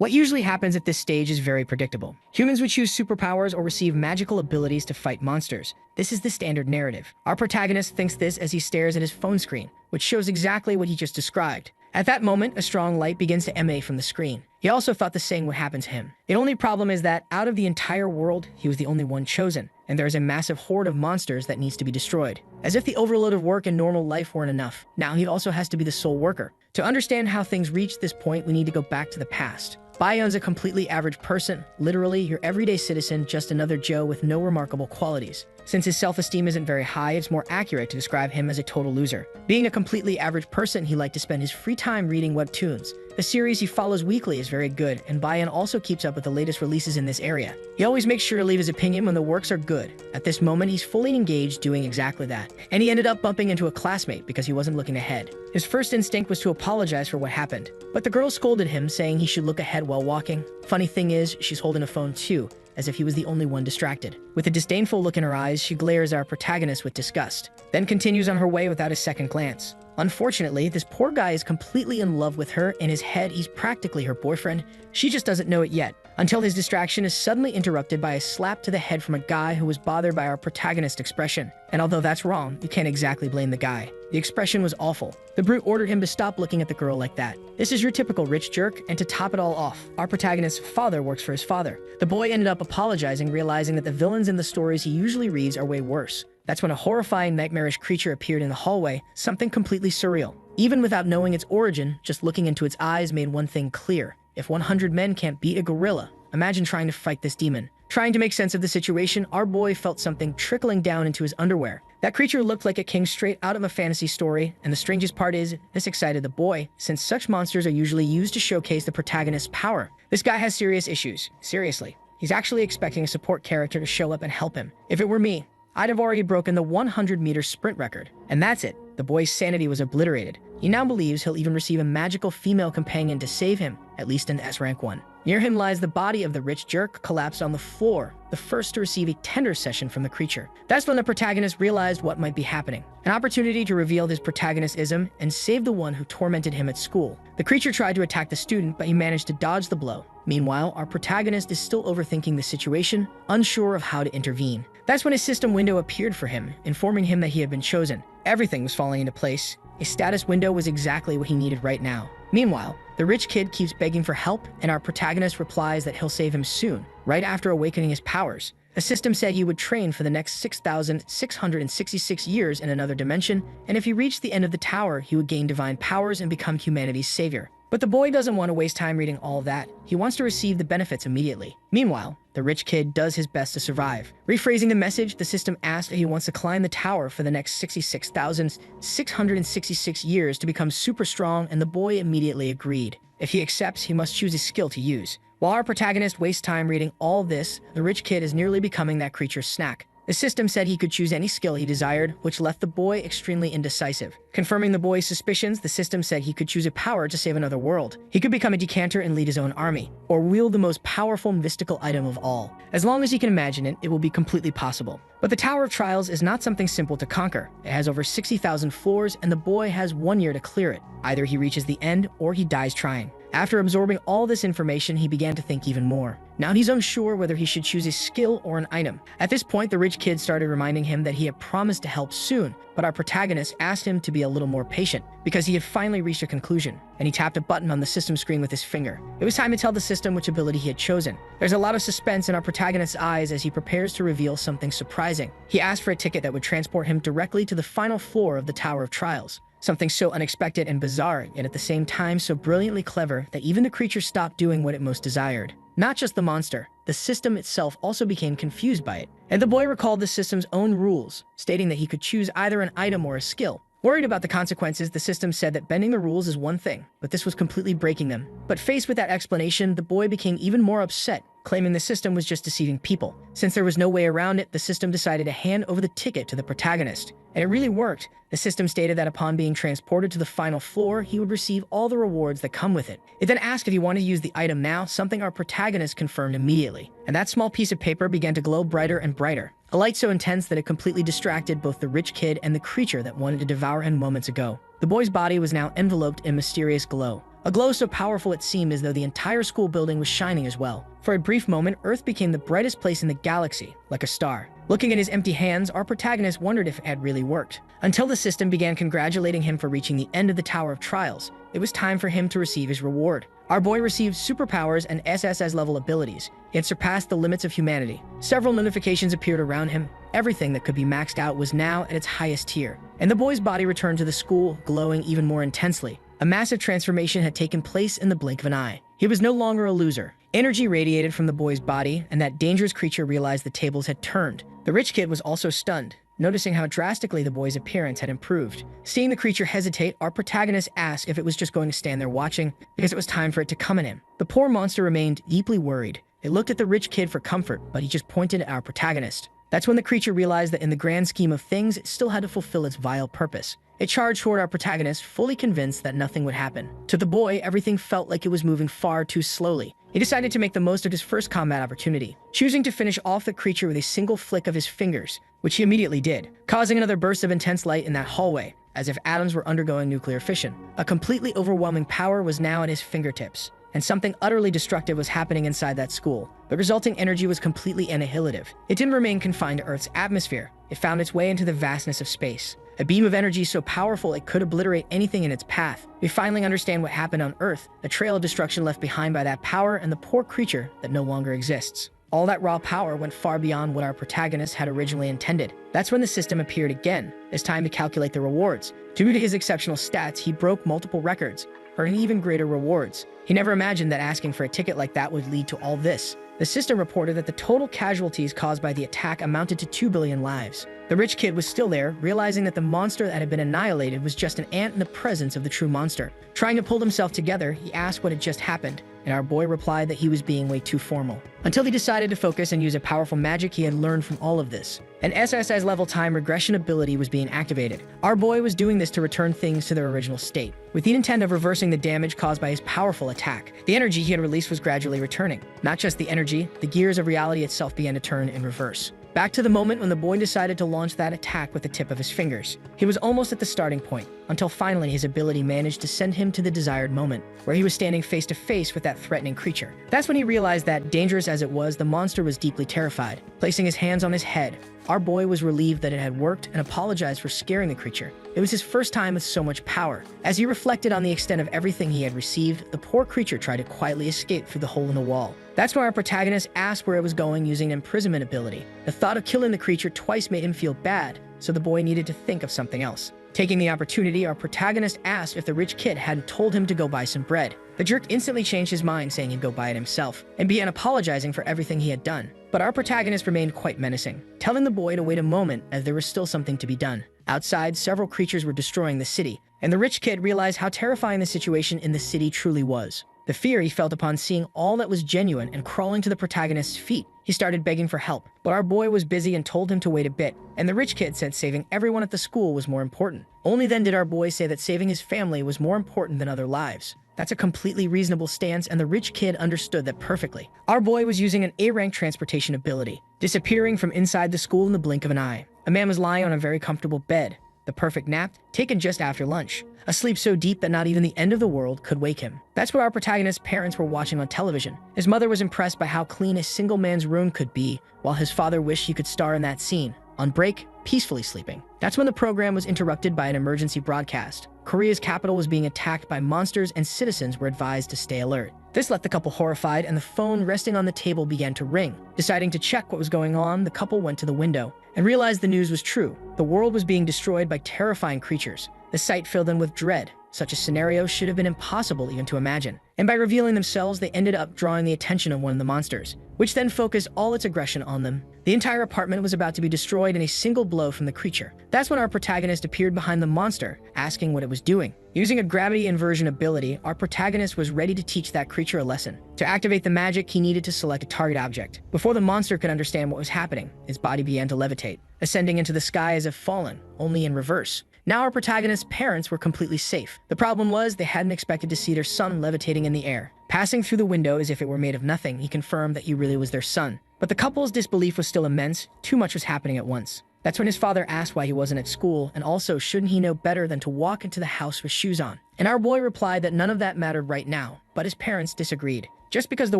What usually happens at this stage is very predictable. Humans would choose superpowers or receive magical abilities to fight monsters. This is the standard narrative. Our protagonist thinks this as he stares at his phone screen, which shows exactly what he just described. At that moment, a strong light begins to emanate from the screen. He also thought the same would happen to him. The only problem is that out of the entire world, he was the only one chosen, and there is a massive horde of monsters that needs to be destroyed. As if the overload of work and normal life weren't enough, now he also has to be the sole worker. To understand how things reached this point, we need to go back to the past. Baion's a completely average person, literally your everyday citizen, just another Joe with no remarkable qualities. Since his self-esteem isn't very high, it's more accurate to describe him as a total loser. Being a completely average person, he liked to spend his free time reading webtoons. The series he follows weekly is very good, and Baion also keeps up with the latest releases in this area. He always makes sure to leave his opinion when the works are good. At this moment, he's fully engaged doing exactly that. And he ended up bumping into a classmate because he wasn't looking ahead. His first instinct was to apologize for what happened, but the girl scolded him, saying he should look ahead while walking. Funny thing is, she's holding a phone too, as if he was the only one distracted. With a disdainful look in her eyes, she glares at our protagonist with disgust, then continues on her way without a second glance. Unfortunately, this poor guy is completely in love with her. In his head, he's practically her boyfriend. She just doesn't know it yet, until his distraction is suddenly interrupted by a slap to the head from a guy who was bothered by our protagonist's expression. And although that's wrong, you can't exactly blame the guy. The expression was awful. The brute ordered him to stop looking at the girl like that. This is your typical rich jerk, and to top it all off, our protagonist's father works for his father. The boy ended up apologizing, realizing that the villains in the stories he usually reads are way worse. That's when a horrifying, nightmarish creature appeared in the hallway, something completely surreal. Even without knowing its origin, just looking into its eyes made one thing clear. If 100 men can't beat a gorilla, imagine trying to fight this demon. Trying to make sense of the situation, our boy felt something trickling down into his underwear. That creature looked like a king straight out of a fantasy story, and the strangest part is, this excited the boy, since such monsters are usually used to showcase the protagonist's power. This guy has serious issues. Seriously. He's actually expecting a support character to show up and help him. If it were me, I'd have already broken the 100-meter sprint record. And that's it. The boy's sanity was obliterated. He now believes he'll even receive a magical female companion to save him, at least in S-Rank 1. Near him lies the body of the rich jerk, collapsed on the floor, the first to receive a tender session from the creature. That's when the protagonist realized what might be happening. An opportunity to reveal his protagonistism and save the one who tormented him at school. The creature tried to attack the student, but he managed to dodge the blow. Meanwhile, our protagonist is still overthinking the situation, unsure of how to intervene. That's when a system window appeared for him, informing him that he had been chosen. Everything was falling into place. A status window was exactly what he needed right now. Meanwhile, the rich kid keeps begging for help, and our protagonist replies that he'll save him soon, right after awakening his powers. The system said he would train for the next 6,666 years in another dimension, and if he reached the end of the tower, he would gain divine powers and become humanity's savior. But the boy doesn't want to waste time reading all of that. He wants to receive the benefits immediately. Meanwhile, the rich kid does his best to survive. Rephrasing the message, the system asked if he wants to climb the tower for the next 66,666 years to become super strong, and the boy immediately agreed. If he accepts, he must choose a skill to use. While our protagonist wastes time reading all this, the rich kid is nearly becoming that creature's snack. The system said he could choose any skill he desired, which left the boy extremely indecisive. Confirming the boy's suspicions, the system said he could choose a power to save another world. He could become a decanter and lead his own army, or wield the most powerful mystical item of all. As long as he can imagine it, it will be completely possible. But the Tower of Trials is not something simple to conquer. It has over 60,000 floors, and the boy has 1 year to clear it. Either he reaches the end, or he dies trying. After absorbing all this information, he began to think even more. Now he's unsure whether he should choose a skill or an item. At this point, the rich kid started reminding him that he had promised to help soon, but our protagonist asked him to be a little more patient, because he had finally reached a conclusion, and he tapped a button on the system screen with his finger. It was time to tell the system which ability he had chosen. There's a lot of suspense in our protagonist's eyes as he prepares to reveal something surprising. He asked for a ticket that would transport him directly to the final floor of the Tower of Trials. Something so unexpected and bizarre, yet at the same time so brilliantly clever that even the creature stopped doing what it most desired. Not just the monster, the system itself also became confused by it. And the boy recalled the system's own rules, stating that he could choose either an item or a skill. Worried about the consequences, the system said that bending the rules is one thing, but this was completely breaking them. But faced with that explanation, the boy became even more upset, claiming the system was just deceiving people. Since there was no way around it, the system decided to hand over the ticket to the protagonist. And it really worked. The system stated that upon being transported to the final floor, he would receive all the rewards that come with it. It then asked if he wanted to use the item now, something our protagonist confirmed immediately. And that small piece of paper began to glow brighter and brighter. A light so intense that it completely distracted both the rich kid and the creature that wanted to devour him moments ago. The boy's body was now enveloped in mysterious glow. a glow so powerful it seemed as though the entire school building was shining as well. For a brief moment, Earth became the brightest place in the galaxy, like a star. Looking at his empty hands, our protagonist wondered if it had really worked. Until the system began congratulating him for reaching the end of the Tower of Trials, it was time for him to receive his reward. Our boy received superpowers and SSS-level abilities. He had surpassed the limits of humanity. Several notifications appeared around him. Everything that could be maxed out was now at its highest tier. And the boy's body returned to the school, glowing even more intensely. A massive transformation had taken place in the blink of an eye. He was no longer a loser. Energy radiated from the boy's body, and that dangerous creature realized the tables had turned. The rich kid was also stunned, noticing how drastically the boy's appearance had improved. Seeing the creature hesitate, our protagonist asked if it was just going to stand there watching, because it was time for it to come at him. The poor monster remained deeply worried. It looked at the rich kid for comfort, but he just pointed at our protagonist. That's when the creature realized that in the grand scheme of things, it still had to fulfill its vile purpose. It charged toward our protagonist, fully convinced that nothing would happen. To the boy, everything felt like it was moving far too slowly. He decided to make the most of his first combat opportunity, choosing to finish off the creature with a single flick of his fingers, which he immediately did, causing another burst of intense light in that hallway, as if atoms were undergoing nuclear fission. A completely overwhelming power was now at his fingertips, and something utterly destructive was happening inside that school. The resulting energy was completely annihilative. It didn't remain confined to Earth's atmosphere. It found its way into the vastness of space. A beam of energy so powerful it could obliterate anything in its path. We finally understand what happened on Earth, the trail of destruction left behind by that power and the poor creature that no longer exists. All that raw power went far beyond what our protagonist had originally intended. That's when the system appeared again. It's time to calculate the rewards. Due to his exceptional stats, he broke multiple records, earning even greater rewards. He never imagined that asking for a ticket like that would lead to all this. The system reported that the total casualties caused by the attack amounted to 2 billion lives. The rich kid was still there, realizing that the monster that had been annihilated was just an ant in the presence of the true monster. Trying to pull himself together, he asked what had just happened, and our boy replied that he was being way too formal. Until he decided to focus and use a powerful magic he had learned from all of this. An SSS level time regression ability was being activated. Our boy was doing this to return things to their original state, with the intent of reversing the damage caused by his powerful attack. The energy he had released was gradually returning. Not just the energy, the gears of reality itself began to turn in reverse. Back to the moment when the boy decided to launch that attack with the tip of his fingers. He was almost at the starting point, until finally his ability managed to send him to the desired moment, where he was standing face to face with that threatening creature. That's when he realized that, dangerous as it was, the monster was deeply terrified. Placing his hands on his head, our boy was relieved that it had worked and apologized for scaring the creature. It was his first time with so much power. As he reflected on the extent of everything he had received, the poor creature tried to quietly escape through the hole in the wall. That's when our protagonist asked where it was going using an imprisonment ability. The thought of killing the creature twice made him feel bad, so the boy needed to think of something else. Taking the opportunity, our protagonist asked if the rich kid hadn't told him to go buy some bread. The jerk instantly changed his mind, saying he'd go buy it himself, and began apologizing for everything he had done. But our protagonist remained quite menacing, telling the boy to wait a moment as there was still something to be done. Outside, several creatures were destroying the city, and the rich kid realized how terrifying the situation in the city truly was. The fear he felt upon seeing all that was genuine and crawling to the protagonist's feet. He started begging for help, but our boy was busy and told him to wait a bit, and the rich kid said saving everyone at the school was more important. Only then did our boy say that saving his family was more important than other lives. That's a completely reasonable stance, and the rich kid understood that perfectly. Our boy was using an A-rank transportation ability, disappearing from inside the school in the blink of an eye. A man was lying on a very comfortable bed, the perfect nap, taken just after lunch. A sleep so deep that not even the end of the world could wake him. That's what our protagonist's parents were watching on television. His mother was impressed by how clean a single man's room could be, while his father wished he could star in that scene, on break, peacefully sleeping. That's when the program was interrupted by an emergency broadcast. Korea's capital was being attacked by monsters, and citizens were advised to stay alert. This left the couple horrified, and the phone resting on the table began to ring. Deciding to check what was going on, the couple went to the window and realized the news was true. The world was being destroyed by terrifying creatures. The sight filled them with dread. Such a scenario should have been impossible even to imagine. And by revealing themselves, they ended up drawing the attention of one of the monsters, which then focused all its aggression on them. The entire apartment was about to be destroyed in a single blow from the creature. That's when our protagonist appeared behind the monster, asking what it was doing. Using a gravity inversion ability, our protagonist was ready to teach that creature a lesson. To activate the magic, he needed to select a target object. Before the monster could understand what was happening, its body began to levitate, ascending into the sky as if fallen, only in reverse. Now our protagonist's parents were completely safe. The problem was they hadn't expected to see their son levitating in the air. Passing through the window as if it were made of nothing, he confirmed that he really was their son. But the couple's disbelief was still immense. Too much was happening at once. That's when his father asked why he wasn't at school, and also shouldn't he know better than to walk into the house with shoes on. And our boy replied that none of that mattered right now, but his parents disagreed. Just because the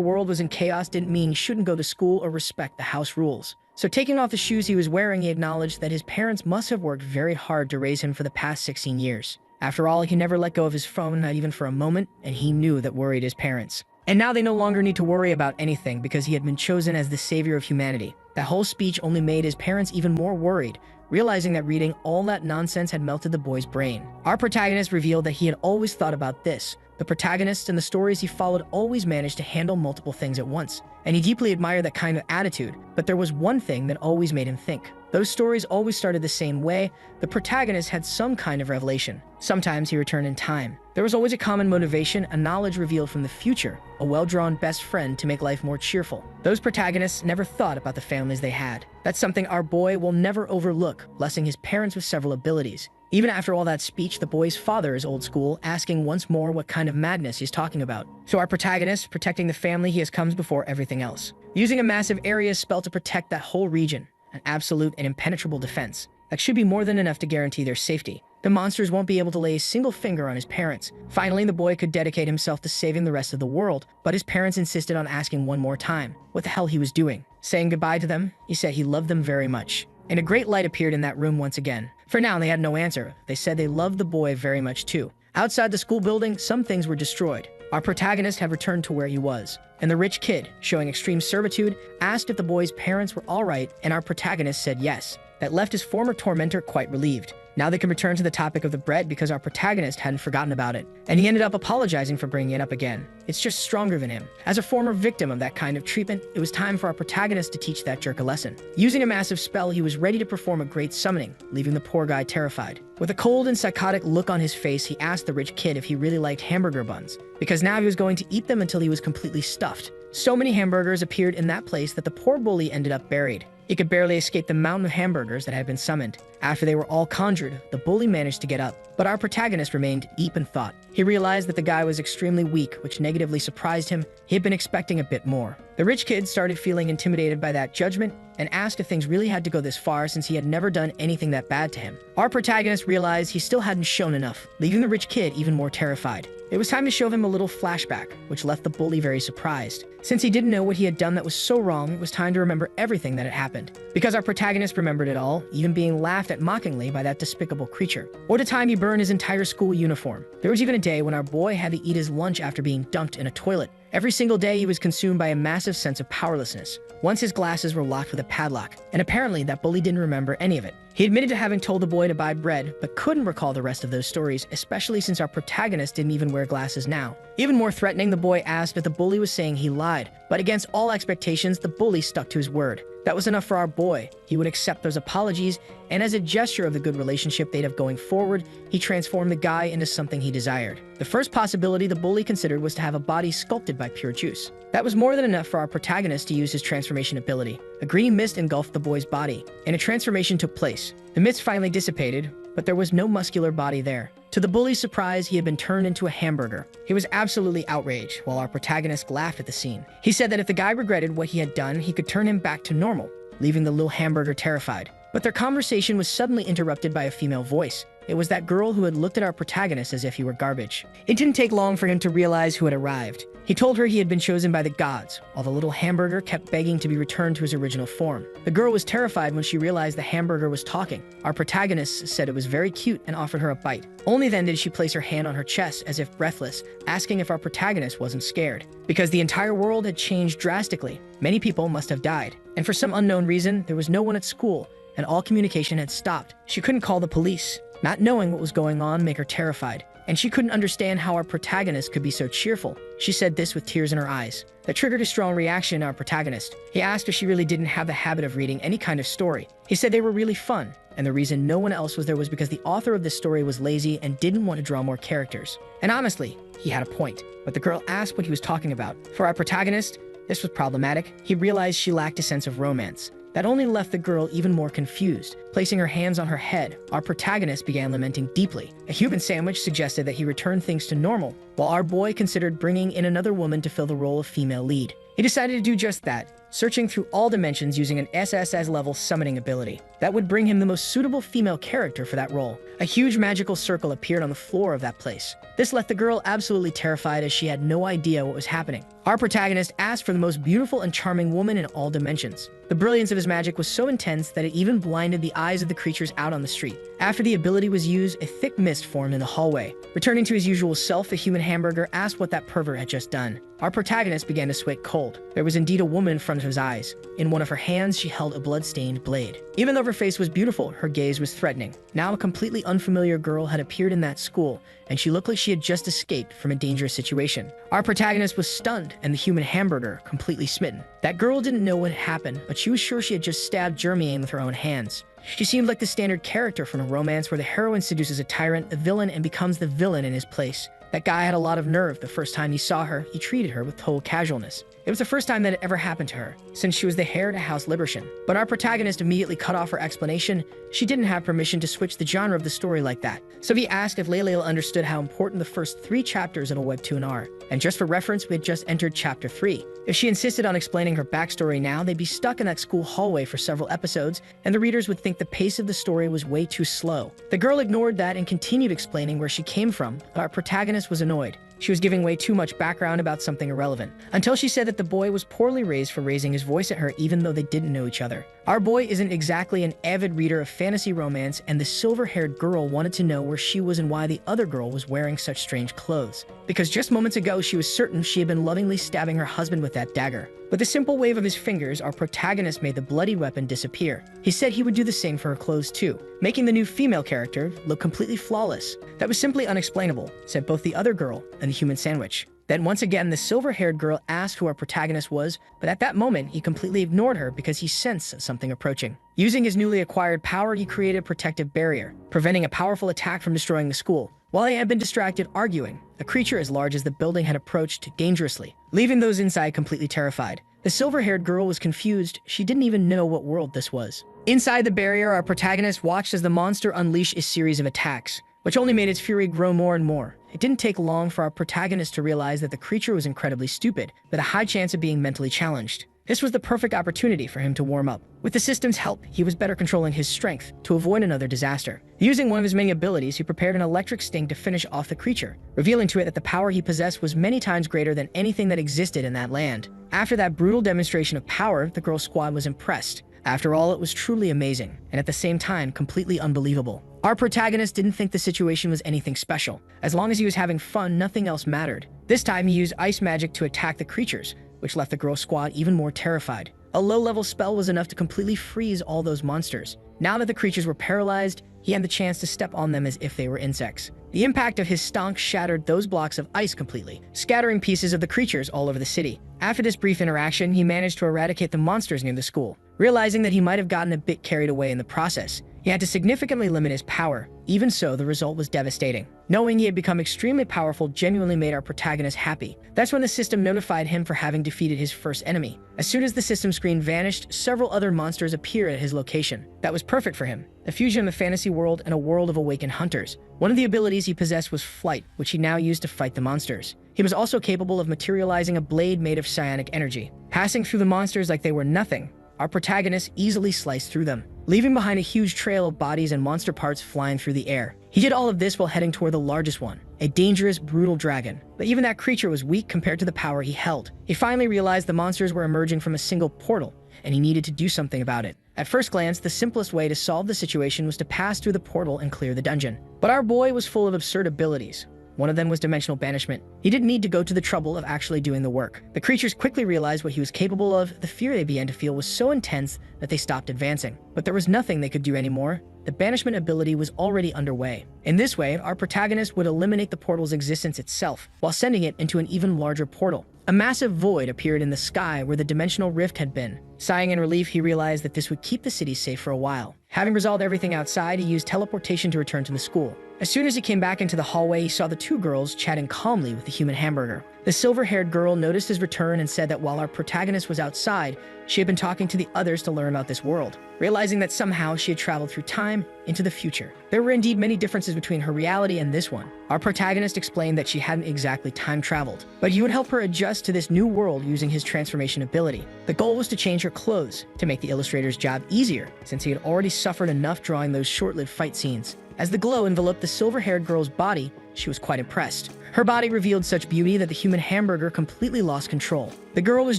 world was in chaos didn't mean he shouldn't go to school or respect the house rules. So taking off the shoes he was wearing, he acknowledged that his parents must have worked very hard to raise him for the past 16 years. After all, he never let go of his phone, not even for a moment, and he knew that worried his parents. And now they no longer need to worry about anything because he had been chosen as the savior of humanity. That whole speech only made his parents even more worried, realizing that reading all that nonsense had melted the boy's brain. Our protagonist revealed that he had always thought about this. The protagonists and the stories he followed always managed to handle multiple things at once, and he deeply admired that kind of attitude. But there was one thing that always made him think. Those stories always started the same way. The protagonist had some kind of revelation. Sometimes he returned in time. There was always a common motivation, a knowledge revealed from the future, a well-drawn best friend to make life more cheerful. Those protagonists never thought about the families they had. That's something our boy will never overlook, blessing his parents with several abilities. Even after all that speech, the boy's father is old school, asking once more what kind of madness he's talking about. So our protagonist, protecting the family he has, comes before everything else. Using a massive area spell to protect that whole region, an absolute and impenetrable defense. That should be more than enough to guarantee their safety. The monsters won't be able to lay a single finger on his parents. Finally, the boy could dedicate himself to saving the rest of the world, but his parents insisted on asking one more time what the hell he was doing. Saying goodbye to them, he said he loved them very much. And a great light appeared in that room once again. For now, they had no answer. They said they loved the boy very much too. Outside the school building, some things were destroyed. Our protagonist had returned to where he was, and the rich kid, showing extreme servitude, asked if the boy's parents were all right, and our protagonist said yes. That left his former tormentor quite relieved. Now they can return to the topic of the bread because our protagonist hadn't forgotten about it, and he ended up apologizing for bringing it up again. It's just stronger than him. As a former victim of that kind of treatment, it was time for our protagonist to teach that jerk a lesson. Using a massive spell, he was ready to perform a great summoning, leaving the poor guy terrified. With a cold and psychotic look on his face, he asked the rich kid if he really liked hamburger buns, because now he was going to eat them until he was completely stuffed. So many hamburgers appeared in that place that the poor bully ended up buried. He could barely escape the mountain of hamburgers that had been summoned. After they were all conjured, the bully managed to get up, but our protagonist remained deep in thought. He realized that the guy was extremely weak, which negatively surprised him. He had been expecting a bit more. The rich kid started feeling intimidated by that judgment and asked if things really had to go this far since he had never done anything that bad to him. Our protagonist realized he still hadn't shown enough, leaving the rich kid even more terrified. It was time to show him a little flashback, which left the bully very surprised. Since he didn't know what he had done that was so wrong, it was time to remember everything that had happened. Because our protagonist remembered it all, even being laughed at mockingly by that despicable creature. Or the time he burned his entire school uniform. There was even a day when our boy had to eat his lunch after being dunked in a toilet. Every single day he was consumed by a massive sense of powerlessness. Once his glasses were locked with a padlock, and apparently that bully didn't remember any of it. He admitted to having told the boy to buy bread, but couldn't recall the rest of those stories, especially since our protagonist didn't even wear glasses now. Even more threatening, the boy asked if the bully was saying he lied, but against all expectations, the bully stuck to his word. That was enough for our boy. He would accept those apologies, and as a gesture of the good relationship they'd have going forward, he transformed the guy into something he desired. The first possibility the bully considered was to have a body sculpted by pure juice. That was more than enough for our protagonist to use his transformation ability. A green mist engulfed the boy's body, and a transformation took place. The mist finally dissipated, but there was no muscular body there. To the bully's surprise, he had been turned into a hamburger. He was absolutely outraged, while our protagonist laughed at the scene. He said that if the guy regretted what he had done, he could turn him back to normal, leaving the little hamburger terrified. But their conversation was suddenly interrupted by a female voice. It was that girl who had looked at our protagonist as if he were garbage. It didn't take long for him to realize who had arrived. He told her he had been chosen by the gods, while the little hamburger kept begging to be returned to his original form. The girl was terrified when she realized the hamburger was talking. Our protagonist said it was very cute and offered her a bite. Only then did she place her hand on her chest as if breathless, asking if our protagonist wasn't scared. Because the entire world had changed drastically. Many people must have died. And for some unknown reason, there was no one at school, and all communication had stopped. She couldn't call the police. Not knowing what was going on made her terrified, and she couldn't understand how our protagonist could be so cheerful. She said this with tears in her eyes. That triggered a strong reaction in our protagonist. He asked if she really didn't have the habit of reading any kind of story. He said they were really fun, and the reason no one else was there was because the author of this story was lazy and didn't want to draw more characters. And honestly, he had a point. But the girl asked what he was talking about. For our protagonist, this was problematic. He realized she lacked a sense of romance. That only left the girl even more confused. Placing her hands on her head, our protagonist began lamenting deeply. A human sandwich suggested that he return things to normal, while our boy considered bringing in another woman to fill the role of female lead. He decided to do just that, searching through all dimensions using an SSS-level summoning ability that would bring him the most suitable female character for that role. A huge magical circle appeared on the floor of that place. This left the girl absolutely terrified as she had no idea what was happening. Our protagonist asked for the most beautiful and charming woman in all dimensions. The brilliance of his magic was so intense that it even blinded the eyes of the creatures out on the street. After the ability was used, a thick mist formed in the hallway. Returning to his usual self, the human hamburger asked what that pervert had just done. Our protagonist began to sweat cold. There was indeed a woman in front of his eyes. In one of her hands, she held a blood-stained blade. Even though her face was beautiful, her gaze was threatening. Now a completely unfamiliar girl had appeared in that school, and she looked like she had just escaped from a dangerous situation. Our protagonist was stunned, and the human hamburger completely smitten. That girl didn't know what had happened, but she was sure she had just stabbed Jeremy with her own hands. She seemed like the standard character from a romance where the heroine seduces a tyrant, the villain, and becomes the villain in his place. That guy had a lot of nerve. The first time he saw her, he treated her with total casualness. It was the first time that it ever happened to her, since she was the heir to House Libertion. But our protagonist immediately cut off her explanation. She didn't have permission to switch the genre of the story like that. So he asked if Layla understood how important the first 3 chapters in a webtoon are. And just for reference, we had just entered chapter 3. If she insisted on explaining her backstory now, they'd be stuck in that school hallway for several episodes, and the readers would think the pace of the story was way too slow. The girl ignored that and continued explaining where she came from, but our protagonist was annoyed. She was giving way too much background about something irrelevant, until she said that the boy was poorly raised for raising his voice at her even though they didn't know each other. Our boy isn't exactly an avid reader of fantasy romance, and the silver-haired girl wanted to know where she was and why the other girl was wearing such strange clothes. Because just moments ago she was certain she had been lovingly stabbing her husband with that dagger. With a simple wave of his fingers, our protagonist made the bloody weapon disappear. He said he would do the same for her clothes too, making the new female character look completely flawless. That was simply unexplainable, said both the other girl and the human sandwich. Then once again, the silver-haired girl asked who our protagonist was, but at that moment, he completely ignored her because he sensed something approaching. Using his newly acquired power, he created a protective barrier, preventing a powerful attack from destroying the school. While he had been distracted arguing, a creature as large as the building had approached dangerously, leaving those inside completely terrified. The silver-haired girl was confused. She didn't even know what world this was. Inside the barrier, our protagonist watched as the monster unleashed a series of attacks, which only made its fury grow more and more. It didn't take long for our protagonist to realize that the creature was incredibly stupid, with a high chance of being mentally challenged. This was the perfect opportunity for him to warm up. With the system's help, he was better controlling his strength to avoid another disaster. Using one of his many abilities, he prepared an electric sting to finish off the creature, revealing to it that the power he possessed was many times greater than anything that existed in that land. After that brutal demonstration of power, the girl squad was impressed. After all, it was truly amazing, and at the same time, completely unbelievable. Our protagonist didn't think the situation was anything special. As long as he was having fun, nothing else mattered. This time, he used ice magic to attack the creatures, which left the girl squad even more terrified. A low-level spell was enough to completely freeze all those monsters. Now that the creatures were paralyzed, he had the chance to step on them as if they were insects. The impact of his stonk shattered those blocks of ice completely, scattering pieces of the creatures all over the city. After this brief interaction, he managed to eradicate the monsters near the school. Realizing that he might have gotten a bit carried away in the process, he had to significantly limit his power. Even so, the result was devastating. Knowing he had become extremely powerful genuinely made our protagonist happy. That's when the system notified him for having defeated his first enemy. As soon as the system screen vanished, several other monsters appeared at his location. That was perfect for him. The fusion of a fantasy world and a world of awakened hunters. One of the abilities he possessed was flight, which he now used to fight the monsters. He was also capable of materializing a blade made of psionic energy. Passing through the monsters like they were nothing, our protagonist easily sliced through them, leaving behind a huge trail of bodies and monster parts flying through the air. He did all of this while heading toward the largest one, a dangerous, brutal dragon. But even that creature was weak compared to the power he held. He finally realized the monsters were emerging from a single portal, and he needed to do something about it. At first glance, the simplest way to solve the situation was to pass through the portal and clear the dungeon. But our boy was full of absurd abilities. One of them was dimensional banishment. He didn't need to go to the trouble of actually doing the work. The creatures quickly realized what he was capable of. The fear they began to feel was so intense that they stopped advancing. But there was nothing they could do anymore. The banishment ability was already underway. In this way, our protagonist would eliminate the portal's existence itself, while sending it into an even larger portal. A massive void appeared in the sky where the dimensional rift had been. Sighing in relief, he realized that this would keep the city safe for a while. Having resolved everything outside, he used teleportation to return to the school. As soon as he came back into the hallway, he saw the two girls chatting calmly with the human hamburger. The silver-haired girl noticed his return and said that while our protagonist was outside, she had been talking to the others to learn about this world, realizing that somehow she had traveled through time into the future. There were indeed many differences between her reality and this one. Our protagonist explained that she hadn't exactly time traveled, but he would help her adjust to this new world using his transformation ability. The goal was to change her clothes, to make the illustrator's job easier, since he had already suffered enough drawing those short-lived fight scenes. As the glow enveloped the silver-haired girl's body, she was quite impressed. Her body revealed such beauty that the human hamburger completely lost control. The girl was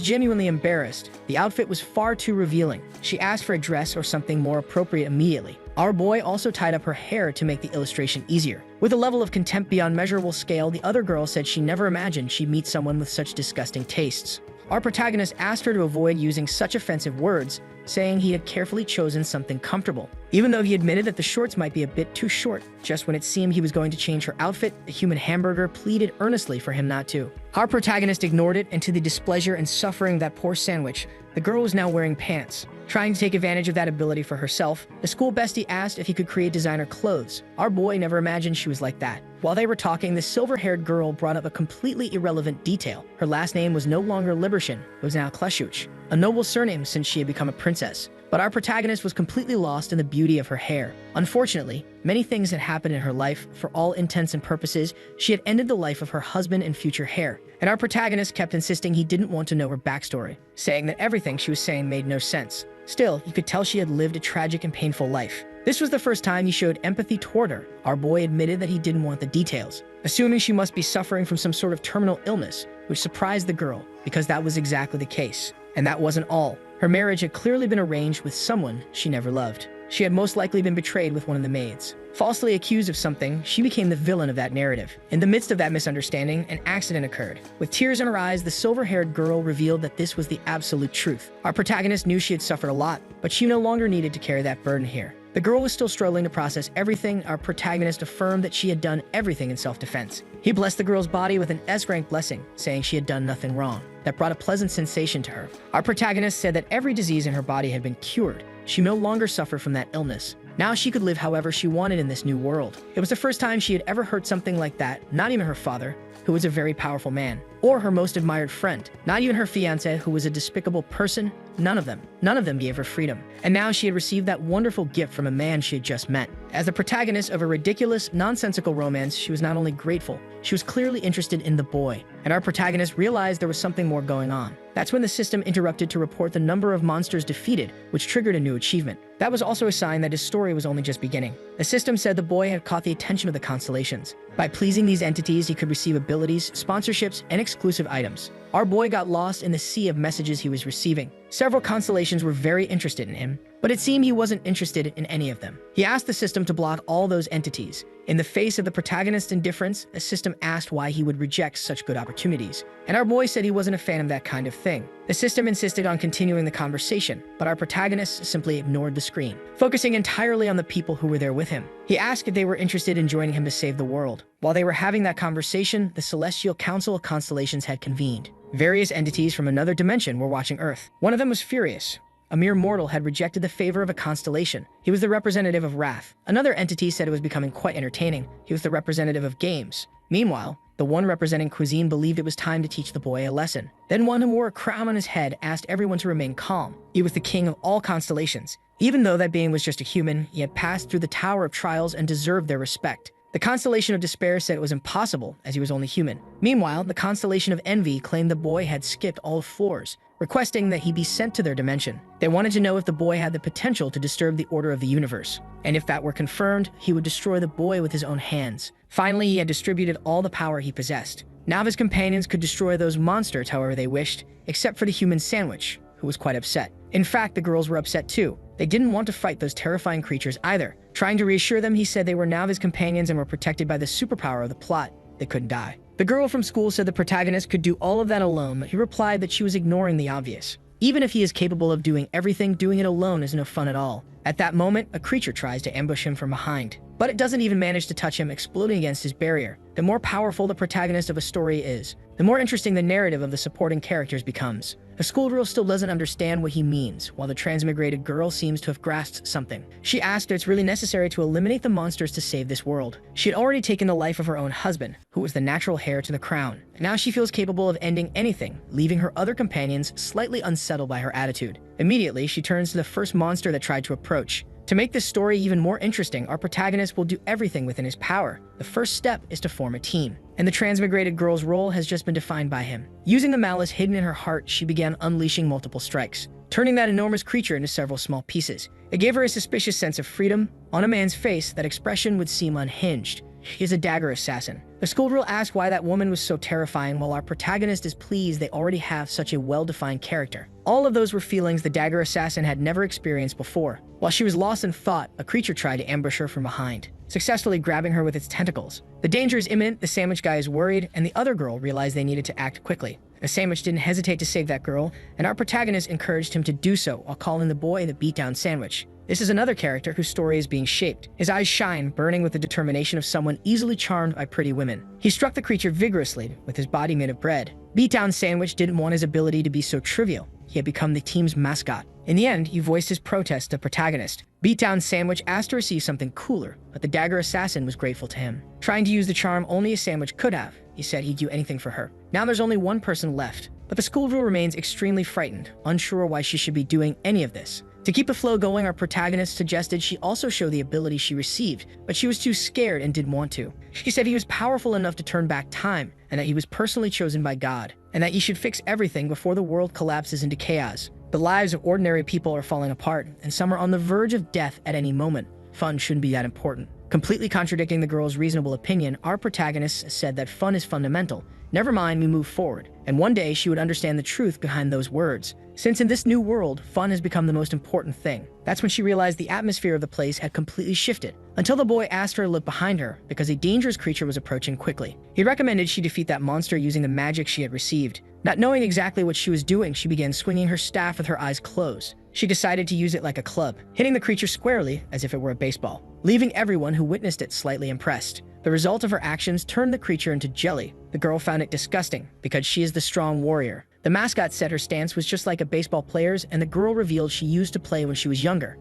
genuinely embarrassed. The outfit was far too revealing. She asked for a dress or something more appropriate immediately. Our boy also tied up her hair to make the illustration easier. With a level of contempt beyond measurable scale, the other girl said she never imagined she'd meet someone with such disgusting tastes. Our protagonist asked her to avoid using such offensive words, saying he had carefully chosen something comfortable. Even though he admitted that the shorts might be a bit too short, just when it seemed he was going to change her outfit, the human hamburger pleaded earnestly for him not to. Our protagonist ignored it, and to the displeasure and suffering of that poor sandwich, the girl was now wearing pants. Trying to take advantage of that ability for herself, the school bestie asked if he could create designer clothes. Our boy never imagined she was like that. While they were talking, the silver-haired girl brought up a completely irrelevant detail. Her last name was no longer Libershin, it was now Kleshuch, a noble surname since she had become a princess. But our protagonist was completely lost in the beauty of her hair. Unfortunately, many things had happened in her life. For all intents and purposes, she had ended the life of her husband and future heir. And our protagonist kept insisting he didn't want to know her backstory, saying that everything she was saying made no sense. Still, you could tell she had lived a tragic and painful life. This was the first time he showed empathy toward her. Our boy admitted that he didn't want the details, assuming she must be suffering from some sort of terminal illness, which surprised the girl, because that was exactly the case. And that wasn't all. Her marriage had clearly been arranged with someone she never loved. She had most likely been betrayed with one of the maids. Falsely accused of something, she became the villain of that narrative. In the midst of that misunderstanding, an accident occurred. With tears in her eyes, the silver-haired girl revealed that this was the absolute truth. Our protagonist knew she had suffered a lot, but she no longer needed to carry that burden here. The girl was still struggling to process everything. Our protagonist affirmed that she had done everything in self-defense. He blessed the girl's body with an S-rank blessing, saying she had done nothing wrong. That brought a pleasant sensation to her. Our protagonist said that every disease in her body had been cured. She no longer suffered from that illness. Now she could live however she wanted in this new world. It was the first time she had ever heard something like that, not even her father, who was a very powerful man, or her most admired friend, not even her fiancé, who was a despicable person. None of them gave her freedom. And now she had received that wonderful gift from a man she had just met. As the protagonist of a ridiculous, nonsensical romance, she was not only grateful, she was clearly interested in the boy. And our protagonist realized there was something more going on. That's when the system interrupted to report the number of monsters defeated, which triggered a new achievement. That was also a sign that his story was only just beginning. The system said the boy had caught the attention of the constellations. By pleasing these entities, he could receive abilities, sponsorships, and exclusive items. Our boy got lost in the sea of messages he was receiving. Several constellations were very interested in him, but it seemed he wasn't interested in any of them. He asked the system to block all those entities. In the face of the protagonist's indifference, the system asked why he would reject such good opportunities. And our boy said he wasn't a fan of that kind of thing. The system insisted on continuing the conversation, but our protagonist simply ignored the screen, focusing entirely on the people who were there with him. He asked if they were interested in joining him to save the world. While they were having that conversation, the Celestial Council of Constellations had convened. Various entities from another dimension were watching Earth. One of them was furious. A mere mortal had rejected the favor of a constellation. He was the representative of wrath. Another entity said it was becoming quite entertaining. He was the representative of games. Meanwhile, the one representing cuisine believed it was time to teach the boy a lesson. Then one who wore a crown on his head asked everyone to remain calm. He was the king of all constellations. Even though that being was just a human, he had passed through the Tower of Trials and deserved their respect. The constellation of despair said it was impossible, as he was only human. Meanwhile, the constellation of envy claimed the boy had skipped all floors, requesting that he be sent to their dimension. They wanted to know if the boy had the potential to disturb the order of the universe, and if that were confirmed, he would destroy the boy with his own hands. Finally, he had distributed all the power he possessed. Now his companions could destroy those monsters however they wished, except for the human sandwich, who was quite upset. In fact, the girls were upset too. They didn't want to fight those terrifying creatures either. Trying to reassure them, he said they were now his companions and were protected by the superpower of the plot. They couldn't die. The girl from school said the protagonist could do all of that alone, but he replied that she was ignoring the obvious. Even if he is capable of doing everything, doing it alone is no fun at all. At that moment, a creature tries to ambush him from behind, but it doesn't even manage to touch him, exploding against his barrier. The more powerful the protagonist of a story is, the more interesting the narrative of the supporting characters becomes. The schoolgirl still doesn't understand what he means, while the transmigrated girl seems to have grasped something. She asked if it's really necessary to eliminate the monsters to save this world. She had already taken the life of her own husband, who was the natural heir to the crown, and now she feels capable of ending anything, leaving her other companions slightly unsettled by her attitude. Immediately, she turns to the first monster that tried to approach. To make this story even more interesting, our protagonist will do everything within his power. The first step is to form a team, and the transmigrated girl's role has just been defined by him. Using the malice hidden in her heart, she began unleashing multiple strikes, turning that enormous creature into several small pieces. It gave her a suspicious sense of freedom. On a man's face, that expression would seem unhinged. He is a dagger assassin. The schoolgirl asks why that woman was so terrifying, while our protagonist is pleased they already have such a well-defined character. All of those were feelings the dagger assassin had never experienced before. While she was lost in thought, a creature tried to ambush her from behind, successfully grabbing her with its tentacles. The danger is imminent, the sandwich guy is worried, and the other girl realized they needed to act quickly. The sandwich didn't hesitate to save that girl, and our protagonist encouraged him to do so while calling the boy the beatdown sandwich. This is another character whose story is being shaped. His eyes shine, burning with the determination of someone easily charmed by pretty women. He struck the creature vigorously with his body made of bread. Beatdown Sandwich didn't want his ability to be so trivial. He had become the team's mascot. In the end, he voiced his protest to the protagonist. Beatdown Sandwich asked to receive something cooler, but the dagger assassin was grateful to him. Trying to use the charm only a sandwich could have, he said he'd do anything for her. Now there's only one person left, but the schoolgirl remains extremely frightened, unsure why she should be doing any of this. To keep the flow going, our protagonist suggested she also show the ability she received, but she was too scared and didn't want to. She said he was powerful enough to turn back time, and that he was personally chosen by God, and that he should fix everything before the world collapses into chaos. The lives of ordinary people are falling apart, and some are on the verge of death at any moment. Fun shouldn't be that important. Completely contradicting the girl's reasonable opinion, our protagonist said that fun is fundamental. Never mind, we move forward. And one day she would understand the truth behind those words. Since in this new world, fun has become the most important thing. That's when she realized the atmosphere of the place had completely shifted, until the boy asked her to look behind her because a dangerous creature was approaching quickly. He recommended she defeat that monster using the magic she had received. Not knowing exactly what she was doing, she began swinging her staff with her eyes closed. She decided to use it like a club, hitting the creature squarely as if it were a baseball, leaving everyone who witnessed it slightly impressed. The result of her actions turned the creature into jelly. The girl found it disgusting because she is the strong warrior. The mascot said her stance was just like a baseball player's, and the girl revealed she used to play when she was younger.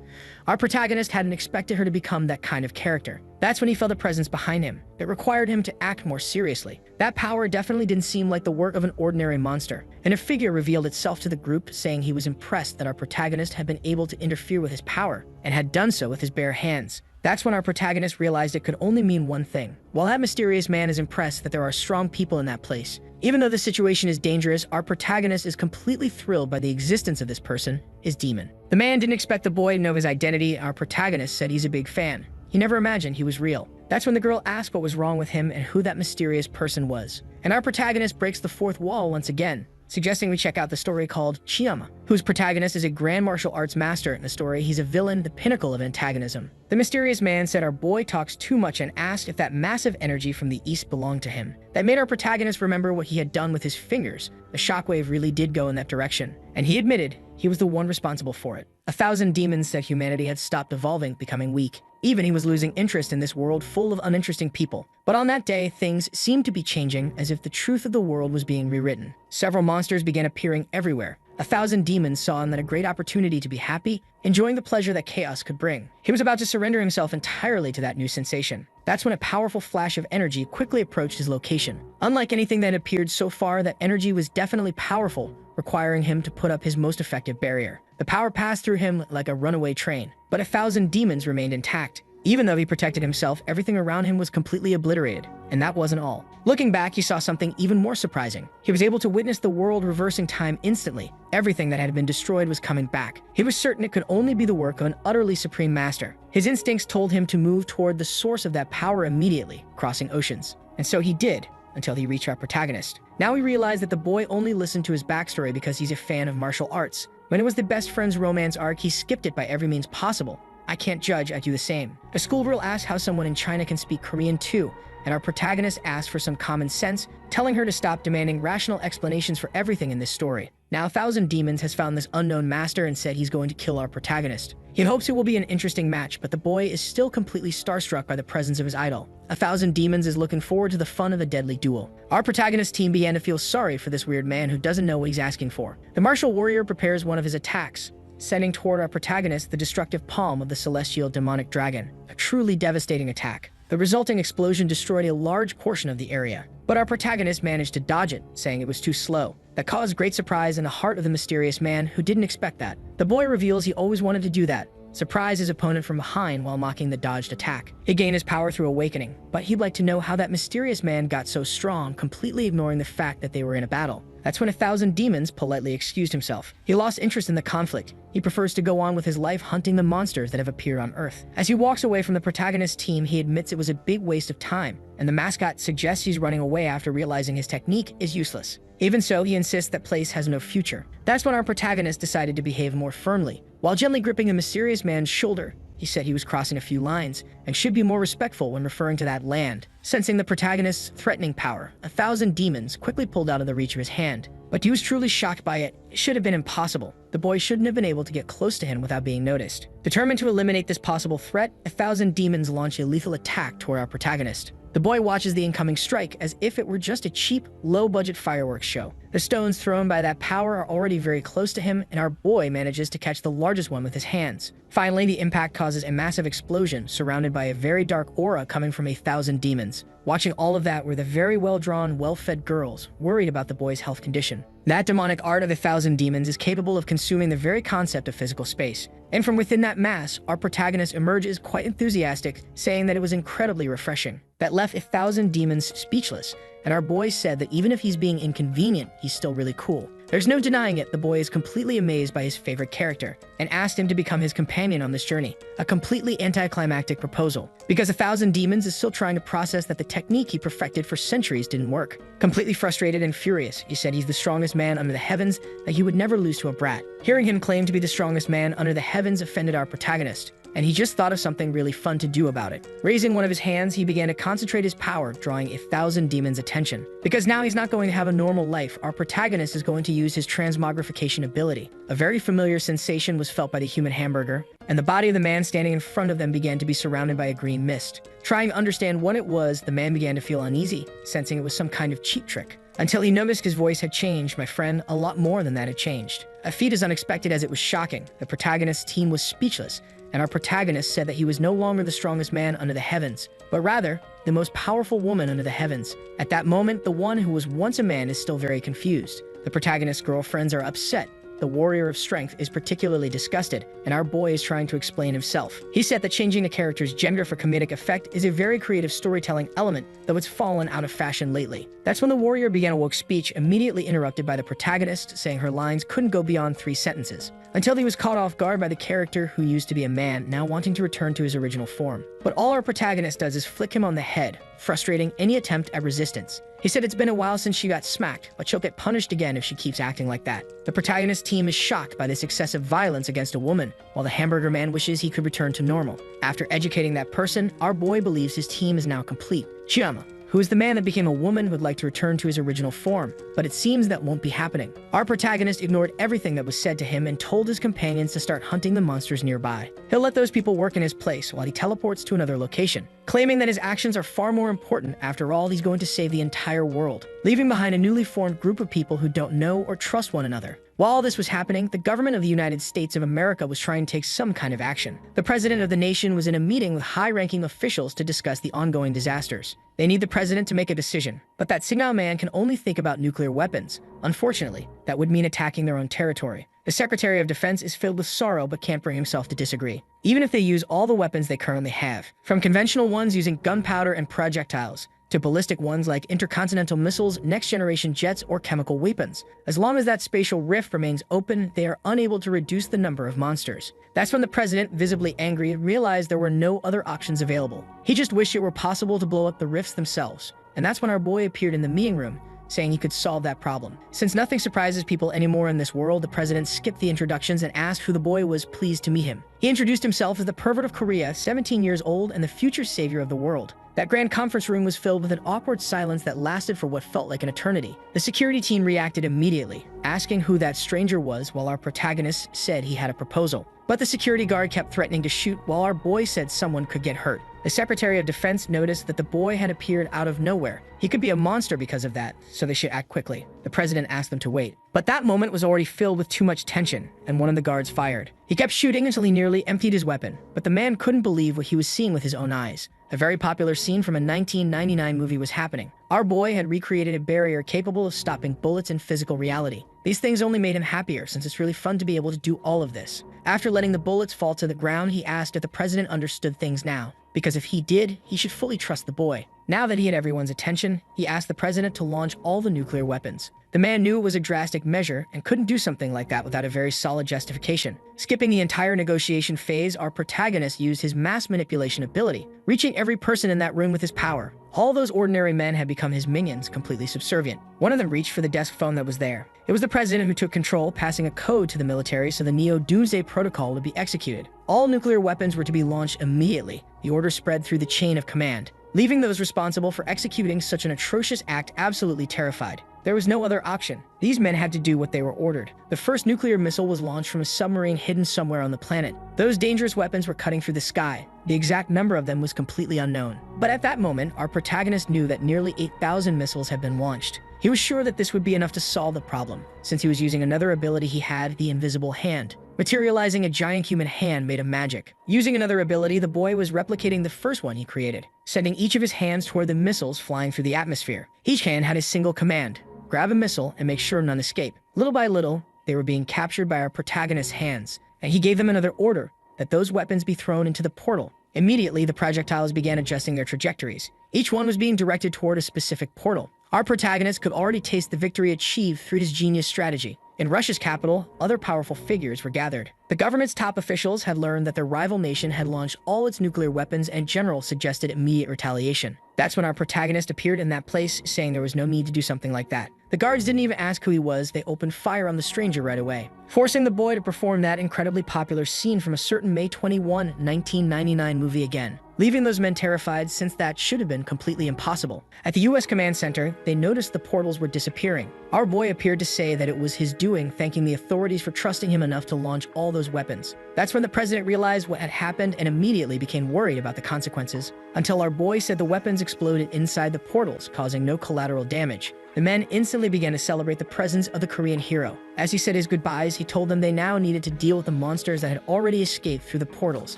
Our protagonist hadn't expected her to become that kind of character. That's when he felt a presence behind him. It required him to act more seriously. That power definitely didn't seem like the work of an ordinary monster, and a figure revealed itself to the group, saying he was impressed that our protagonist had been able to interfere with his power, and had done so with his bare hands. That's when our protagonist realized it could only mean one thing. While that mysterious man is impressed that there are strong people in that place, even though the situation is dangerous, our protagonist is completely thrilled by the existence of this person, his demon. The man didn't expect the boy to know his identity. Our protagonist said he's a big fan. He never imagined he was real. That's when the girl asked what was wrong with him and who that mysterious person was. And our protagonist breaks the fourth wall once again, suggesting we check out the story called Chiyama, whose protagonist is a grand martial arts master. In the story, he's a villain, the pinnacle of antagonism. The mysterious man said our boy talks too much and asked if that massive energy from the east belonged to him. That made our protagonist remember what he had done with his fingers. The shockwave really did go in that direction, and he admitted he was the one responsible for it. 1,000 demons said humanity had stopped evolving, becoming weak. Even he was losing interest in this world full of uninteresting people. But on that day, things seemed to be changing, as if the truth of the world was being rewritten. Several monsters began appearing everywhere. 1,000 demons saw in that a great opportunity to be happy, enjoying the pleasure that chaos could bring. He was about to surrender himself entirely to that new sensation. That's when a powerful flash of energy quickly approached his location. Unlike anything that had appeared so far, that energy was definitely powerful, requiring him to put up his most effective barrier. The power passed through him like a runaway train, but 1,000 demons remained intact. Even though he protected himself, everything around him was completely obliterated. And that wasn't all. Looking back, he saw something even more surprising. He was able to witness the world reversing time instantly. Everything that had been destroyed was coming back. He was certain it could only be the work of an utterly supreme master. His instincts told him to move toward the source of that power immediately, crossing oceans. And so he did, until he reached our protagonist. Now we realize that the boy only listened to his backstory because he's a fan of martial arts. When it was the best friend's romance arc, he skipped it by every means possible. I can't judge, I do the same. The schoolgirl asked how someone in China can speak Korean too, and our protagonist asked for some common sense, telling her to stop demanding rational explanations for everything in this story. Now 1,000 Demons has found this unknown master and said he's going to kill our protagonist. He hopes it will be an interesting match, but the boy is still completely starstruck by the presence of his idol. 1,000 Demons is looking forward to the fun of a deadly duel. Our protagonist team began to feel sorry for this weird man who doesn't know what he's asking for. The martial warrior prepares one of his attacks, sending toward our protagonist the destructive palm of the celestial demonic dragon, a truly devastating attack. The resulting explosion destroyed a large portion of the area, but our protagonist managed to dodge it, saying it was too slow. That caused great surprise in the heart of the mysterious man who didn't expect that. The boy reveals he always wanted to do that, surprise his opponent from behind while mocking the dodged attack. He gained his power through awakening, but he'd like to know how that mysterious man got so strong, completely ignoring the fact that they were in a battle. That's when 1,000 Demons politely excused himself. He lost interest in the conflict. He prefers to go on with his life hunting the monsters that have appeared on Earth. As he walks away from the protagonist's team, he admits it was a big waste of time, and the mascot suggests he's running away after realizing his technique is useless. Even so, he insists that place has no future. That's when our protagonist decided to behave more firmly. While gently gripping the mysterious man's shoulder, he said he was crossing a few lines and should be more respectful when referring to that land. Sensing the protagonist's threatening power, 1,000 Demons quickly pulled out of the reach of his hand. But he was truly shocked by it. It should have been impossible. The boy shouldn't have been able to get close to him without being noticed. Determined to eliminate this possible threat, 1,000 Demons launch a lethal attack toward our protagonist. The boy watches the incoming strike as if it were just a cheap, low-budget fireworks show. The stones thrown by that power are already very close to him, and our boy manages to catch the largest one with his hands. Finally, the impact causes a massive explosion, surrounded by a very dark aura coming from 1,000 Demons. Watching all of that were the very well-drawn, well-fed girls, worried about the boy's health condition. That demonic art of 1,000 Demons is capable of consuming the very concept of physical space. And from within that mass, our protagonist emerges quite enthusiastic, saying that it was incredibly refreshing. That left 1,000 Demons speechless, and our boy said that even if he's being inconvenient, he's still really cool. There's no denying it, the boy is completely amazed by his favorite character, and asked him to become his companion on this journey. A completely anticlimactic proposal, because 1,000 Demons is still trying to process that the technique he perfected for centuries didn't work. Completely frustrated and furious, he said he's the strongest man under the heavens, that he would never lose to a brat. Hearing him claim to be the strongest man under the heavens offended our protagonist, and he just thought of something really fun to do about it. Raising one of his hands, he began to concentrate his power, drawing 1,000 Demons' attention. Because now he's not going to have a normal life, our protagonist is going to use his transmogrification ability. A very familiar sensation was felt by the human hamburger, and the body of the man standing in front of them began to be surrounded by a green mist. Trying to understand what it was, the man began to feel uneasy, sensing it was some kind of cheat trick. Until he noticed his voice had changed, my friend, a lot more than that had changed. A feat as unexpected as it was shocking. The protagonist's team was speechless, and our protagonist said that he was no longer the strongest man under the heavens, but rather the most powerful woman under the heavens. At that moment, the one who was once a man is still very confused. The protagonist's girlfriends are upset. The warrior of strength is particularly disgusted, and our boy is trying to explain himself. He said that changing the character's gender for comedic effect is a very creative storytelling element, though it's fallen out of fashion lately. That's when the warrior began a woke speech, immediately interrupted by the protagonist, saying her lines couldn't go beyond 3 sentences, until he was caught off guard by the character who used to be a man, now wanting to return to his original form. But all our protagonist does is flick him on the head, frustrating any attempt at resistance. He said it's been a while since she got smacked, but she'll get punished again if she keeps acting like that. The protagonist's team is shocked by this excessive violence against a woman, while the hamburger man wishes he could return to normal. After educating that person, our boy believes his team is now complete. Chiyama, who is the man that became a woman, would like to return to his original form, but it seems that won't be happening. Our protagonist ignored everything that was said to him and told his companions to start hunting the monsters nearby. He'll let those people work in his place while he teleports to another location, claiming that his actions are far more important. After all, he's going to save the entire world, leaving behind a newly formed group of people who don't know or trust one another. While all this was happening, the government of the United States of America was trying to take some kind of action. The president of the nation was in a meeting with high-ranking officials to discuss the ongoing disasters. They need the president to make a decision, but that Signal man can only think about nuclear weapons. Unfortunately, that would mean attacking their own territory. The Secretary of Defense is filled with sorrow but can't bring himself to disagree, even if they use all the weapons they currently have, from conventional ones using gunpowder and projectiles, to ballistic ones like intercontinental missiles, next-generation jets, or chemical weapons. As long as that spatial rift remains open, they are unable to reduce the number of monsters. That's when the president, visibly angry, realized there were no other options available. He just wished it were possible to blow up the rifts themselves. And that's when our boy appeared in the meeting room, saying he could solve that problem. Since nothing surprises people anymore in this world, the president skipped the introductions and asked who the boy was pleased to meet him. He introduced himself as the pervert of Korea, 17 years old and the future savior of the world. That grand conference room was filled with an awkward silence that lasted for what felt like an eternity. The security team reacted immediately, asking who that stranger was while our protagonist said he had a proposal. But the security guard kept threatening to shoot while our boy said someone could get hurt. The Secretary of Defense noticed that the boy had appeared out of nowhere. He could be a monster because of that, so they should act quickly. The president asked them to wait. But that moment was already filled with too much tension, and one of the guards fired. He kept shooting until he nearly emptied his weapon, but the man couldn't believe what he was seeing with his own eyes. A very popular scene from a 1999 movie was happening. Our boy had recreated a barrier capable of stopping bullets in physical reality. These things only made him happier, since it's really fun to be able to do all of this. After letting the bullets fall to the ground, he asked if the president understood things now, because if he did, he should fully trust the boy. Now that he had everyone's attention, he asked the president to launch all the nuclear weapons. The man knew it was a drastic measure and couldn't do something like that without a very solid justification. Skipping the entire negotiation phase, our protagonist used his mass manipulation ability, reaching every person in that room with his power. All those ordinary men had become his minions, completely subservient. One of them reached for the desk phone that was there. It was the president who took control, passing a code to the military so the Neo-Doomsday Protocol would be executed. All nuclear weapons were to be launched immediately. The order spread through the chain of command, leaving those responsible for executing such an atrocious act absolutely terrified. There was no other option. These men had to do what they were ordered. The first nuclear missile was launched from a submarine hidden somewhere on the planet. Those dangerous weapons were cutting through the sky. The exact number of them was completely unknown. But at that moment, our protagonist knew that nearly 8,000 missiles had been launched. He was sure that this would be enough to solve the problem, since he was using another ability he had, the invisible hand, materializing a giant human hand made of magic. Using another ability, the boy was replicating the first one he created, sending each of his hands toward the missiles flying through the atmosphere. Each hand had a single command: grab a missile and make sure none escape. Little by little, they were being captured by our protagonist's hands, and he gave them another order, that those weapons be thrown into the portal. Immediately, the projectiles began adjusting their trajectories. Each one was being directed toward a specific portal. Our protagonist could already taste the victory achieved through his genius strategy. In Russia's capital, other powerful figures were gathered. The government's top officials had learned that their rival nation had launched all its nuclear weapons, and generals suggested immediate retaliation. That's when our protagonist appeared in that place, saying there was no need to do something like that. The guards didn't even ask who he was, they opened fire on the stranger right away, forcing the boy to perform that incredibly popular scene from a certain May 21, 1999 movie again, leaving those men terrified, since that should have been completely impossible. At the US Command Center, they noticed the portals were disappearing. Our boy appeared to say that it was his doing, thanking the authorities for trusting him enough to launch all those weapons. That's when the president realized what had happened and immediately became worried about the consequences, until our boy said the weapons exploded inside the portals, causing no collateral damage. The men instantly began to celebrate the presence of the Korean hero. As he said his goodbyes, he told them they now needed to deal with the monsters that had already escaped through the portals,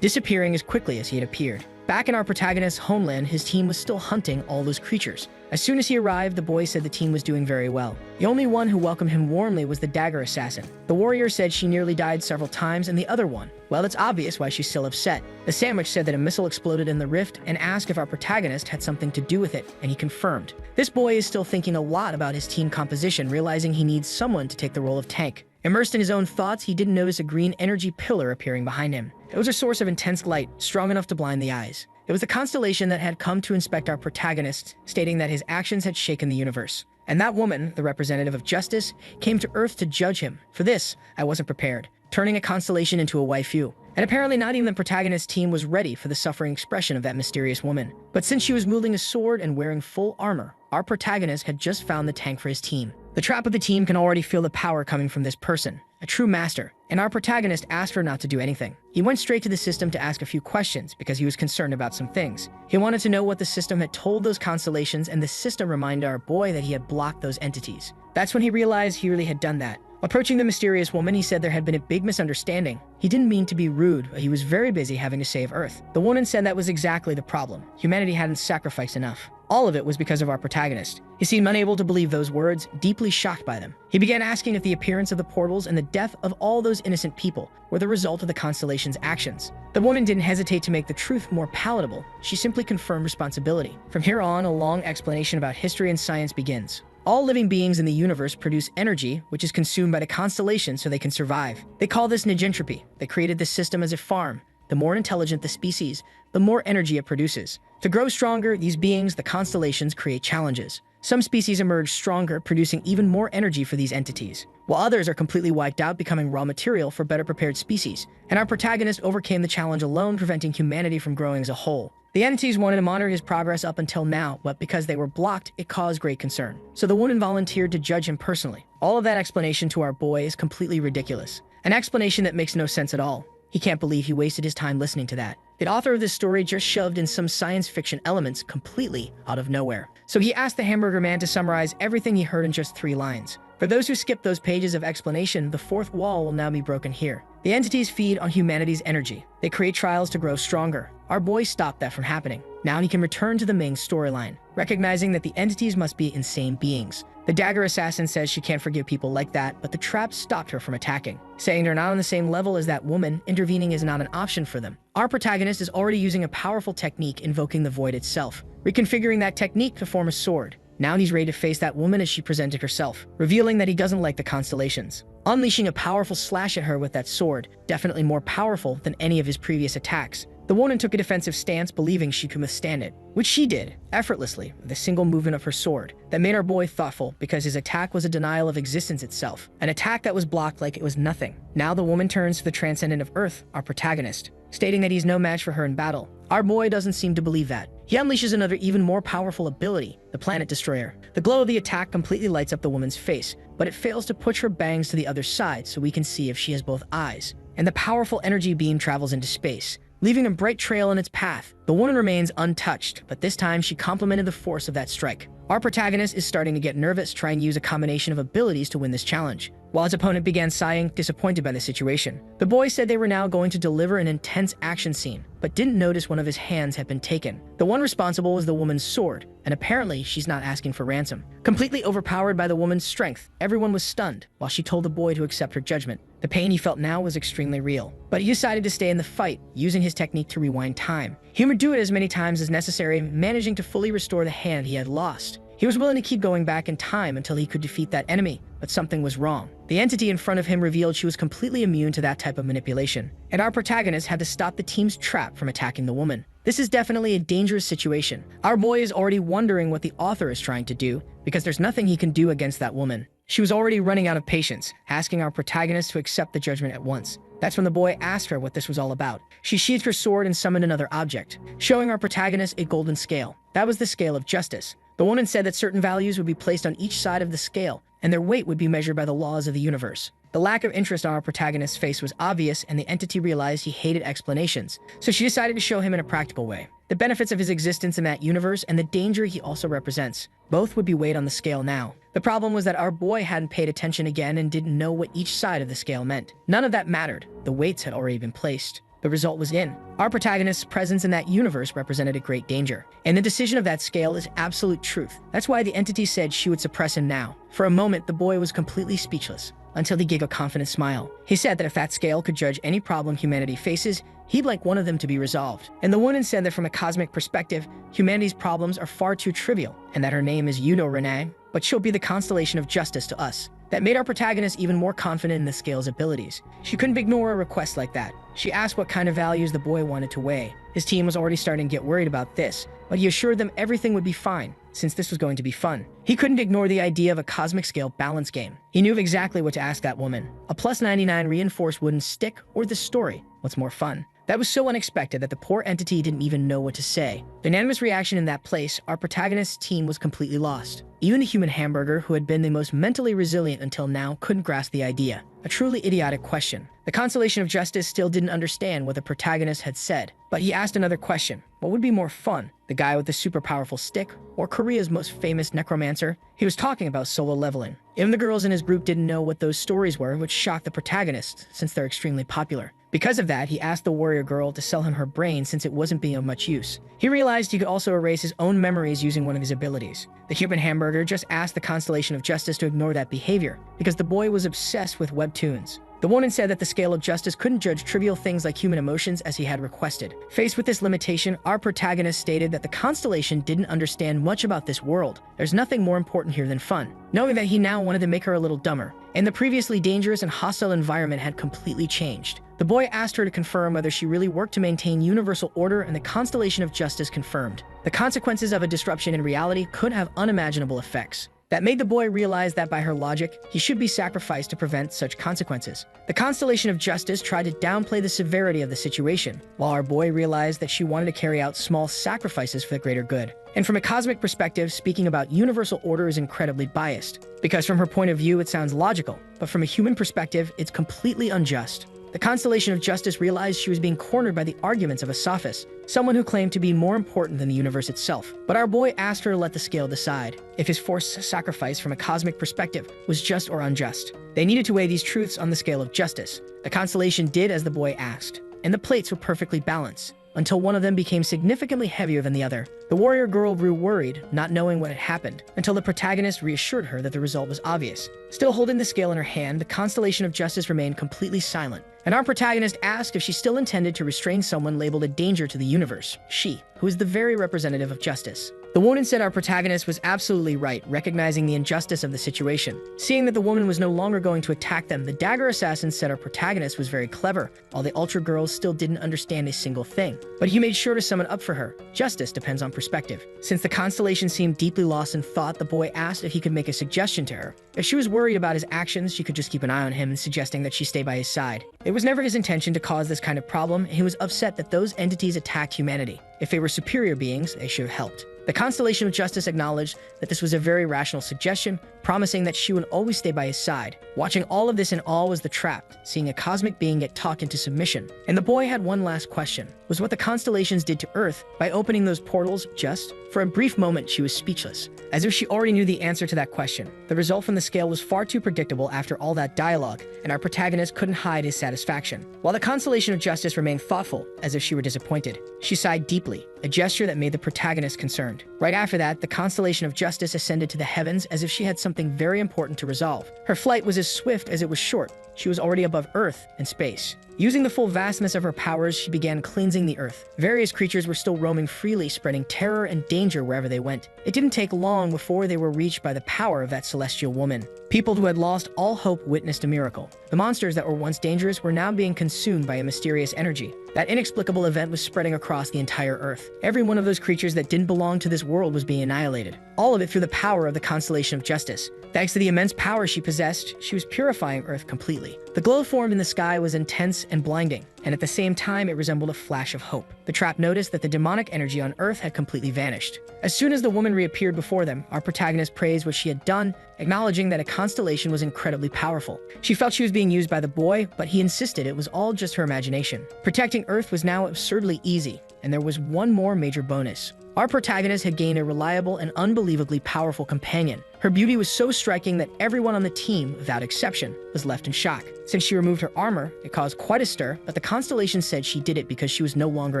disappearing as quickly as he had appeared. Back in our protagonist's homeland, his team was still hunting all those creatures. As soon as he arrived, the boy said the team was doing very well. The only one who welcomed him warmly was the dagger assassin. The warrior said she nearly died several times, and the other one, well, it's obvious why she's still upset. The sandwich said that a missile exploded in the rift and asked if our protagonist had something to do with it, and he confirmed. This boy is still thinking a lot about his team composition, realizing he needs someone to take the role of tank. Immersed in his own thoughts, he didn't notice a green energy pillar appearing behind him. It was a source of intense light, strong enough to blind the eyes. It was the constellation that had come to inspect our protagonist, stating that his actions had shaken the universe. And that woman, the representative of justice, came to Earth to judge him. For this, I wasn't prepared, turning a constellation into a waifu. And apparently not even the protagonist's team was ready for the suffering expression of that mysterious woman. But since she was wielding a sword and wearing full armor, our protagonist had just found the tank for his team. The trap of the team can already feel the power coming from this person, a true master, and our protagonist asked her not to do anything. He went straight to the system to ask a few questions because he was concerned about some things. He wanted to know what the system had told those constellations, and the system reminded our boy that he had blocked those entities. That's when he realized he really had done that. Approaching the mysterious woman, he said there had been a big misunderstanding. He didn't mean to be rude, but he was very busy having to save Earth. The woman said that was exactly the problem. Humanity hadn't sacrificed enough. All of it was because of our protagonist. He seemed unable to believe those words, deeply shocked by them. He began asking if the appearance of the portals and the death of all those innocent people were the result of the constellation's actions. The woman didn't hesitate to make the truth more palatable. She simply confirmed responsibility. From here on, a long explanation about history and science begins. All living beings in the universe produce energy, which is consumed by the constellation so they can survive. They call this negentropy. They created this system as a farm. The more intelligent the species, the more energy it produces. To grow stronger, these beings, the constellations, create challenges. Some species emerge stronger, producing even more energy for these entities, while others are completely wiped out, becoming raw material for better prepared species. And our protagonist overcame the challenge alone, preventing humanity from growing as a whole. The entities wanted to monitor his progress up until now, but because they were blocked, it caused great concern. So the woman volunteered to judge him personally. All of that explanation to our boy is completely ridiculous. An explanation that makes no sense at all. He can't believe he wasted his time listening to that. The author of this story just shoved in some science fiction elements completely out of nowhere. So he asked the hamburger man to summarize everything he heard in just 3 lines. For those who skipped those pages of explanation, the 4th wall will now be broken here. The entities feed on humanity's energy. They create trials to grow stronger. Our boy stopped that from happening. Now he can return to the main storyline, recognizing that the entities must be insane beings. The dagger assassin says she can't forgive people like that, but the trap stopped her from attacking, saying they're not on the same level as that woman. Intervening is not an option for them. Our protagonist is already using a powerful technique invoking the void itself, reconfiguring that technique to form a sword. Now he's ready to face that woman as she presented herself, revealing that he doesn't like the constellations. Unleashing a powerful slash at her with that sword, definitely more powerful than any of his previous attacks. The woman took a defensive stance, believing she could withstand it, which she did, effortlessly, with a single movement of her sword. That made our boy thoughtful, because his attack was a denial of existence itself, an attack that was blocked like it was nothing. Now the woman turns to the transcendent of Earth, our protagonist, stating that he's no match for her in battle. Our boy doesn't seem to believe that. He unleashes another even more powerful ability, the Planet Destroyer. The glow of the attack completely lights up the woman's face, but it fails to push her bangs to the other side so we can see if she has both eyes. And the powerful energy beam travels into space, leaving a bright trail in its path. The woman remains untouched, but this time she complemented the force of that strike. Our protagonist is starting to get nervous, trying to use a combination of abilities to win this challenge. While his opponent began sighing, disappointed by the situation, the boy said they were now going to deliver an intense action scene, but didn't notice one of his hands had been taken. The one responsible was the woman's sword, and apparently she's not asking for ransom. Completely overpowered by the woman's strength, everyone was stunned, while she told the boy to accept her judgment. The pain he felt now was extremely real, but he decided to stay in the fight, using his technique to rewind time. He would do it as many times as necessary, managing to fully restore the hand he had lost. He was willing to keep going back in time until he could defeat that enemy, but something was wrong. The entity in front of him revealed she was completely immune to that type of manipulation, and our protagonist had to stop the team's trap from attacking the woman. This is definitely a dangerous situation. Our boy is already wondering what the author is trying to do, because there's nothing he can do against that woman. She was already running out of patience, asking our protagonist to accept the judgment at once. That's when the boy asked her what this was all about. She sheathed her sword and summoned another object, showing our protagonist a golden scale. That was the scale of justice. The woman said that certain values would be placed on each side of the scale, and their weight would be measured by the laws of the universe. The lack of interest on our protagonist's face was obvious, and the entity realized he hated explanations, so she decided to show him in a practical way the benefits of his existence in that universe and the danger he also represents. Both would be weighed on the scale now. The problem was that our boy hadn't paid attention again and didn't know what each side of the scale meant. None of that mattered. The weights had already been placed. The result was in. Our protagonist's presence in that universe represented a great danger, and the decision of that scale is absolute truth. That's why the entity said she would suppress him now. For a moment, the boy was completely speechless, until he gave a confident smile. He said that if that scale could judge any problem humanity faces, he'd like one of them to be resolved. And the woman said that from a cosmic perspective, humanity's problems are far too trivial, and that her name is Yudo Renee, but she'll be the constellation of justice to us. That made our protagonist even more confident in the scale's abilities. She couldn't ignore a request like that. She asked what kind of values the boy wanted to weigh. His team was already starting to get worried about this, but he assured them everything would be fine, since this was going to be fun. He couldn't ignore the idea of a cosmic scale balance game. He knew exactly what to ask that woman. A plus 99 reinforced wooden stick, or the story. What's more fun? That was so unexpected that the poor entity didn't even know what to say. The unanimous reaction in that place, our protagonist's team was completely lost. Even the human hamburger, who had been the most mentally resilient until now, couldn't grasp the idea. A truly idiotic question. The constellation of justice still didn't understand what the protagonist had said, but he asked another question. What would be more fun? The guy with the super powerful stick, or Korea's most famous necromancer? He was talking about solo leveling. Even the girls in his group didn't know what those stories were, which shocked the protagonist, since they're extremely popular. Because of that, he asked the warrior girl to sell him her brain since it wasn't being of much use. He realized he could also erase his own memories using one of his abilities. The human hamburger just asked the constellation of justice to ignore that behavior, because the boy was obsessed with webtoons. The woman said that the scale of justice couldn't judge trivial things like human emotions as he had requested. Faced with this limitation, our protagonist stated that the constellation didn't understand much about this world. There's nothing more important here than fun. Knowing that he now wanted to make her a little dumber, and the previously dangerous and hostile environment had completely changed. The boy asked her to confirm whether she really worked to maintain universal order, and the constellation of justice confirmed. The consequences of a disruption in reality could have unimaginable effects. That made the boy realize that by her logic, he should be sacrificed to prevent such consequences. The constellation of justice tried to downplay the severity of the situation, while our boy realized that she wanted to carry out small sacrifices for the greater good. And from a cosmic perspective, speaking about universal order is incredibly biased, because from her point of view it sounds logical, but from a human perspective it's completely unjust. The constellation of justice realized she was being cornered by the arguments of a sophist, someone who claimed to be more important than the universe itself. But our boy asked her to let the scale decide if his forced sacrifice from a cosmic perspective was just or unjust. They needed to weigh these truths on the scale of justice. The constellation did as the boy asked, and the plates were perfectly balanced, until one of them became significantly heavier than the other. The warrior girl grew worried, not knowing what had happened, until the protagonist reassured her that the result was obvious. Still holding the scale in her hand, the constellation of justice remained completely silent, and our protagonist asked if she still intended to restrain someone labeled a danger to the universe, she, who is the very representative of justice. The woman said our protagonist was absolutely right, recognizing the injustice of the situation. Seeing that the woman was no longer going to attack them, the dagger assassin said our protagonist was very clever, while the ultra girls still didn't understand a single thing. But he made sure to sum it up for her. Justice depends on perspective. Since the constellation seemed deeply lost in thought, the boy asked if he could make a suggestion to her. If she was worried about his actions, she could just keep an eye on him, suggesting that she stay by his side. It was never his intention to cause this kind of problem, and he was upset that those entities attacked humanity. If they were superior beings, they should have helped. The constellation of justice acknowledged that this was a very rational suggestion, promising that she would always stay by his side. Watching all of this in awe was the trap, seeing a cosmic being get talked into submission. And the boy had one last question. Was what the constellations did to Earth by opening those portals just? For a brief moment, she was speechless, as if she already knew the answer to that question. The result from the scale was far too predictable after all that dialogue, and our protagonist couldn't hide his satisfaction. While the constellation of justice remained thoughtful, as if she were disappointed, she sighed deeply, a gesture that made the protagonist concerned. Right after that, the constellation of justice ascended to the heavens as if she had something very important to resolve. Her flight was as swift as it was short. She was already above Earth and space. Using the full vastness of her powers, she began cleansing the Earth. Various creatures were still roaming freely, spreading terror and danger wherever they went. It didn't take long before they were reached by the power of that celestial woman. People who had lost all hope witnessed a miracle. The monsters that were once dangerous were now being consumed by a mysterious energy. That inexplicable event was spreading across the entire Earth. Every one of those creatures that didn't belong to this world was being annihilated. All of it through the power of the constellation of justice. Thanks to the immense power she possessed, she was purifying Earth completely. The glow formed in the sky was intense and blinding, and at the same time it resembled a flash of hope. The trap noticed that the demonic energy on Earth had completely vanished. As soon as the woman reappeared before them, our protagonist praised what she had done, acknowledging that a constellation was incredibly powerful. She felt she was being used by the boy, but he insisted it was all just her imagination. Protecting Earth was now absurdly easy, and there was one more major bonus. Our protagonist had gained a reliable and unbelievably powerful companion. Her beauty was so striking that everyone on the team, without exception, was left in shock. Since she removed her armor, it caused quite a stir, but the constellation said she did it because she was no longer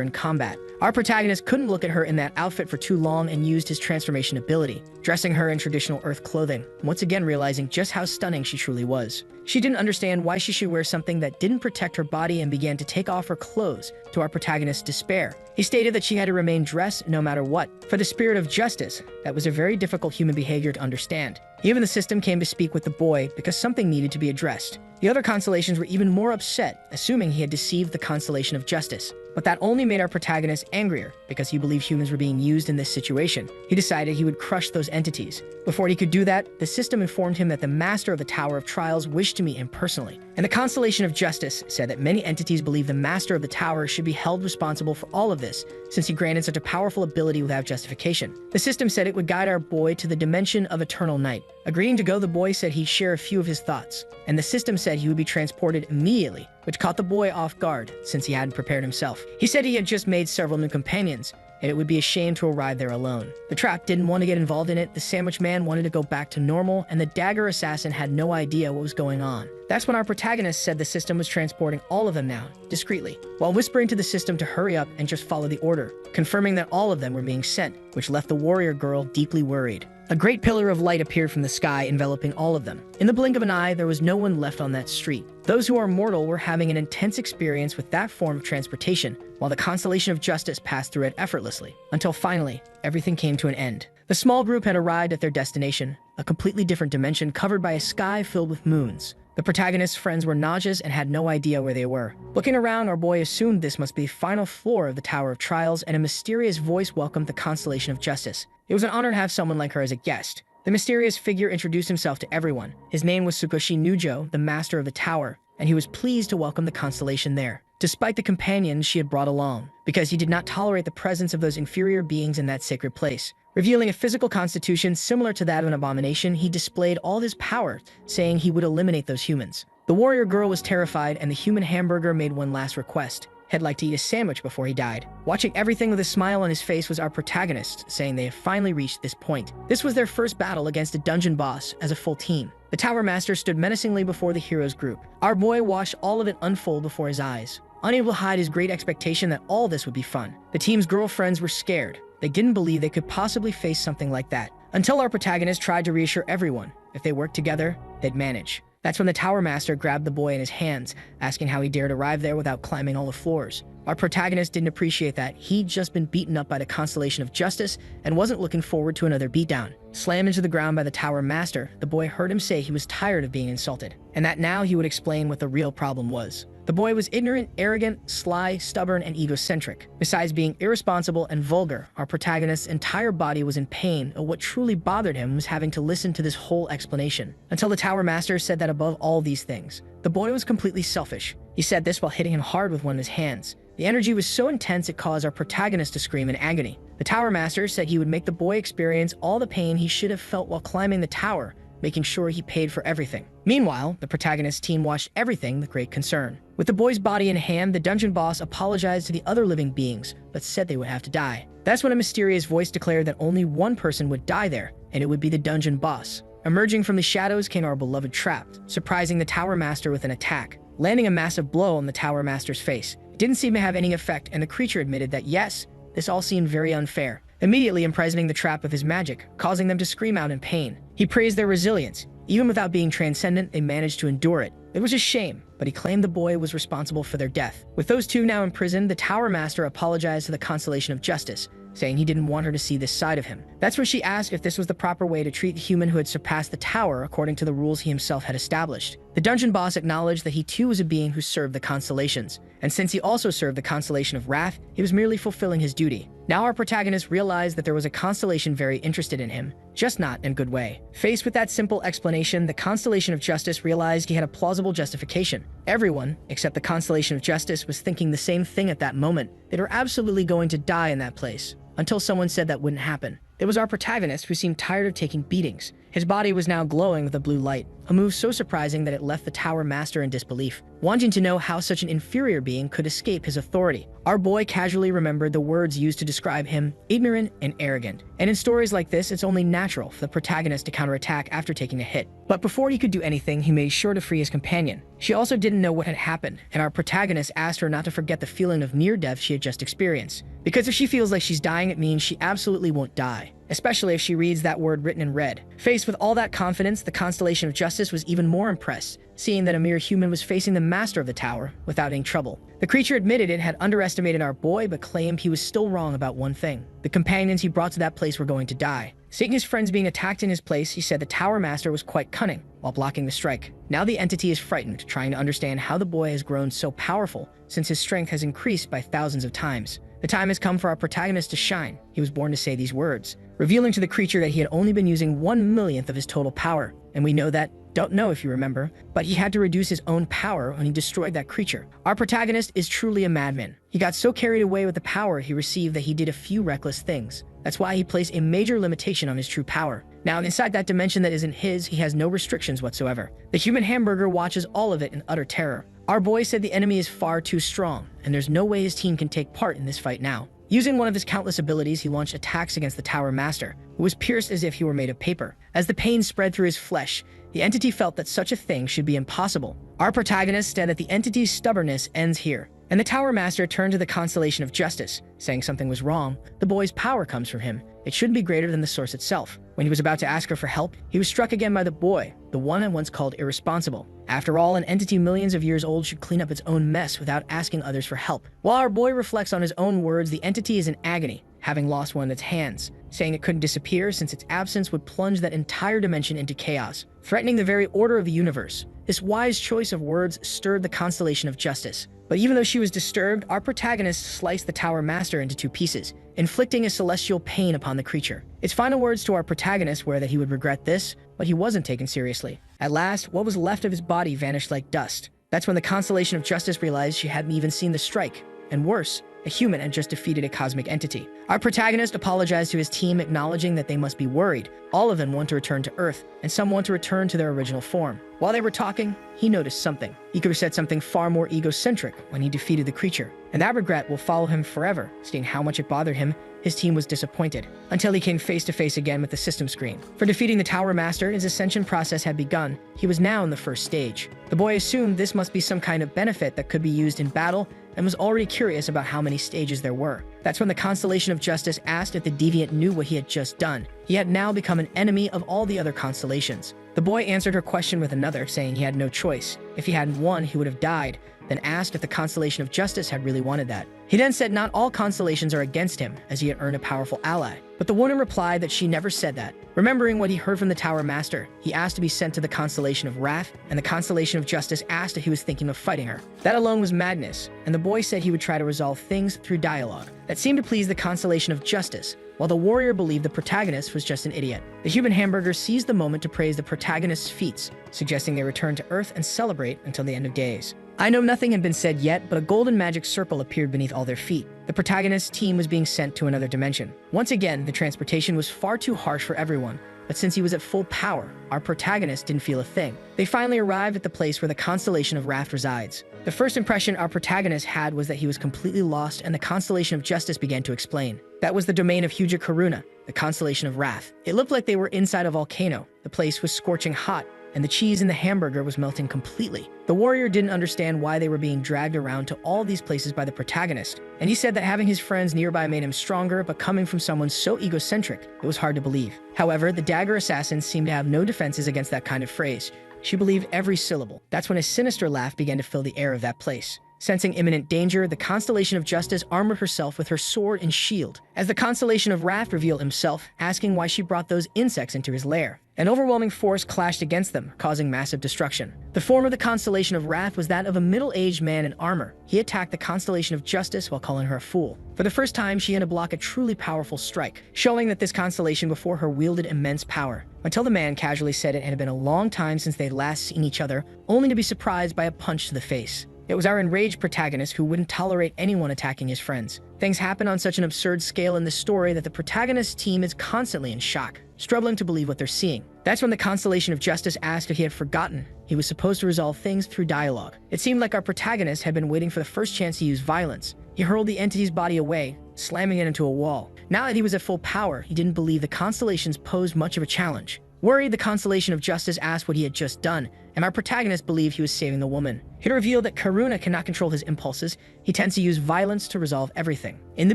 in combat. Our protagonist couldn't look at her in that outfit for too long and used his transformation ability, dressing her in traditional Earth clothing, once again realizing just how stunning she truly was. She didn't understand why she should wear something that didn't protect her body and began to take off her clothes, to our protagonist's despair. He stated that she had to remain dressed no matter what. For the spirit of justice, that was a very difficult human behavior to understand. Even the system came to speak with the boy because something needed to be addressed. The other constellations were even more upset, assuming he had deceived the constellation of justice. But that only made our protagonist angrier, because he believed humans were being used in this situation. He decided he would crush those entities. Before he could do that, the system informed him that the master of the Tower of Trials wished to meet him personally. And the constellation of justice said that many entities believe the master of the tower should be held responsible for all of this, since he granted such a powerful ability without justification. The system said it would guide our boy to the dimension of eternal night. Agreeing to go, the boy said he'd share a few of his thoughts, and the system said he would be transported immediately, which caught the boy off guard, since he hadn't prepared himself. He said he had just made several new companions, and it would be a shame to arrive there alone. The trap didn't want to get involved in it, the sandwich man wanted to go back to normal, and the dagger assassin had no idea what was going on. That's when our protagonist said the system was transporting all of them now, discreetly, while whispering to the system to hurry up and just follow the order, confirming that all of them were being sent, which left the warrior girl deeply worried. A great pillar of light appeared from the sky, enveloping all of them. In the blink of an eye, there was no one left on that street. Those who are mortal were having an intense experience with that form of transportation, while the constellation of justice passed through it effortlessly, until finally, everything came to an end. The small group had arrived at their destination, a completely different dimension covered by a sky filled with moons. The protagonist's friends were nauseous and had no idea where they were. Looking around, our boy assumed this must be the final floor of the Tower of Trials, and a mysterious voice welcomed the constellation of justice. It was an honor to have someone like her as a guest. The mysterious figure introduced himself to everyone. His name was Tsukoshi Nujo, the master of the tower, and he was pleased to welcome the constellation there, despite the companions she had brought along, because he did not tolerate the presence of those inferior beings in that sacred place. Revealing a physical constitution similar to that of an abomination, he displayed all his power, saying he would eliminate those humans. The warrior girl was terrified, and the human hamburger made one last request. He'd like to eat a sandwich before he died. Watching everything with a smile on his face was our protagonist, saying they had finally reached this point. This was their first battle against a dungeon boss as a full team. The Tower Master stood menacingly before the hero's group. Our boy watched all of it unfold before his eyes, unable to hide his great expectation that all this would be fun. The team's girlfriends were scared. They didn't believe they could possibly face something like that, until our protagonist tried to reassure everyone if they worked together, they'd manage. That's when the Tower Master grabbed the boy in his hands, asking how he dared arrive there without climbing all the floors. Our protagonist didn't appreciate that. He'd just been beaten up by the Constellation of Justice and wasn't looking forward to another beatdown. Slammed into the ground by the Tower Master, the boy heard him say he was tired of being insulted, and that now he would explain what the real problem was. The boy was ignorant, arrogant, sly, stubborn, and egocentric. Besides being irresponsible and vulgar, our protagonist's entire body was in pain, and what truly bothered him was having to listen to this whole explanation. Until the Tower Master said that above all these things, the boy was completely selfish. He said this while hitting him hard with one of his hands. The energy was so intense it caused our protagonist to scream in agony. The Tower Master said he would make the boy experience all the pain he should have felt while climbing the tower, making sure he paid for everything. Meanwhile, the protagonist's team watched everything with great concern. With the boy's body in hand, the dungeon boss apologized to the other living beings, but said they would have to die. That's when a mysterious voice declared that only one person would die there, and it would be the dungeon boss. Emerging from the shadows came our beloved Trapped, surprising the Tower Master with an attack, landing a massive blow on the Tower Master's face. It didn't seem to have any effect, and the creature admitted that yes, this all seemed very unfair, immediately imprisoning the Trap with his magic, causing them to scream out in pain. He praised their resilience. Even without being transcendent, they managed to endure it. It was a shame, but he claimed the boy was responsible for their death. With those two now imprisoned, the Tower Master apologized to the Constellation of Justice, saying he didn't want her to see this side of him. That's where she asked if this was the proper way to treat the human who had surpassed the tower according to the rules he himself had established. The dungeon boss acknowledged that he too was a being who served the constellations, and since he also served the constellation of Wrath, he was merely fulfilling his duty. Now our protagonist realized that there was a constellation very interested in him, just not in a good way. Faced with that simple explanation, the Constellation of Justice realized he had a plausible justification. Everyone, except the Constellation of Justice, was thinking the same thing at that moment. They were absolutely going to die in that place, until someone said that wouldn't happen. It was our protagonist who seemed tired of taking beatings. His body was now glowing with a blue light, a move so surprising that it left the Tower Master in disbelief, wanting to know how such an inferior being could escape his authority. Our boy casually remembered the words used to describe him, ignorant and arrogant. And in stories like this, it's only natural for the protagonist to counterattack after taking a hit. But before he could do anything, he made sure to free his companion. She also didn't know what had happened, and our protagonist asked her not to forget the feeling of near death she had just experienced. Because if she feels like she's dying, it means she absolutely won't die, especially if she reads that word written in red. Faced with all that confidence, the Constellation of Justice was even more impressed, seeing that a mere human was facing the master of the tower without any trouble. The creature admitted it had underestimated our boy, but claimed he was still wrong about one thing. The companions he brought to that place were going to die. Seeing his friends being attacked in his place, he said the Tower Master was quite cunning while blocking the strike. Now the entity is frightened, trying to understand how the boy has grown so powerful since his strength has increased by thousands of times. The time has come for our protagonist to shine. He was born to say these words, revealing to the creature that he had only been using 1/1,000,000th of his total power. And we know that, don't know if you remember, but he had to reduce his own power when he destroyed that creature. Our protagonist is truly a madman. He got so carried away with the power he received that he did a few reckless things. That's why he placed a major limitation on his true power. Now, inside that dimension that isn't his, he has no restrictions whatsoever. The human hamburger watches all of it in utter terror. Our boy said the enemy is far too strong, and there's no way his team can take part in this fight now. Using one of his countless abilities, he launched attacks against the Tower Master, who was pierced as if he were made of paper. As the pain spread through his flesh, the entity felt that such a thing should be impossible. Our protagonist said that the entity's stubbornness ends here, and the Tower Master turned to the Constellation of Justice, saying something was wrong. The boy's power comes from him. It shouldn't be greater than the source itself. When he was about to ask her for help, he was struck again by the boy, the one I once called irresponsible. After all, an entity millions of years old should clean up its own mess without asking others for help. While our boy reflects on his own words, the entity is in agony, having lost one of its hands, saying it couldn't disappear since its absence would plunge that entire dimension into chaos, threatening the very order of the universe. This wise choice of words stirred the Constellation of Justice. But even though she was disturbed, our protagonist sliced the Tower Master into two pieces, inflicting a celestial pain upon the creature. Its final words to our protagonist were that he would regret this, but he wasn't taken seriously. At last, what was left of his body vanished like dust. That's when the Constellation of Justice realized she hadn't even seen the strike. And worse, a human had just defeated a cosmic entity. Our protagonist apologized to his team, acknowledging that they must be worried. All of them want to return to Earth, and some want to return to their original form. While they were talking, he noticed something. He could have said something far more egocentric when he defeated the creature, and that regret will follow him forever. Seeing how much it bothered him, his team was disappointed, until he came face to face again with the system screen. For defeating the Tower Master, his ascension process had begun. He was now in the first stage. The boy assumed this must be some kind of benefit that could be used in battle, and was already curious about how many stages there were. That's when the Constellation of Justice asked if the deviant knew what he had just done. He had now become an enemy of all the other constellations. The boy answered her question with another, saying he had no choice. If he hadn't won, he would have died, then asked if the Constellation of Justice had really wanted that. He then said not all constellations are against him, as he had earned a powerful ally. But the woman replied that she never said that. Remembering what he heard from the Tower Master, he asked to be sent to the Constellation of Wrath, and the Constellation of Justice asked if he was thinking of fighting her. That alone was madness, and the boy said he would try to resolve things through dialogue. That seemed to please the Constellation of Justice, while the warrior believed the protagonist was just an idiot. The human hamburger seized the moment to praise the protagonist's feats, suggesting they return to Earth and celebrate until the end of days. I know nothing had been said yet, but a golden magic circle appeared beneath all their feet. The protagonist's team was being sent to another dimension. Once again, the transportation was far too harsh for everyone, but since he was at full power, our protagonist didn't feel a thing. They finally arrived at the place where the Constellation of Wrath resides. The first impression our protagonist had was that he was completely lost, and the Constellation of Justice began to explain. That was the domain of Huja Karuna, the Constellation of Wrath. It looked like they were inside a volcano. The place was scorching hot, and the cheese in the hamburger was melting completely. The warrior didn't understand why they were being dragged around to all these places by the protagonist, and he said that having his friends nearby made him stronger, but coming from someone so egocentric, it was hard to believe. However, the dagger assassin seemed to have no defenses against that kind of phrase. She believed every syllable. That's when a sinister laugh began to fill the air of that place. Sensing imminent danger, the Constellation of Justice armored herself with her sword and shield, as the Constellation of Wrath revealed himself, asking why she brought those insects into his lair. An overwhelming force clashed against them, causing massive destruction. The form of the Constellation of Wrath was that of a middle-aged man in armor. He attacked the Constellation of Justice while calling her a fool. For the first time, she had to block a truly powerful strike, showing that this constellation before her wielded immense power. Until the man casually said it had been a long time since they'd last seen each other, only to be surprised by a punch to the face. It was our enraged protagonist who wouldn't tolerate anyone attacking his friends. Things happen on such an absurd scale in this story that the protagonist's team is constantly in shock, struggling to believe what they're seeing. That's when the Constellation of Justice asked if he had forgotten. He was supposed to resolve things through dialogue. It seemed like our protagonist had been waiting for the first chance to use violence. He hurled the entity's body away, slamming it into a wall. Now that he was at full power, he didn't believe the constellations posed much of a challenge. Worried, the Constellation of Justice asked what he had just done, and our protagonist believed he was saving the woman. He revealed that Karuna cannot control his impulses. He tends to use violence to resolve everything. In the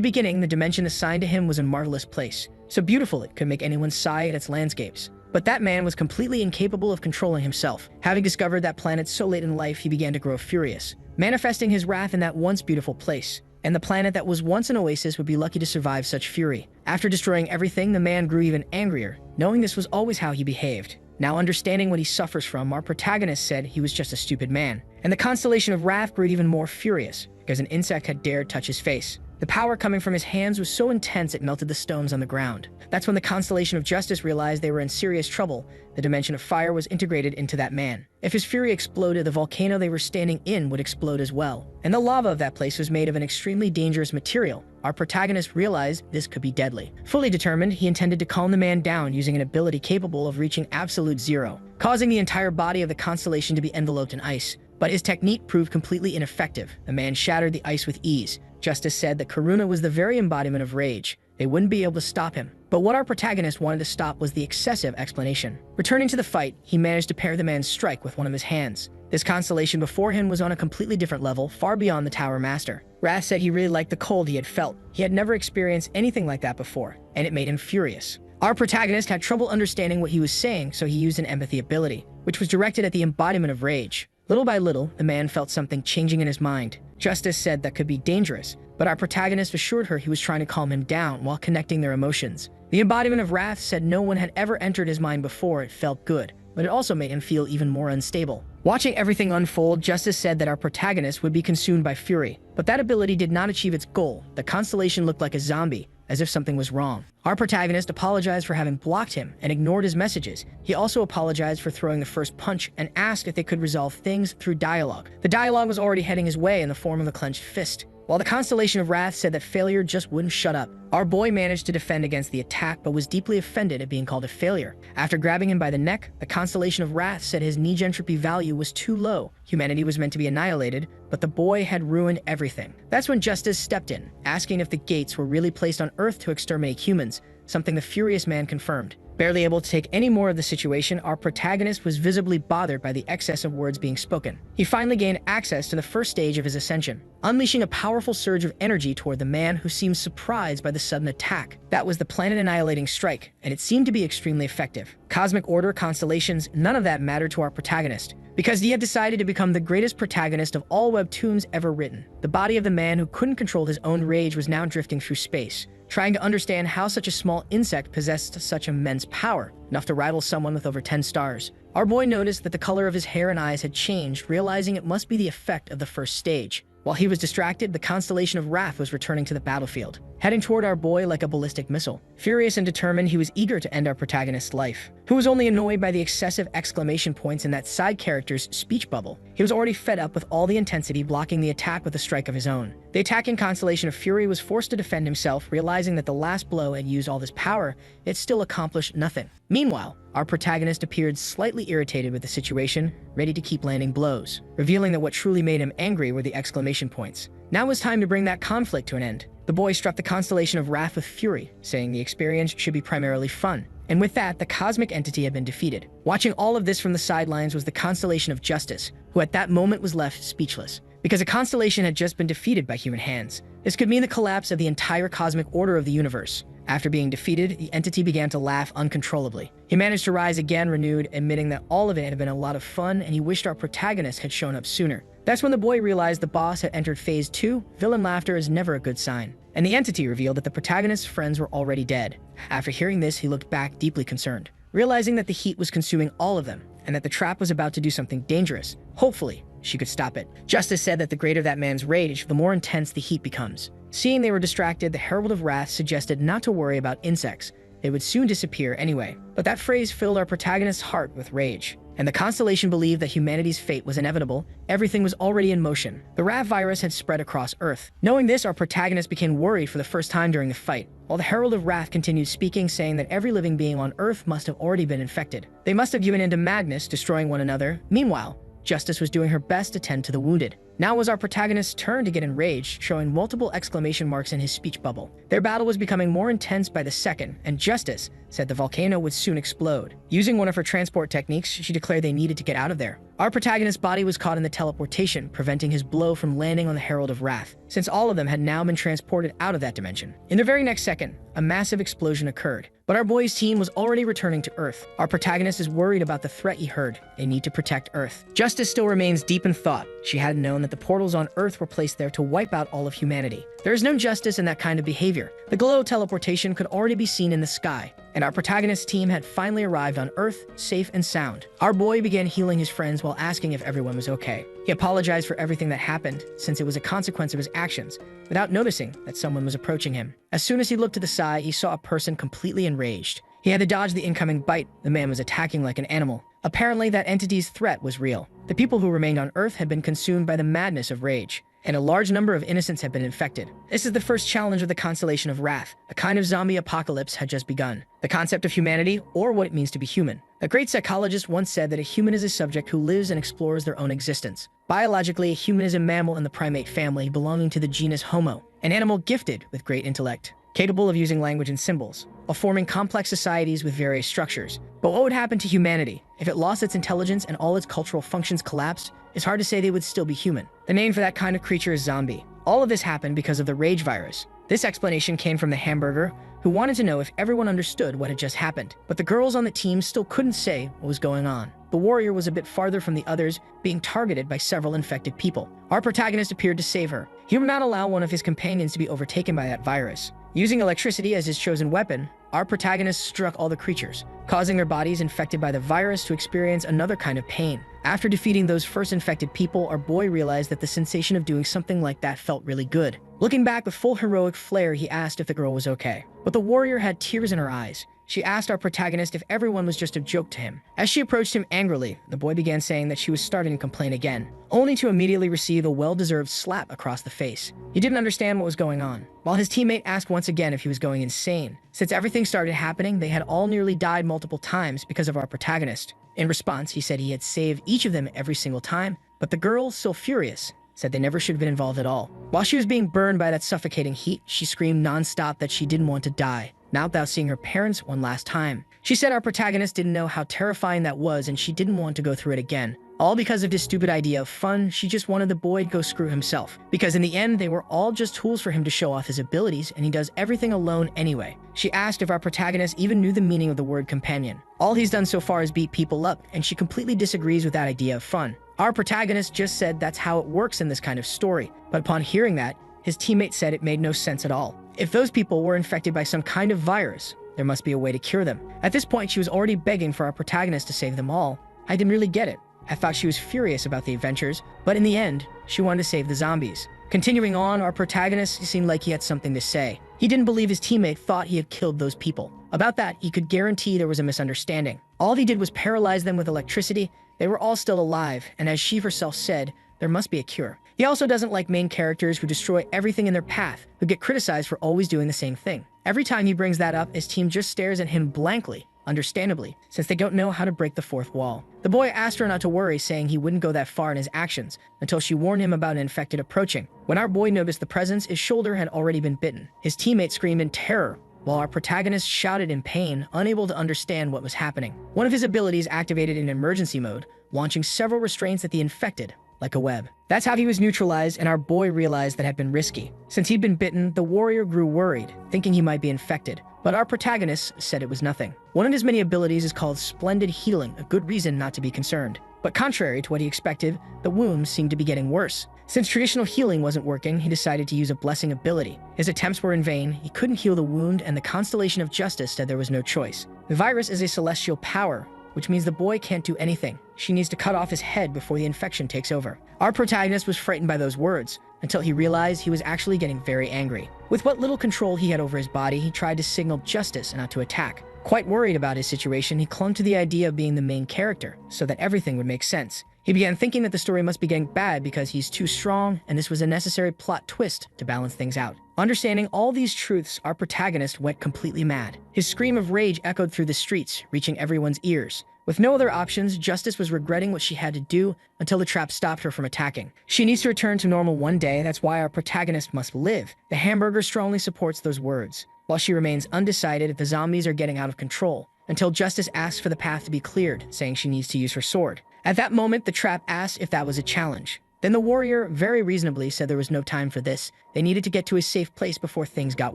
beginning, the dimension assigned to him was a marvelous place, so beautiful it could make anyone sigh at its landscapes. But that man was completely incapable of controlling himself. Having discovered that planet so late in life, he began to grow furious, manifesting his wrath in that once beautiful place. And the planet that was once an oasis would be lucky to survive such fury. After destroying everything, the man grew even angrier, knowing this was always how he behaved. Now understanding what he suffers from, our protagonist said he was just a stupid man. And the Constellation of Wrath grew even more furious, because an insect had dared touch his face. The power coming from his hands was so intense it melted the stones on the ground. That's when the Constellation of Justice realized they were in serious trouble. The dimension of fire was integrated into that man. If his fury exploded, the volcano they were standing in would explode as well. And the lava of that place was made of an extremely dangerous material. Our protagonist realized this could be deadly. Fully determined, he intended to calm the man down using an ability capable of reaching absolute zero, causing the entire body of the constellation to be enveloped in ice. But his technique proved completely ineffective. The man shattered the ice with ease. Justice said that Karuna was the very embodiment of rage. They wouldn't be able to stop him. But what our protagonist wanted to stop was the excessive explanation. Returning to the fight, he managed to parry the man's strike with one of his hands. This constellation before him was on a completely different level, far beyond the Tower Master. Wrath said he really liked the cold he had felt. He had never experienced anything like that before, and it made him furious. Our protagonist had trouble understanding what he was saying, so he used an empathy ability, which was directed at the embodiment of rage. Little by little, the man felt something changing in his mind. Justice said that could be dangerous, but our protagonist assured her he was trying to calm him down while connecting their emotions. The embodiment of Wrath said no one had ever entered his mind before. It felt good, but it also made him feel even more unstable. Watching everything unfold, Justice said that our protagonist would be consumed by fury, but that ability did not achieve its goal. The constellation looked like a zombie. as if something was wrong. Our protagonist apologized for having blocked him and ignored his messages. He also apologized for throwing the first punch and asked if they could resolve things through dialogue. The dialogue was already heading his way in the form of a clenched fist. While the Constellation of Wrath said that failure just wouldn't shut up, our boy managed to defend against the attack but was deeply offended at being called a failure. After grabbing him by the neck, the Constellation of Wrath said his Nij entropy value was too low. Humanity was meant to be annihilated, but the boy had ruined everything. That's when Justice stepped in, asking if the gates were really placed on Earth to exterminate humans, something the furious man confirmed. Barely able to take any more of the situation, our protagonist was visibly bothered by the excess of words being spoken. He finally gained access to the first stage of his ascension, unleashing a powerful surge of energy toward the man who seemed surprised by the sudden attack. That was the planet-annihilating strike, and it seemed to be extremely effective. Cosmic order, constellations, none of that mattered to our protagonist, because he had decided to become the greatest protagonist of all webtoons ever written. The body of the man who couldn't control his own rage was now drifting through space, trying to understand how such a small insect possessed such immense power, enough to rival someone with over 10 stars. Our boy noticed that the color of his hair and eyes had changed, realizing it must be the effect of the first stage. While he was distracted, the Constellation of Wrath was returning to the battlefield, heading toward our boy like a ballistic missile. Furious and determined, he was eager to end our protagonist's life, who was only annoyed by the excessive exclamation points in that side character's speech bubble. He was already fed up with all the intensity, blocking the attack with a strike of his own. The attacking Constellation of Fury was forced to defend himself, realizing that the last blow had used all this power, it still accomplished nothing. Meanwhile, our protagonist appeared slightly irritated with the situation, ready to keep landing blows, revealing that what truly made him angry were the exclamation points. Now it was time to bring that conflict to an end. The boy struck the Constellation of Wrath with fury, saying the experience should be primarily fun. And with that, the cosmic entity had been defeated. Watching all of this from the sidelines was the Constellation of Justice, who at that moment was left speechless, because a constellation had just been defeated by human hands. This could mean the collapse of the entire cosmic order of the universe. After being defeated, the entity began to laugh uncontrollably. He managed to rise again, renewed, admitting that all of it had been a lot of fun, and he wished our protagonist had shown up sooner. That's when the boy realized the boss had entered phase 2. Villain laughter is never a good sign. And the entity revealed that the protagonist's friends were already dead. After hearing this, he looked back deeply concerned, realizing that the heat was consuming all of them, and that the trap was about to do something dangerous. Hopefully, she could stop it. Justice said that the greater that man's rage, the more intense the heat becomes. Seeing they were distracted, the Herald of Wrath suggested not to worry about insects. They would soon disappear anyway. But that phrase filled our protagonist's heart with rage. And the constellation believed that humanity's fate was inevitable. Everything was already in motion. The Rav virus had spread across Earth. Knowing this, our protagonist became worried for the first time during the fight, while the Herald of Wrath continued speaking, saying that every living being on Earth must have already been infected. They must have given into madness, destroying one another. Meanwhile, Justice was doing her best to tend to the wounded. Now was our protagonist's turn to get enraged, showing multiple exclamation marks in his speech bubble. Their battle was becoming more intense by the second, and Justice said the volcano would soon explode. Using one of her transport techniques, she declared they needed to get out of there. Our protagonist's body was caught in the teleportation, preventing his blow from landing on the Herald of Wrath, since all of them had now been transported out of that dimension. In the very next second, a massive explosion occurred, but our boy's team was already returning to Earth. Our protagonist is worried about the threat he heard. They need to protect Earth. Justice still remains deep in thought. She hadn't known that the portals on Earth were placed there to wipe out all of humanity. There is no justice in that kind of behavior. The glow of teleportation could already be seen in the sky, and our protagonist's team had finally arrived on Earth, safe and sound. Our boy began healing his friends while asking if everyone was okay. He apologized for everything that happened, since it was a consequence of his actions, without noticing that someone was approaching him. As soon as he looked to the side, he saw a person completely enraged. He had to dodge the incoming bite. The man was attacking like an animal. Apparently, that entity's threat was real. The people who remained on Earth had been consumed by the madness of rage, and a large number of innocents had been infected. This is the first challenge of the Constellation of Wrath. A kind of zombie apocalypse had just begun. The concept of humanity, or what it means to be human. A great psychologist once said that a human is a subject who lives and explores their own existence. Biologically, a human is a mammal in the primate family belonging to the genus Homo, an animal gifted with great intellect, capable of using language and symbols, while forming complex societies with various structures. But what would happen to humanity if it lost its intelligence and all its cultural functions collapsed? It's hard to say they would still be human. The name for that kind of creature is zombie. All of this happened because of the rage virus. This explanation came from the hamburger, who wanted to know if everyone understood what had just happened. But the girls on the team still couldn't say what was going on. The warrior was a bit farther from the others, being targeted by several infected people. Our protagonist appeared to save her. He would not allow one of his companions to be overtaken by that virus. Using electricity as his chosen weapon, our protagonist struck all the creatures, causing their bodies infected by the virus to experience another kind of pain. After defeating those first infected people, our boy realized that the sensation of doing something like that felt really good. Looking back with full heroic flair, he asked if the girl was okay. But the warrior had tears in her eyes. She asked our protagonist if everyone was just a joke to him. As she approached him angrily, the boy began saying that she was starting to complain again, only to immediately receive a well-deserved slap across the face. He didn't understand what was going on, while his teammate asked once again if he was going insane. Since everything started happening, they had all nearly died multiple times because of our protagonist. In response, he said he had saved each of them every single time, but the girl, still furious, said they never should have been involved at all. While she was being burned by that suffocating heat, she screamed non-stop that she didn't want to die, not without seeing her parents one last time. She said our protagonist didn't know how terrifying that was and she didn't want to go through it again. All because of this stupid idea of fun, she just wanted the boy to go screw himself. Because in the end, they were all just tools for him to show off his abilities, and he does everything alone anyway. She asked if our protagonist even knew the meaning of the word companion. All he's done so far is beat people up, and she completely disagrees with that idea of fun. Our protagonist just said that's how it works in this kind of story, but upon hearing that, his teammate said it made no sense at all. If those people were infected by some kind of virus, there must be a way to cure them. At this point, she was already begging for our protagonist to save them all. I didn't really get it. I thought she was furious about the adventures, but in the end, she wanted to save the zombies. Continuing on, our protagonist seemed like he had something to say. He didn't believe his teammate thought he had killed those people. About that, he could guarantee there was a misunderstanding. All he did was paralyze them with electricity. They were all still alive, and as she herself said, there must be a cure. He also doesn't like main characters who destroy everything in their path, who get criticized for always doing the same thing. Every time he brings that up, his team just stares at him blankly, understandably, since they don't know how to break the fourth wall. The boy asked her not to worry, saying he wouldn't go that far in his actions, until she warned him about an infected approaching. When our boy noticed the presence, his shoulder had already been bitten. His teammate screamed in terror, while our protagonist shouted in pain, unable to understand what was happening. One of his abilities activated in emergency mode, launching several restraints at the infected, like a web. That's how he was neutralized, and our boy realized that had been risky. Since he'd been bitten, the warrior grew worried, thinking he might be infected, but our protagonist said it was nothing. One of his many abilities is called Splendid Healing, a good reason not to be concerned. But contrary to what he expected, the wounds seemed to be getting worse. Since traditional healing wasn't working, he decided to use a blessing ability. His attempts were in vain, he couldn't heal the wound, and the Constellation of Justice said there was no choice. The virus is a celestial power, which means the boy can't do anything. She needs to cut off his head before the infection takes over. Our protagonist was frightened by those words, until he realized he was actually getting very angry. With what little control he had over his body, he tried to signal justice and not to attack. Quite worried about his situation, he clung to the idea of being the main character, so that everything would make sense. He began thinking that the story must be getting bad because he's too strong, and this was a necessary plot twist to balance things out. Understanding all these truths, our protagonist went completely mad. His scream of rage echoed through the streets, reaching everyone's ears. With no other options, Justice was regretting what she had to do until the trap stopped her from attacking. She needs to return to normal one day, that's why our protagonist must live. The hamburger strongly supports those words, while she remains undecided if the zombies are getting out of control, until Justice asks for the path to be cleared, saying she needs to use her sword. At that moment, the trap asked if that was a challenge. Then the warrior, very reasonably, said there was no time for this. They needed to get to a safe place before things got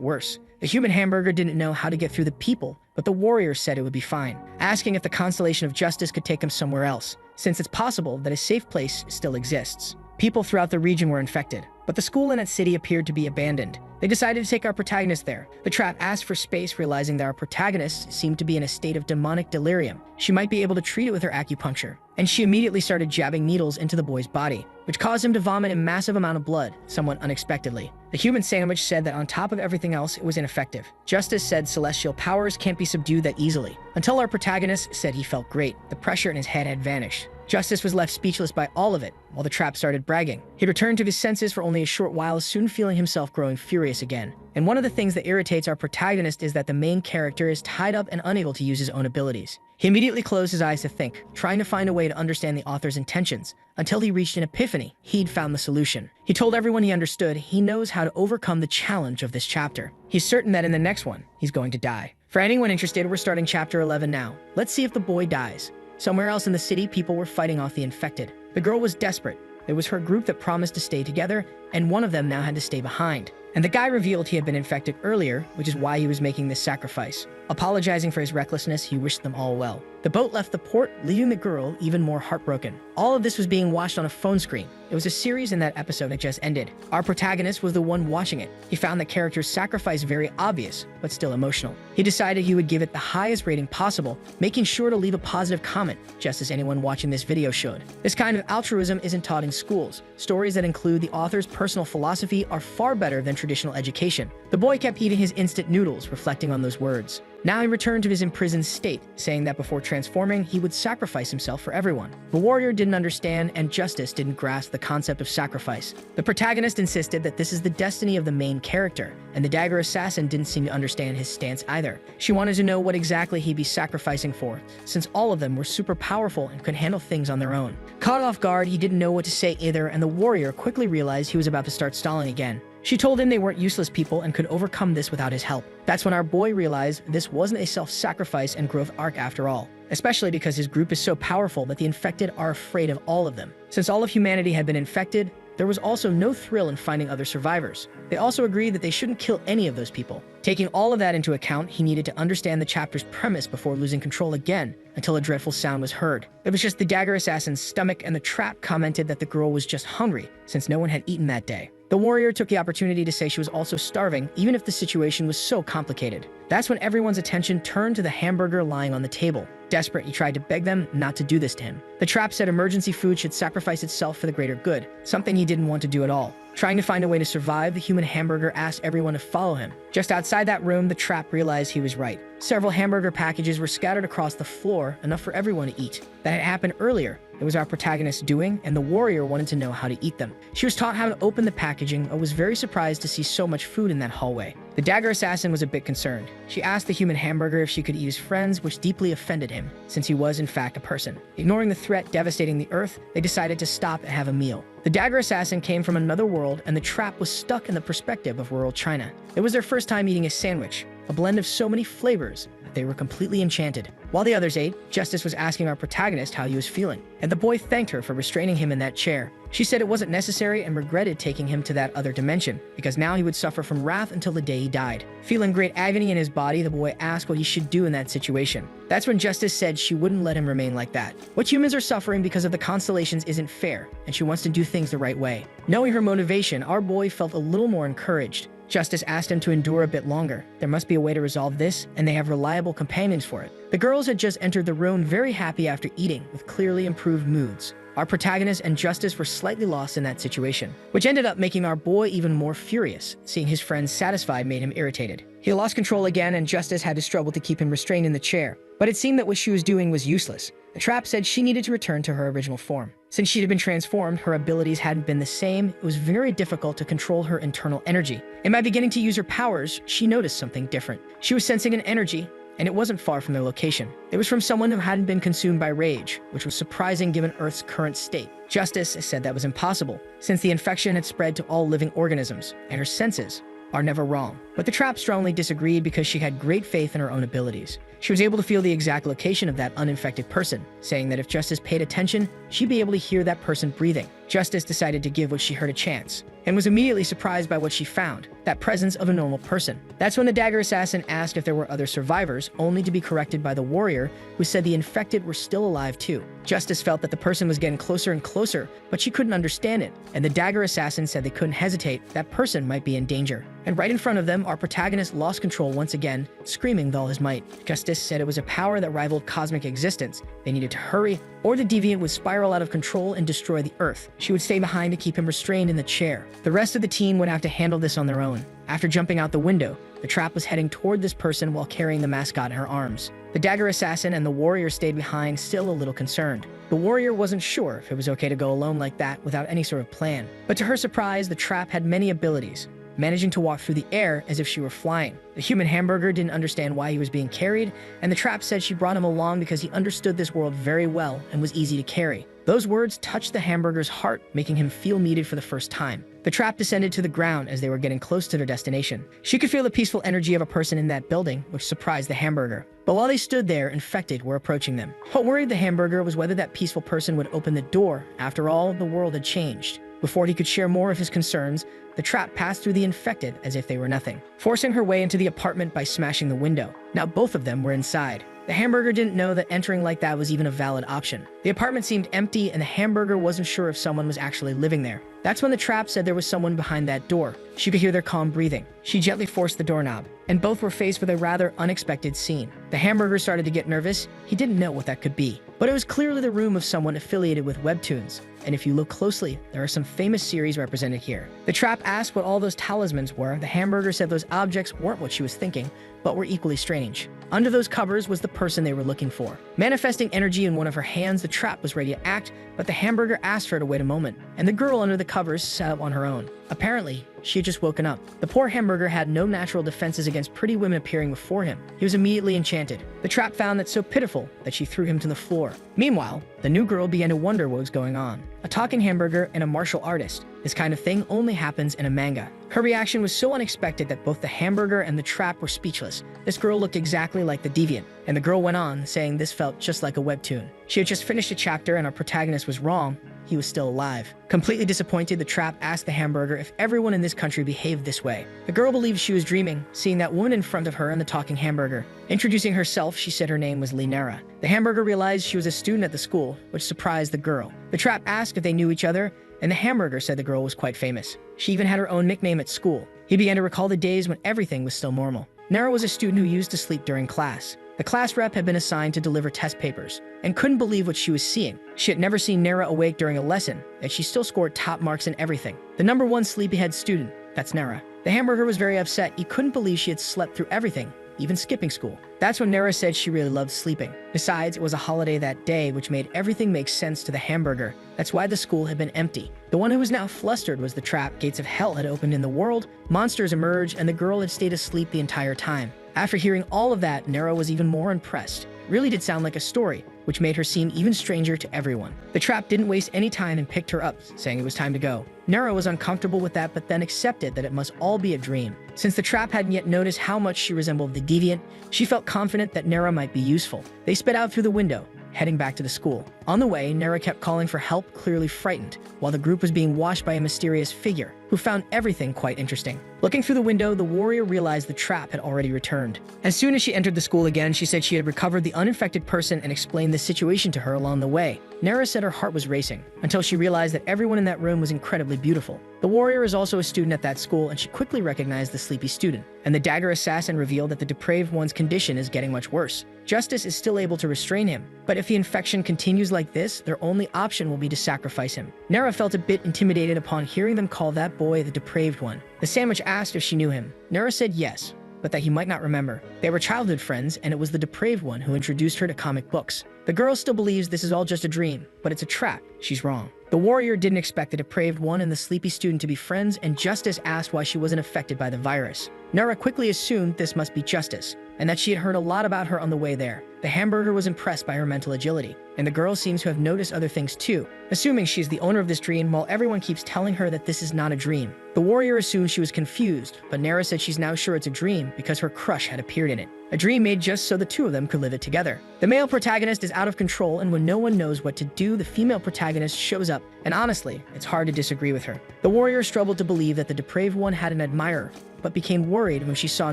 worse. The human hamburger didn't know how to get through the people, but the warrior said it would be fine, asking if the Constellation of Justice could take him somewhere else, since it's possible that a safe place still exists. People throughout the region were infected, but the school in that city appeared to be abandoned. They decided to take our protagonist there. The trap asked for space, realizing that our protagonist seemed to be in a state of demonic delirium. She might be able to treat it with her acupuncture, and she immediately started jabbing needles into the boy's body, which caused him to vomit a massive amount of blood, somewhat unexpectedly. The human sandwich said that on top of everything else, it was ineffective. Justice said celestial powers can't be subdued that easily, until our protagonist said he felt great. The pressure in his head had vanished. Justice was left speechless by all of it, while the trap started bragging. He returned to his senses for only a short while, soon feeling himself growing furious again. And one of the things that irritates our protagonist is that the main character is tied up and unable to use his own abilities. He immediately closed his eyes to think, trying to find a way to understand the author's intentions, until he reached an epiphany. He'd found the solution. He told everyone he understood he knows how to overcome the challenge of this chapter. He's certain that in the next one, he's going to die. For anyone interested, we're starting chapter 11 now. Let's see if the boy dies. Somewhere else in the city, people were fighting off the infected. The girl was desperate. It was her group that promised to stay together, and one of them now had to stay behind. And the guy revealed he had been infected earlier, which is why he was making this sacrifice. Apologizing for his recklessness, he wished them all well. The boat left the port, leaving the girl even more heartbroken. All of this was being watched on a phone screen. It was a series in that episode that just ended. Our protagonist was the one watching it. He found the character's sacrifice very obvious, but still emotional. He decided he would give it the highest rating possible, making sure to leave a positive comment, just as anyone watching this video should. This kind of altruism isn't taught in schools. Stories that include the author's personal philosophy are far better than traditional education. The boy kept eating his instant noodles, reflecting on those words. Now he returned to his imprisoned state, saying that before transforming, he would sacrifice himself for everyone. The warrior didn't understand, and Justice didn't grasp the concept of sacrifice. The protagonist insisted that this is the destiny of the main character, and the dagger assassin didn't seem to understand his stance either. She wanted to know what exactly he'd be sacrificing for, since all of them were super powerful and could handle things on their own. Caught off guard, he didn't know what to say either, and the warrior quickly realized he was about to start stalling again. She told him they weren't useless people and could overcome this without his help. That's when our boy realized this wasn't a self-sacrifice and growth arc after all, especially because his group is so powerful that the infected are afraid of all of them. Since all of humanity had been infected, there was also no thrill in finding other survivors. They also agreed that they shouldn't kill any of those people. Taking all of that into account, he needed to understand the chapter's premise before losing control again, until a dreadful sound was heard. It was just the dagger assassin's stomach, and the trap commented that the girl was just hungry, since no one had eaten that day. The warrior took the opportunity to say she was also starving, even if the situation was so complicated. That's when everyone's attention turned to the hamburger lying on the table. Desperate, he tried to beg them not to do this to him. The trap said emergency food should sacrifice itself for the greater good, something he didn't want to do at all. Trying to find a way to survive, the human hamburger asked everyone to follow him. Just outside that room, the trap realized he was right. Several hamburger packages were scattered across the floor, enough for everyone to eat. That had happened earlier. It was our protagonist doing, and the warrior wanted to know how to eat them. She was taught how to open the packaging, but was very surprised to see so much food in that hallway. The dagger assassin was a bit concerned. She asked the human hamburger if she could eat his friends, which deeply offended him, since he was in fact a person. Ignoring the threat devastating the earth, they decided to stop and have a meal. The dagger assassin came from another world, and the trap was stuck in the perspective of rural China. It was their first time eating a sandwich, a blend of so many flavors that they were completely enchanted. While the others ate, Justice was asking our protagonist how he was feeling, and the boy thanked her for restraining him in that chair. She said it wasn't necessary and regretted taking him to that other dimension, because now he would suffer from wrath until the day he died. Feeling great agony in his body, the boy asked what he should do in that situation. That's when Justice said she wouldn't let him remain like that. What humans are suffering because of the constellations isn't fair, and she wants to do things the right way. Knowing her motivation, our boy felt a little more encouraged. Justice asked him to endure a bit longer. There must be a way to resolve this, and they have reliable companions for it. The girls had just entered the room very happy after eating, with clearly improved moods. Our protagonist and Justice were slightly lost in that situation, which ended up making our boy even more furious. Seeing his friends satisfied made him irritated. He lost control again, and Justice had to struggle to keep him restrained in the chair. But it seemed that what she was doing was useless. The trap said she needed to return to her original form. Since she had been transformed, her abilities hadn't been the same. It was very difficult to control her internal energy. And by beginning to use her powers, she noticed something different. She was sensing an energy, and it wasn't far from their location. It was from someone who hadn't been consumed by rage, which was surprising given Earth's current state. Justice said that was impossible, since the infection had spread to all living organisms, and her senses are never wrong. But the trap strongly disagreed because she had great faith in her own abilities. She was able to feel the exact location of that uninfected person, saying that if Justice paid attention, she'd be able to hear that person breathing. Justice decided to give what she heard a chance, and was immediately surprised by what she found, that presence of a normal person. That's when the dagger assassin asked if there were other survivors, only to be corrected by the warrior, who said the infected were still alive too. Justice felt that the person was getting closer and closer, but she couldn't understand it, and the dagger assassin said they couldn't hesitate, that person might be in danger. And right in front of them, our protagonist lost control once again, screaming with all his might. Justice said it was a power that rivaled cosmic existence. They needed to hurry, or the deviant would spiral out of control and destroy the Earth. She would stay behind to keep him restrained in the chair. The rest of the team would have to handle this on their own. After jumping out the window, the trap was heading toward this person while carrying the mascot in her arms. The dagger assassin and the warrior stayed behind, still a little concerned. The warrior wasn't sure if it was okay to go alone like that without any sort of plan. But to her surprise, the trap had many abilities, managing to walk through the air as if she were flying. The human hamburger didn't understand why he was being carried, and the trap said she brought him along because he understood this world very well and was easy to carry. Those words touched the hamburger's heart, making him feel needed for the first time. The trap descended to the ground as they were getting close to their destination. She could feel the peaceful energy of a person in that building, which surprised the hamburger. But while they stood there, infected were approaching them. What worried the hamburger was whether that peaceful person would open the door. After all, the world had changed. Before he could share more of his concerns, the trap passed through the infected as if they were nothing, forcing her way into the apartment by smashing the window. Now both of them were inside. The hamburger didn't know that entering like that was even a valid option. The apartment seemed empty, and the hamburger wasn't sure if someone was actually living there. That's when the trap said there was someone behind that door. She could hear their calm breathing. She gently forced the doorknob, and both were faced with a rather unexpected scene. The hamburger started to get nervous. He didn't know what that could be, but it was clearly the room of someone affiliated with webtoons. And if you look closely, there are some famous series represented here. The trap asked what all those talismans were. The hamburger said those objects weren't what she was thinking, but were equally strange. Under those covers was the person they were looking for. Manifesting energy in one of her hands, the trap was ready to act, but the hamburger asked her to wait a moment, and the girl under the covers sat up on her own. Apparently, she had just woken up. The poor hamburger had no natural defenses against pretty women appearing before him. He was immediately enchanted. The trap found that so pitiful that she threw him to the floor. Meanwhile, the new girl began to wonder what was going on. A talking hamburger and a martial artist. This kind of thing only happens in a manga. Her reaction was so unexpected that both the hamburger and the trap were speechless. This girl looked exactly like the deviant, and the girl went on, saying this felt just like a webtoon. She had just finished a chapter and our protagonist was wrong. He was still alive. Completely disappointed, the trap asked the hamburger if everyone in this country behaved this way. The girl believed she was dreaming, seeing that woman in front of her and the talking hamburger. Introducing herself, she said her name was Linera. The hamburger realized she was a student at the school, which surprised the girl. The trap asked if they knew each other, and the hamburger said the girl was quite famous. She even had her own nickname at school. He began to recall the days when everything was still normal. Nera was a student who used to sleep during class. The class rep had been assigned to deliver test papers, and couldn't believe what she was seeing. She had never seen Nera awake during a lesson, and she still scored top marks in everything. The #1 sleepyhead student, that's Nera. The hamburger was very upset. He couldn't believe she had slept through everything, even skipping school. That's when Nera said she really loved sleeping. Besides, it was a holiday that day, which made everything make sense to the hamburger. That's why the school had been empty. The one who was now flustered was the trap. Gates of hell had opened in the world, monsters emerged, and the girl had stayed asleep the entire time. After hearing all of that, Nera was even more impressed. It really did sound like a story, which made her seem even stranger to everyone. The trap didn't waste any time and picked her up, saying it was time to go. Nera was uncomfortable with that, but then accepted that it must all be a dream. Since the trap hadn't yet noticed how much she resembled the deviant, she felt confident that Nera might be useful. They sped out through the window, heading back to the school. On the way, Nera kept calling for help, clearly frightened, while the group was being watched by a mysterious figure, who found everything quite interesting. Looking through the window, the warrior realized the trap had already returned. As soon as she entered the school again, she said she had recovered the uninfected person and explained the situation to her along the way. Nera said her heart was racing, until she realized that everyone in that room was incredibly beautiful. The warrior is also a student at that school, and she quickly recognized the sleepy student. And the dagger assassin revealed that the depraved one's condition is getting much worse. Justice is still able to restrain him, but if the infection continues like this, their only option will be to sacrifice him. Nera felt a bit intimidated upon hearing them call that boy the depraved one. The sandwich asked if she knew him. Nera said yes, but that he might not remember. They were childhood friends, and it was the depraved one who introduced her to comic books. The girl still believes this is all just a dream, but it's a trap. She's wrong. The warrior didn't expect the depraved one and the sleepy student to be friends, and Justice asked why she wasn't affected by the virus. Nera quickly assumed this must be Justice, and that she had heard a lot about her on the way there. The hamburger was impressed by her mental agility, and the girl seems to have noticed other things too, assuming she's the owner of this dream while everyone keeps telling her that this is not a dream. The warrior assumed she was confused, but Nera said she's now sure it's a dream because her crush had appeared in it. A dream made just so the two of them could live it together. The male protagonist is out of control, and when no one knows what to do, the female protagonist shows up, and honestly, it's hard to disagree with her. The warrior struggled to believe that the depraved one had an admirer, but became worried when she saw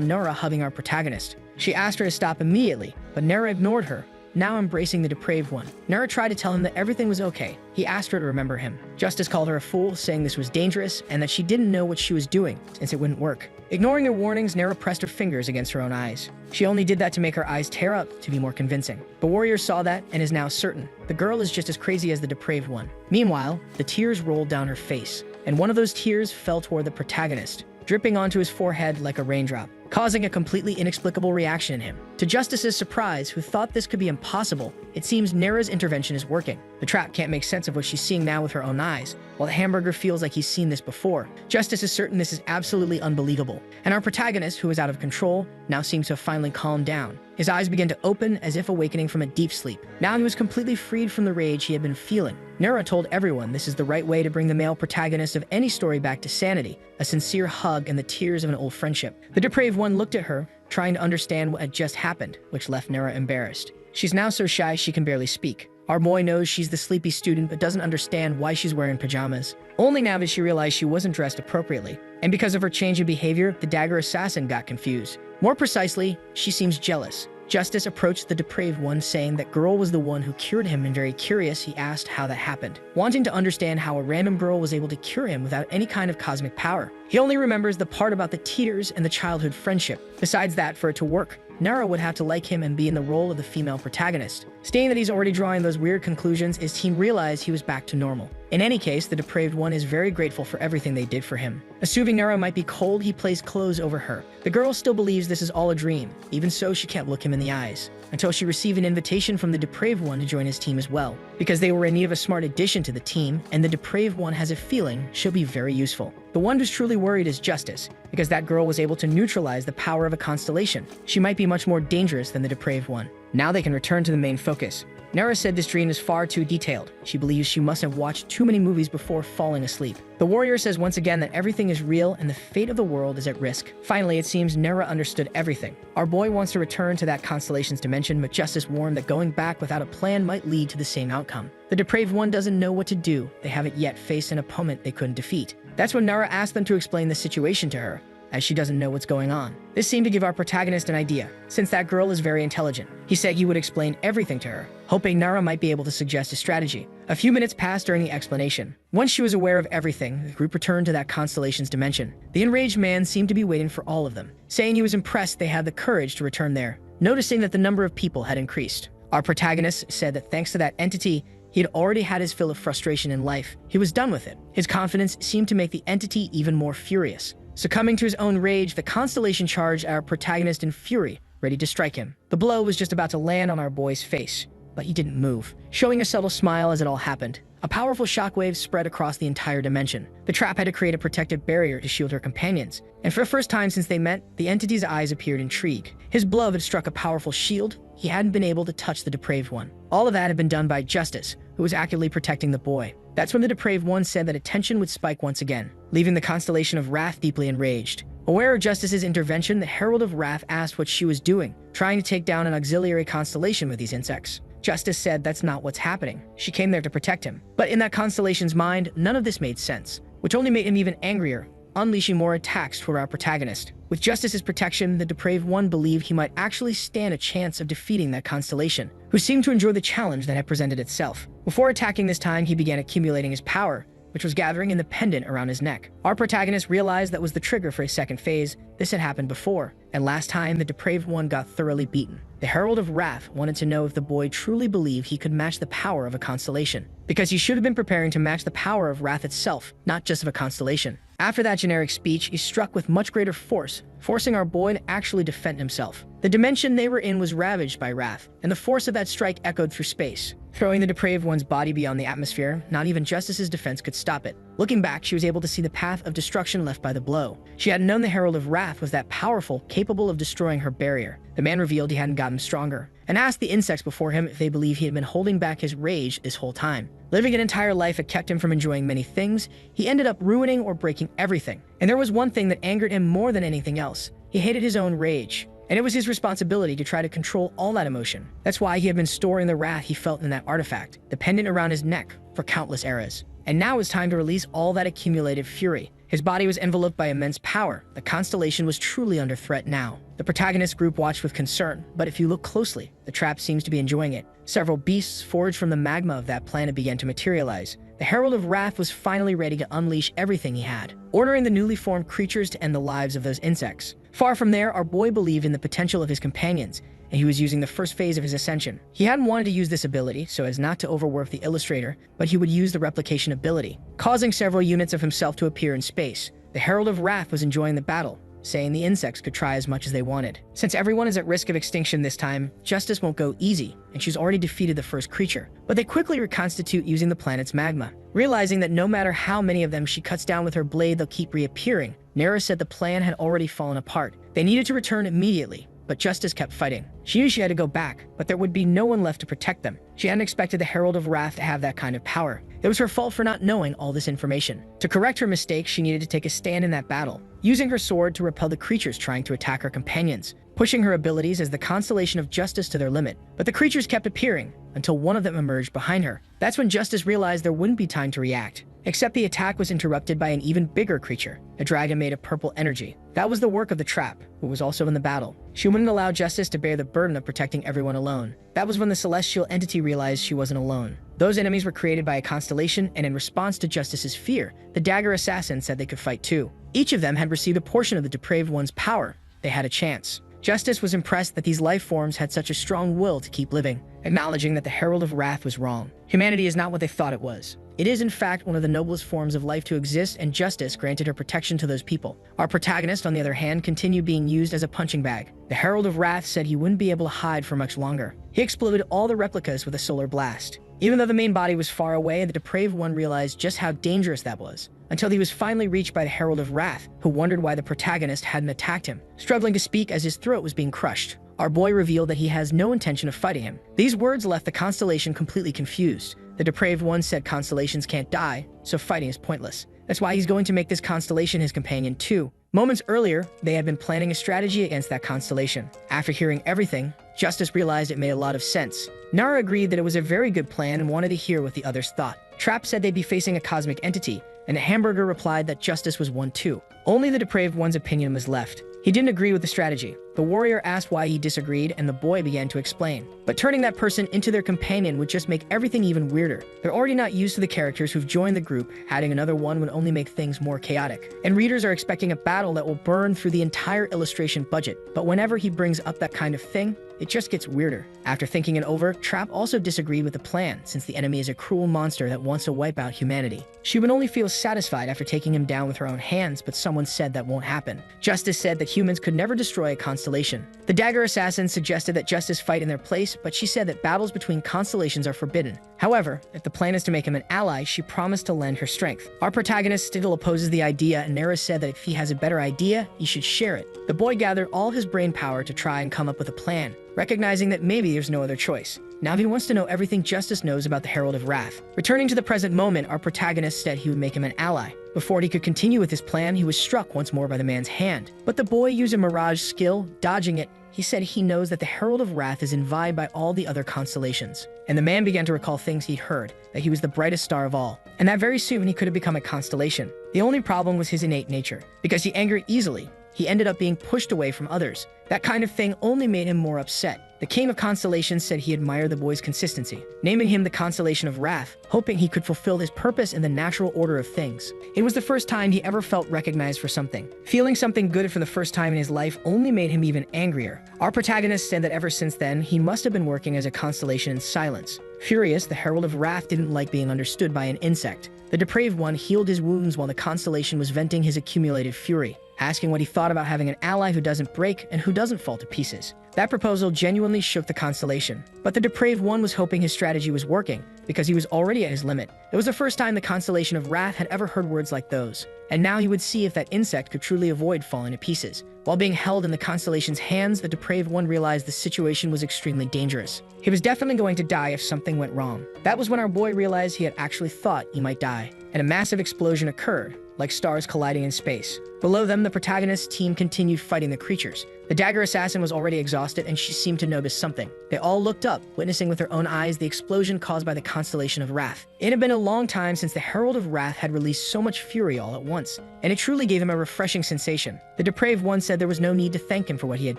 Nera hugging our protagonist. She asked her to stop immediately, but Nera ignored her, now embracing the depraved one. Nera tried to tell him that everything was okay. He asked her to remember him. Justice called her a fool, saying this was dangerous and that she didn't know what she was doing since it wouldn't work. Ignoring their warnings, Nera pressed her fingers against her own eyes. She only did that to make her eyes tear up to be more convincing. The warrior saw that and is now certain the girl is just as crazy as the depraved one. Meanwhile, the tears rolled down her face, and one of those tears fell toward the protagonist, dripping onto his forehead like a raindrop, causing a completely inexplicable reaction in him. To Justice's surprise, who thought this could be impossible, it seems Nera's intervention is working. The trap can't make sense of what she's seeing now with her own eyes, while the hamburger feels like he's seen this before. Justice is certain this is absolutely unbelievable, and our protagonist, who is out of control, now seems to have finally calmed down. His eyes began to open as if awakening from a deep sleep. Now he was completely freed from the rage he had been feeling. Nera told everyone this is the right way to bring the male protagonist of any story back to sanity, a sincere hug and the tears of an old friendship. The depraved one looked at her, trying to understand what had just happened, which left Nera embarrassed. She's now so shy she can barely speak. Our boy knows she's the sleepy student but doesn't understand why she's wearing pajamas. Only now does she realize she wasn't dressed appropriately, and because of her change in behavior, the dagger assassin got confused. More precisely, she seems jealous. Justice approached the depraved one, saying that girl was the one who cured him, and very curious, he asked how that happened, wanting to understand how a random girl was able to cure him without any kind of cosmic power. He only remembers the part about the teeters and the childhood friendship. Besides that, for it to work, Nara would have to like him and be in the role of the female protagonist. Stating that he's already drawing those weird conclusions, his team realized he was back to normal. In any case, the depraved one is very grateful for everything they did for him. Assuming Nara might be cold, he placed clothes over her. The girl still believes this is all a dream. Even so, she can't look him in the eyes, until she received an invitation from the depraved one to join his team as well, because they were in need of a smart addition to the team, and the depraved one has a feeling she'll be very useful. The one who's truly worried is Justice, because that girl was able to neutralize the power of a constellation. She might be much more dangerous than the depraved one. Now they can return to the main focus. Nara said this dream is far too detailed. She believes she must have watched too many movies before falling asleep. The warrior says once again that everything is real and the fate of the world is at risk. Finally, it seems Nara understood everything. Our boy wants to return to that constellation's dimension, but Justice warned that going back without a plan might lead to the same outcome. The depraved one doesn't know what to do. They haven't yet faced an opponent they couldn't defeat. That's when Nara asked them to explain the situation to her, as she doesn't know what's going on. This seemed to give our protagonist an idea, since that girl is very intelligent. He said he would explain everything to her, hoping Nara might be able to suggest a strategy. A few minutes passed during the explanation. Once she was aware of everything, the group returned to that constellation's dimension. The enraged man seemed to be waiting for all of them, saying he was impressed they had the courage to return there, noticing that the number of people had increased. Our protagonist said that thanks to that entity, he had already had his fill of frustration in life. He was done with it. His confidence seemed to make the entity even more furious. Succumbing to his own rage, the constellation charged our protagonist in fury, ready to strike him. The blow was just about to land on our boy's face, but he didn't move, showing a subtle smile as it all happened. A powerful shockwave spread across the entire dimension. The trap had to create a protective barrier to shield her companions, and for the first time since they met, the entity's eyes appeared intrigued. His blow had struck a powerful shield. He hadn't been able to touch the depraved one. All of that had been done by Justice, who was actively protecting the boy. That's when the depraved one said that attention would spike once again, leaving the constellation of Wrath deeply enraged. Aware of Justice's intervention, the Herald of Wrath asked what she was doing, trying to take down an auxiliary constellation with these insects. Justice said that's not what's happening. She came there to protect him. But in that constellation's mind, none of this made sense, which only made him even angrier, unleashing more attacks toward our protagonist. With Justice's protection, the depraved one believed he might actually stand a chance of defeating that constellation, who seemed to enjoy the challenge that had presented itself. Before attacking this time, he began accumulating his power, which was gathering in the pendant around his neck. Our protagonist realized that was the trigger for his second phase. This had happened before, and last time the depraved one got thoroughly beaten. The Herald of Wrath wanted to know if the boy truly believed he could match the power of a constellation, because he should have been preparing to match the power of Wrath itself, not just of a constellation. After that generic speech, he struck with much greater force, forcing our boy to actually defend himself. The dimension they were in was ravaged by Wrath, and the force of that strike echoed through space, throwing the depraved one's body beyond the atmosphere. Not even Justice's defense could stop it. Looking back, she was able to see the path of destruction left by the blow. She hadn't known the Herald of Wrath was that powerful, capable of destroying her barrier. The man revealed he hadn't gotten stronger, and asked the insects before him if they believed he had been holding back his rage this whole time. Living an entire life that kept him from enjoying many things, he ended up ruining or breaking everything. And there was one thing that angered him more than anything else. He hated his own rage, and it was his responsibility to try to control all that emotion. That's why he had been storing the wrath he felt in that artifact, dependent around his neck, for countless eras. And now it was time to release all that accumulated fury. His body was enveloped by immense power. The constellation was truly under threat now. The protagonist group watched with concern, but if you look closely, the trap seems to be enjoying it. Several beasts forged from the magma of that planet began to materialize. The Herald of Wrath was finally ready to unleash everything he had, ordering the newly formed creatures to end the lives of those insects. Far from there, our boy believed in the potential of his companions, and he was using the first phase of his ascension. He hadn't wanted to use this ability so as not to overwork the illustrator, but he would use the replication ability, causing several units of himself to appear in space. The Herald of Wrath was enjoying the battle, saying the insects could try as much as they wanted. Since everyone is at risk of extinction this time, Justice won't go easy, and she's already defeated the first creature. But they quickly reconstitute using the planet's magma. Realizing that no matter how many of them she cuts down with her blade, they'll keep reappearing, Nara said the plan had already fallen apart. They needed to return immediately, but Justice kept fighting. She knew she had to go back, but there would be no one left to protect them. She hadn't expected the Herald of Wrath to have that kind of power. It was her fault for not knowing all this information. To correct her mistake, she needed to take a stand in that battle, using her sword to repel the creatures trying to attack her companions. pushing her abilities as the constellation of Justice to their limit. But the creatures kept appearing until one of them emerged behind her. That's when Justice realized there wouldn't be time to react. Except the attack was interrupted by an even bigger creature, a dragon made of purple energy. That was the work of the trap, who was also in the battle. She wouldn't allow Justice to bear the burden of protecting everyone alone. That was when the celestial entity realized she wasn't alone. Those enemies were created by a constellation, and in response to Justice's fear, the dagger assassin said they could fight too. Each of them had received a portion of the depraved one's power. They had a chance. Justice was impressed that these life forms had such a strong will to keep living, acknowledging that the Herald of Wrath was wrong. Humanity is not what they thought it was. It is in fact one of the noblest forms of life to exist, and Justice granted her protection to those people. Our protagonist, on the other hand, continued being used as a punching bag. The Herald of Wrath said he wouldn't be able to hide for much longer. He exploded all the replicas with a solar blast. Even though the main body was far away, the depraved one realized just how dangerous that was, until he was finally reached by the Herald of Wrath, who wondered why the protagonist hadn't attacked him, struggling to speak as his throat was being crushed. Our boy revealed that he has no intention of fighting him. These words left the constellation completely confused. The depraved one said constellations can't die, so fighting is pointless. That's why he's going to make this constellation his companion too. Moments earlier, they had been planning a strategy against that constellation. After hearing everything, Justice realized it made a lot of sense. Nara agreed that it was a very good plan and wanted to hear what the others thought. Trap said they'd be facing a cosmic entity, and the Hamburger replied that Justice was one too. Only the depraved one's opinion was left. He didn't agree with the strategy. The warrior asked why he disagreed, and the boy began to explain. But turning that person into their companion would just make everything even weirder. They're already not used to the characters who've joined the group. Adding another one would only make things more chaotic. And readers are expecting a battle that will burn through the entire illustration budget. But whenever he brings up that kind of thing, it just gets weirder. After thinking it over, Trap also disagreed with the plan, since the enemy is a cruel monster that wants to wipe out humanity. She would only feel satisfied after taking him down with her own hands, but someone said that won't happen. Justice said that humans could never destroy a constellation. The dagger assassin suggested that Justice fight in their place, but she said that battles between constellations are forbidden. However, if the plan is to make him an ally, she promised to lend her strength. Our protagonist still opposes the idea, and Nara said that if he has a better idea, he should share it. The boy gathered all his brain power to try and come up with a plan, recognizing that maybe there's no other choice. Now he wants to know everything Justice knows about the Herald of Wrath. Returning to the present moment, our protagonist said he would make him an ally. Before he could continue with his plan, he was struck once more by the man's hand. But the boy used a mirage skill, dodging it. He said he knows that the Herald of Wrath is invited by all the other constellations. And the man began to recall things he'd heard, that he was the brightest star of all, and that very soon he could have become a constellation. The only problem was his innate nature. Because he angered easily, he ended up being pushed away from others. That kind of thing only made him more upset. The King of Constellations said he admired the boy's consistency, naming him the Constellation of Wrath, hoping he could fulfill his purpose in the natural order of things. It was the first time he ever felt recognized for something. Feeling something good for the first time in his life only made him even angrier. Our protagonist said that ever since then, he must have been working as a constellation in silence. Furious, the Herald of Wrath didn't like being understood by an insect. The depraved one healed his wounds while the constellation was venting his accumulated fury, asking what he thought about having an ally who doesn't break and who doesn't fall to pieces. That proposal genuinely shook the constellation, but the depraved one was hoping his strategy was working, because he was already at his limit. It was the first time the Constellation of Wrath had ever heard words like those, and now he would see if that insect could truly avoid falling to pieces. While being held in the constellation's hands, the depraved one realized the situation was extremely dangerous. He was definitely going to die if something went wrong. That was when our boy realized he had actually thought he might die, and a massive explosion occurred, like stars colliding in space. Below them, the protagonist's team continued fighting the creatures. The dagger assassin was already exhausted, and she seemed to notice something. They all looked up, witnessing with their own eyes the explosion caused by the Constellation of Wrath. It had been a long time since the Herald of Wrath had released so much fury all at once, and it truly gave him a refreshing sensation. The depraved one said there was no need to thank him for what he had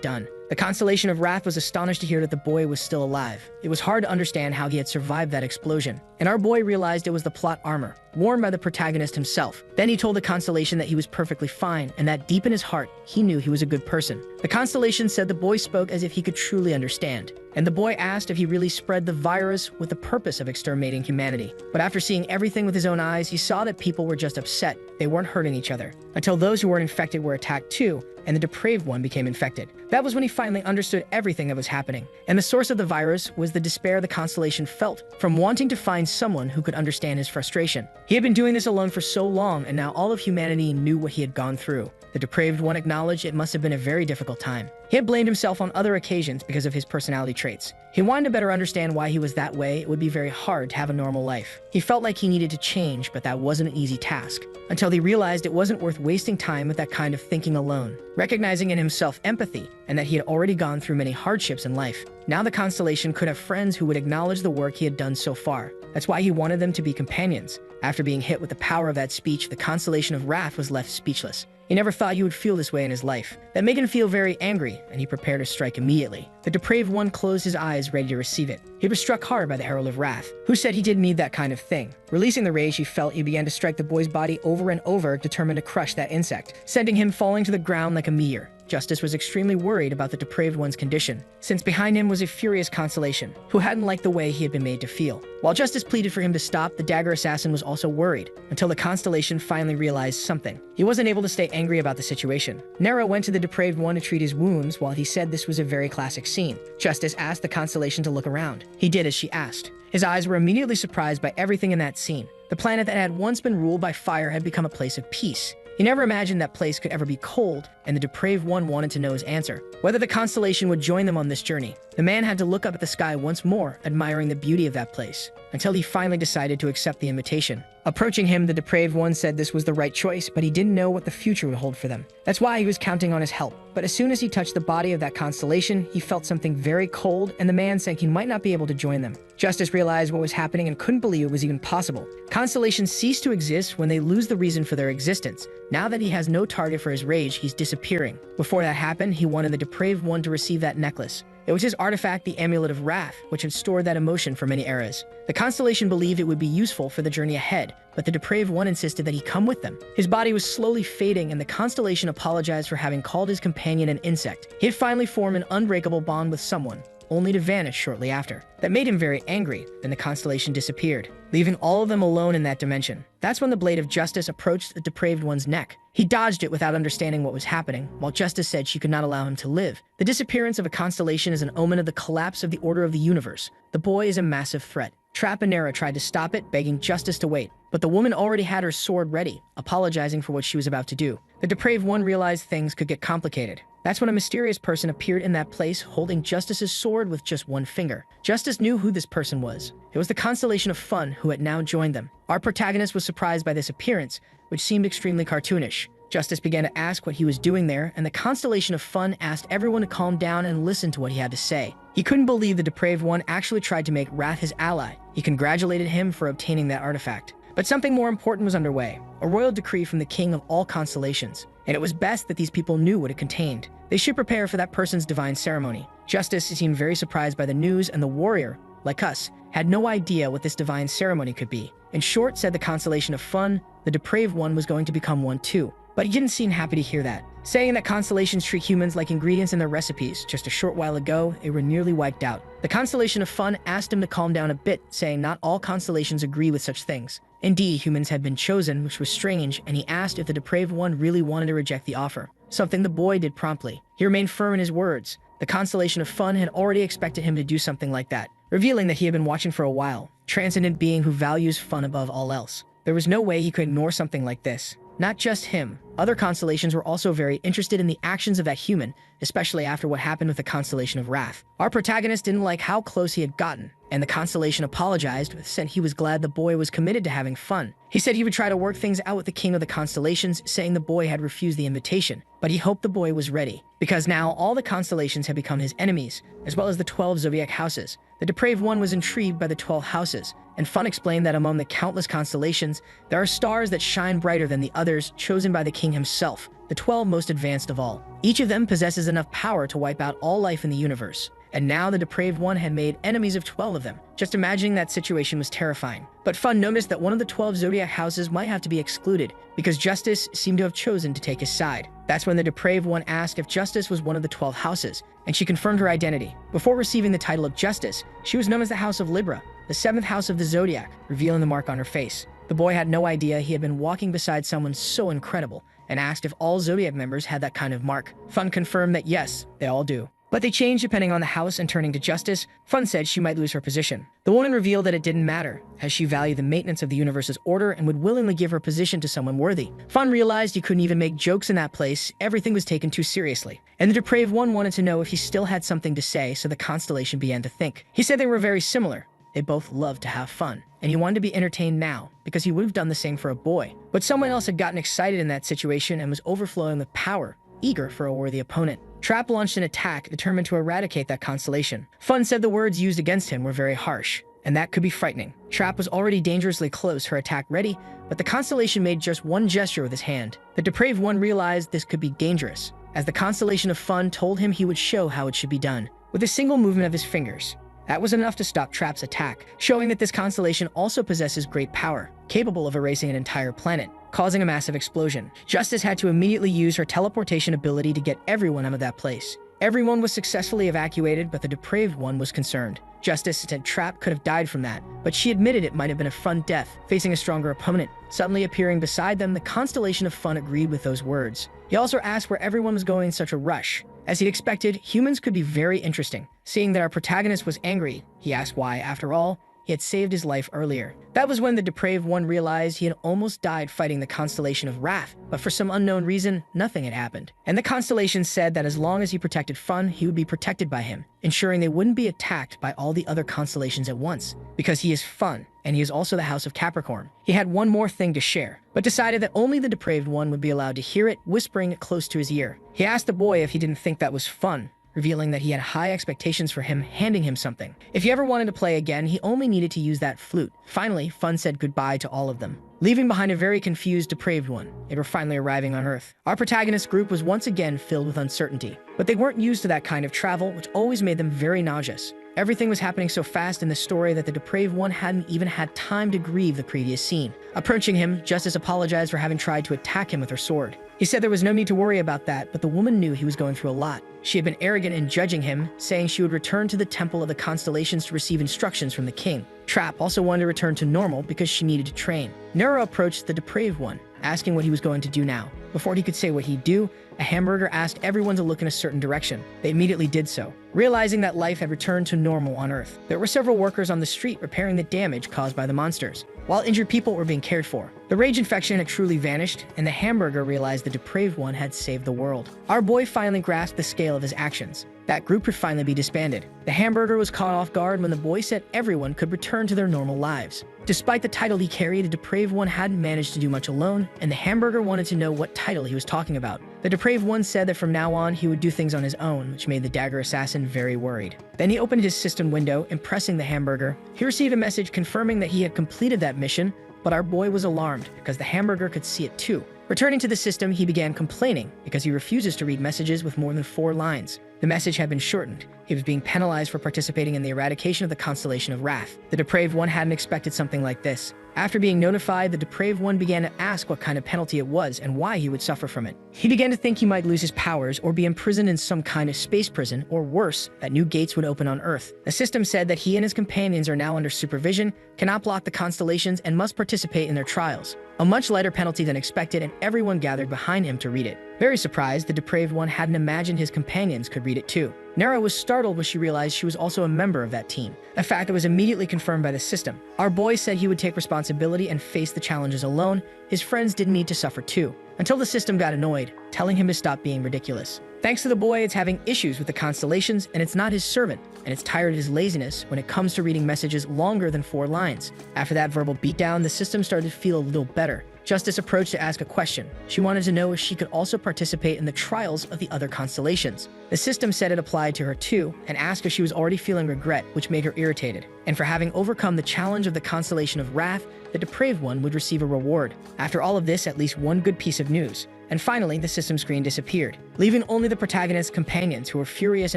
done. The Constellation of Wrath was astonished to hear that the boy was still alive. It was hard to understand how he had survived that explosion, and our boy realized it was the plot armor, worn by the protagonist himself. Then he told the Constellation that he was perfectly fine, and that deep in his heart, he knew he was a good person. The Constellation said the boy spoke as if he could truly understand, and the boy asked if he really spread the virus with the purpose of exterminating humanity. But after seeing everything with his own eyes, he saw that people were just upset. They weren't hurting each other, until those who weren't infected were attacked too, and the depraved one became infected. That was when he finally understood everything that was happening. And the source of the virus was the despair the Constellation felt from wanting to find someone who could understand his frustration. He had been doing this alone for so long, and now all of humanity knew what he had gone through. The depraved one acknowledged it must have been a very difficult time. He had blamed himself on other occasions because of his personality traits. He wanted to better understand why he was that way. It would be very hard to have a normal life. He felt like he needed to change, but that wasn't an easy task, until he realized it wasn't worth wasting time with that kind of thinking alone. Recognizing in himself empathy, and that he had already gone through many hardships in life, now the constellation could have friends who would acknowledge the work he had done so far. That's why he wanted them to be companions. After being hit with the power of that speech, the constellation of wrath was left speechless. He never thought he would feel this way in his life. That made him feel very angry, and he prepared to strike immediately. The depraved one closed his eyes, ready to receive it. He was struck hard by the Herald of Wrath, who said he didn't need that kind of thing. Releasing the rage he felt, he began to strike the boy's body over and over, determined to crush that insect, sending him falling to the ground like a meteor. Justice was extremely worried about the depraved one's condition, since behind him was a furious constellation, who hadn't liked the way he had been made to feel. While Justice pleaded for him to stop, the dagger assassin was also worried, until the constellation finally realized something. He wasn't able to stay angry about the situation. Nero went to the depraved one to treat his wounds, while he said this was a very classic scene. Justice asked the constellation to look around. He did as she asked. His eyes were immediately surprised by everything in that scene. The planet that had once been ruled by fire had become a place of peace. He never imagined that place could ever be cold, and the depraved one wanted to know his answer, whether the constellation would join them on this journey. The man had to look up at the sky once more, admiring the beauty of that place, until he finally decided to accept the invitation. Approaching him, the depraved one said this was the right choice, but he didn't know what the future would hold for them. That's why he was counting on his help. But as soon as he touched the body of that constellation, he felt something very cold, and the man saying he might not be able to join them. Justice realized what was happening and couldn't believe it was even possible. Constellations cease to exist when they lose the reason for their existence. Now that he has no target for his rage, he's disappearing. Before that happened, he wanted the depraved one to receive that necklace. It was his artifact, the Amulet of Wrath, which had stored that emotion for many eras. The constellation believed it would be useful for the journey ahead, but the depraved one insisted that he come with them. His body was slowly fading, and the constellation apologized for having called his companion an insect. He had finally formed an unbreakable bond with someone, only to vanish shortly after. That made him very angry. Then the constellation disappeared, leaving all of them alone in that dimension. That's when the blade of Justice approached the depraved one's neck. He dodged it without understanding what was happening, while Justice said she could not allow him to live. The disappearance of a constellation is an omen of the collapse of the order of the universe. The boy is a massive threat. Trap and Nera tried to stop it, begging Justice to wait, but the woman already had her sword ready, apologizing for what she was about to do. The depraved one realized things could get complicated. That's when a mysterious person appeared in that place, holding Justice's sword with just one finger. Justice knew who this person was. It was the constellation of Fun, who had now joined them. Our protagonist was surprised by this appearance, which seemed extremely cartoonish. Justice began to ask what he was doing there, and the constellation of Fun asked everyone to calm down and listen to what he had to say. He couldn't believe the depraved one actually tried to make Wrath his ally. He congratulated him for obtaining that artifact. But something more important was underway, a royal decree from the king of all constellations, and it was best that these people knew what it contained. They should prepare for that person's divine ceremony. Justice seemed very surprised by the news, and the warrior, like us, had no idea what this divine ceremony could be. In short, said the constellation of Fun, the depraved one was going to become one too. But he didn't seem happy to hear that, saying that constellations treat humans like ingredients in their recipes. Just a short while ago, they were nearly wiped out. The constellation of Fun asked him to calm down a bit, saying not all constellations agree with such things. Indeed, humans had been chosen, which was strange, and he asked if the depraved one really wanted to reject the offer, something the boy did promptly. He remained firm in his words. The constellation of Fun had already expected him to do something like that, revealing that he had been watching for a while, transcendent being who values fun above all else. There was no way he could ignore something like this. Not just him. Other constellations were also very interested in the actions of that human, especially after what happened with the constellation of Wrath. Our protagonist didn't like how close he had gotten, and the constellation apologized, said he was glad the boy was committed to having fun. He said he would try to work things out with the king of the constellations, saying the boy had refused the invitation, but he hoped the boy was ready, because now all the constellations had become his enemies, as well as the 12 zodiac houses. The depraved one was intrigued by the 12 houses, and Fun explained that among the countless constellations, there are stars that shine brighter than the others, chosen by the king himself, the 12 most advanced of all. Each of them possesses enough power to wipe out all life in the universe. And now the depraved one had made enemies of 12 of them. Just imagining that situation was terrifying. But Fun noticed that one of the 12 zodiac houses might have to be excluded, because Justice seemed to have chosen to take his side. That's when the depraved one asked if Justice was one of the 12 houses, and she confirmed her identity. Before receiving the title of Justice, she was known as the House of Libra, the 7th house of the zodiac, revealing the mark on her face. The boy had no idea he had been walking beside someone so incredible, and asked if all zodiac members had that kind of mark. Fun confirmed that yes, they all do. But they changed depending on the house, and turning to Justice, Fun said she might lose her position. The woman revealed that it didn't matter, as she valued the maintenance of the universe's order and would willingly give her position to someone worthy. Fun realized he couldn't even make jokes in that place, everything was taken too seriously. And the depraved one wanted to know if he still had something to say, so the constellation began to think. He said they were very similar. They both loved to have fun, and he wanted to be entertained now, because he would have done the same for a boy. But someone else had gotten excited in that situation and was overflowing with power, eager for a worthy opponent. Trap launched an attack determined to eradicate that constellation. Fun said the words used against him were very harsh, and that could be frightening. Trap was already dangerously close, her attack ready, but the constellation made just one gesture with his hand. The depraved one realized this could be dangerous, as the constellation of Fun told him he would show how it should be done. With a single movement of his fingers, that was enough to stop Trap's attack, showing that this constellation also possesses great power, capable of erasing an entire planet, causing a massive explosion. Justice had to immediately use her teleportation ability to get everyone out of that place. Everyone was successfully evacuated, but the depraved one was concerned. Justice said Trap could have died from that, but she admitted it might have been a Fun death, facing a stronger opponent. Suddenly appearing beside them, the constellation of Fun agreed with those words. He also asked where everyone was going in such a rush. As he'd expected, humans could be very interesting. Seeing that our protagonist was angry, he asked why, after all, he had saved his life earlier. That was when the depraved one realized he had almost died fighting the constellation of Wrath, but for some unknown reason, nothing had happened. And the constellation said that as long as he protected Fun, he would be protected by him, ensuring they wouldn't be attacked by all the other constellations at once, because he is Fun, and he is also the House of Capricorn. He had one more thing to share, but decided that only the depraved one would be allowed to hear it, whispering it close to his ear. He asked the boy if he didn't think that was fun, revealing that he had high expectations for him, handing him something. If he ever wanted to play again, he only needed to use that flute. Finally, Fun said goodbye to all of them, leaving behind a very confused depraved one. They were finally arriving on Earth. Our protagonist group was once again filled with uncertainty, but they weren't used to that kind of travel, which always made them very nauseous. Everything was happening so fast in the story that the depraved one hadn't even had time to grieve the previous scene. Approaching him, Justice apologized for having tried to attack him with her sword. He said there was no need to worry about that, but the woman knew he was going through a lot. She had been arrogant in judging him, saying she would return to the Temple of the Constellations to receive instructions from the king. Trap also wanted to return to normal because she needed to train. Nero approached the depraved one, asking what he was going to do now. Before he could say what he'd do, a hamburger asked everyone to look in a certain direction. They immediately did so, realizing that life had returned to normal on Earth. There were several workers on the street repairing the damage caused by the monsters, while injured people were being cared for. The rage infection had truly vanished, and the hamburger realized the depraved one had saved the world. Our boy finally grasped the scale of his actions. That group could finally be disbanded. The hamburger was caught off guard when the boy said everyone could return to their normal lives. Despite the title he carried, the depraved one hadn't managed to do much alone, and the hamburger wanted to know what title he was talking about. The depraved one said that from now on he would do things on his own, which made the dagger assassin very worried. Then he opened his system window, impressing the hamburger. He received a message confirming that he had completed that mission, but our boy was alarmed because the hamburger could see it too. Returning to the system, he began complaining because he refuses to read messages with more than 4 lines. The message had been shortened. He was being penalized for participating in the eradication of the constellation of Wrath. The depraved one hadn't expected something like this. After being notified, the depraved one began to ask what kind of penalty it was and why he would suffer from it. He began to think he might lose his powers or be imprisoned in some kind of space prison, or worse, that new gates would open on Earth. The system said that he and his companions are now under supervision, cannot block the constellations, and must participate in their trials. A much lighter penalty than expected, and everyone gathered behind him to read it. Very surprised, the depraved one hadn't imagined his companions could read it too. Nera was startled when she realized she was also a member of that team, a fact that was immediately confirmed by the system. Our boy said he would take responsibility and face the challenges alone. His friends didn't need to suffer too, until the system got annoyed, telling him to stop being ridiculous. Thanks to the boy, it's having issues with the constellations, and it's not his servant, and it's tired of his laziness when it comes to reading messages longer than 4 lines. After that verbal beatdown, the system started to feel a little better. Justice approached to ask a question. She wanted to know if she could also participate in the trials of the other constellations. The system said it applied to her too, and asked if she was already feeling regret, which made her irritated. And for having overcome the challenge of the constellation of Wrath, the depraved one would receive a reward. After all of this, at least one good piece of news. And finally, the system screen disappeared, leaving only the protagonist's companions who were furious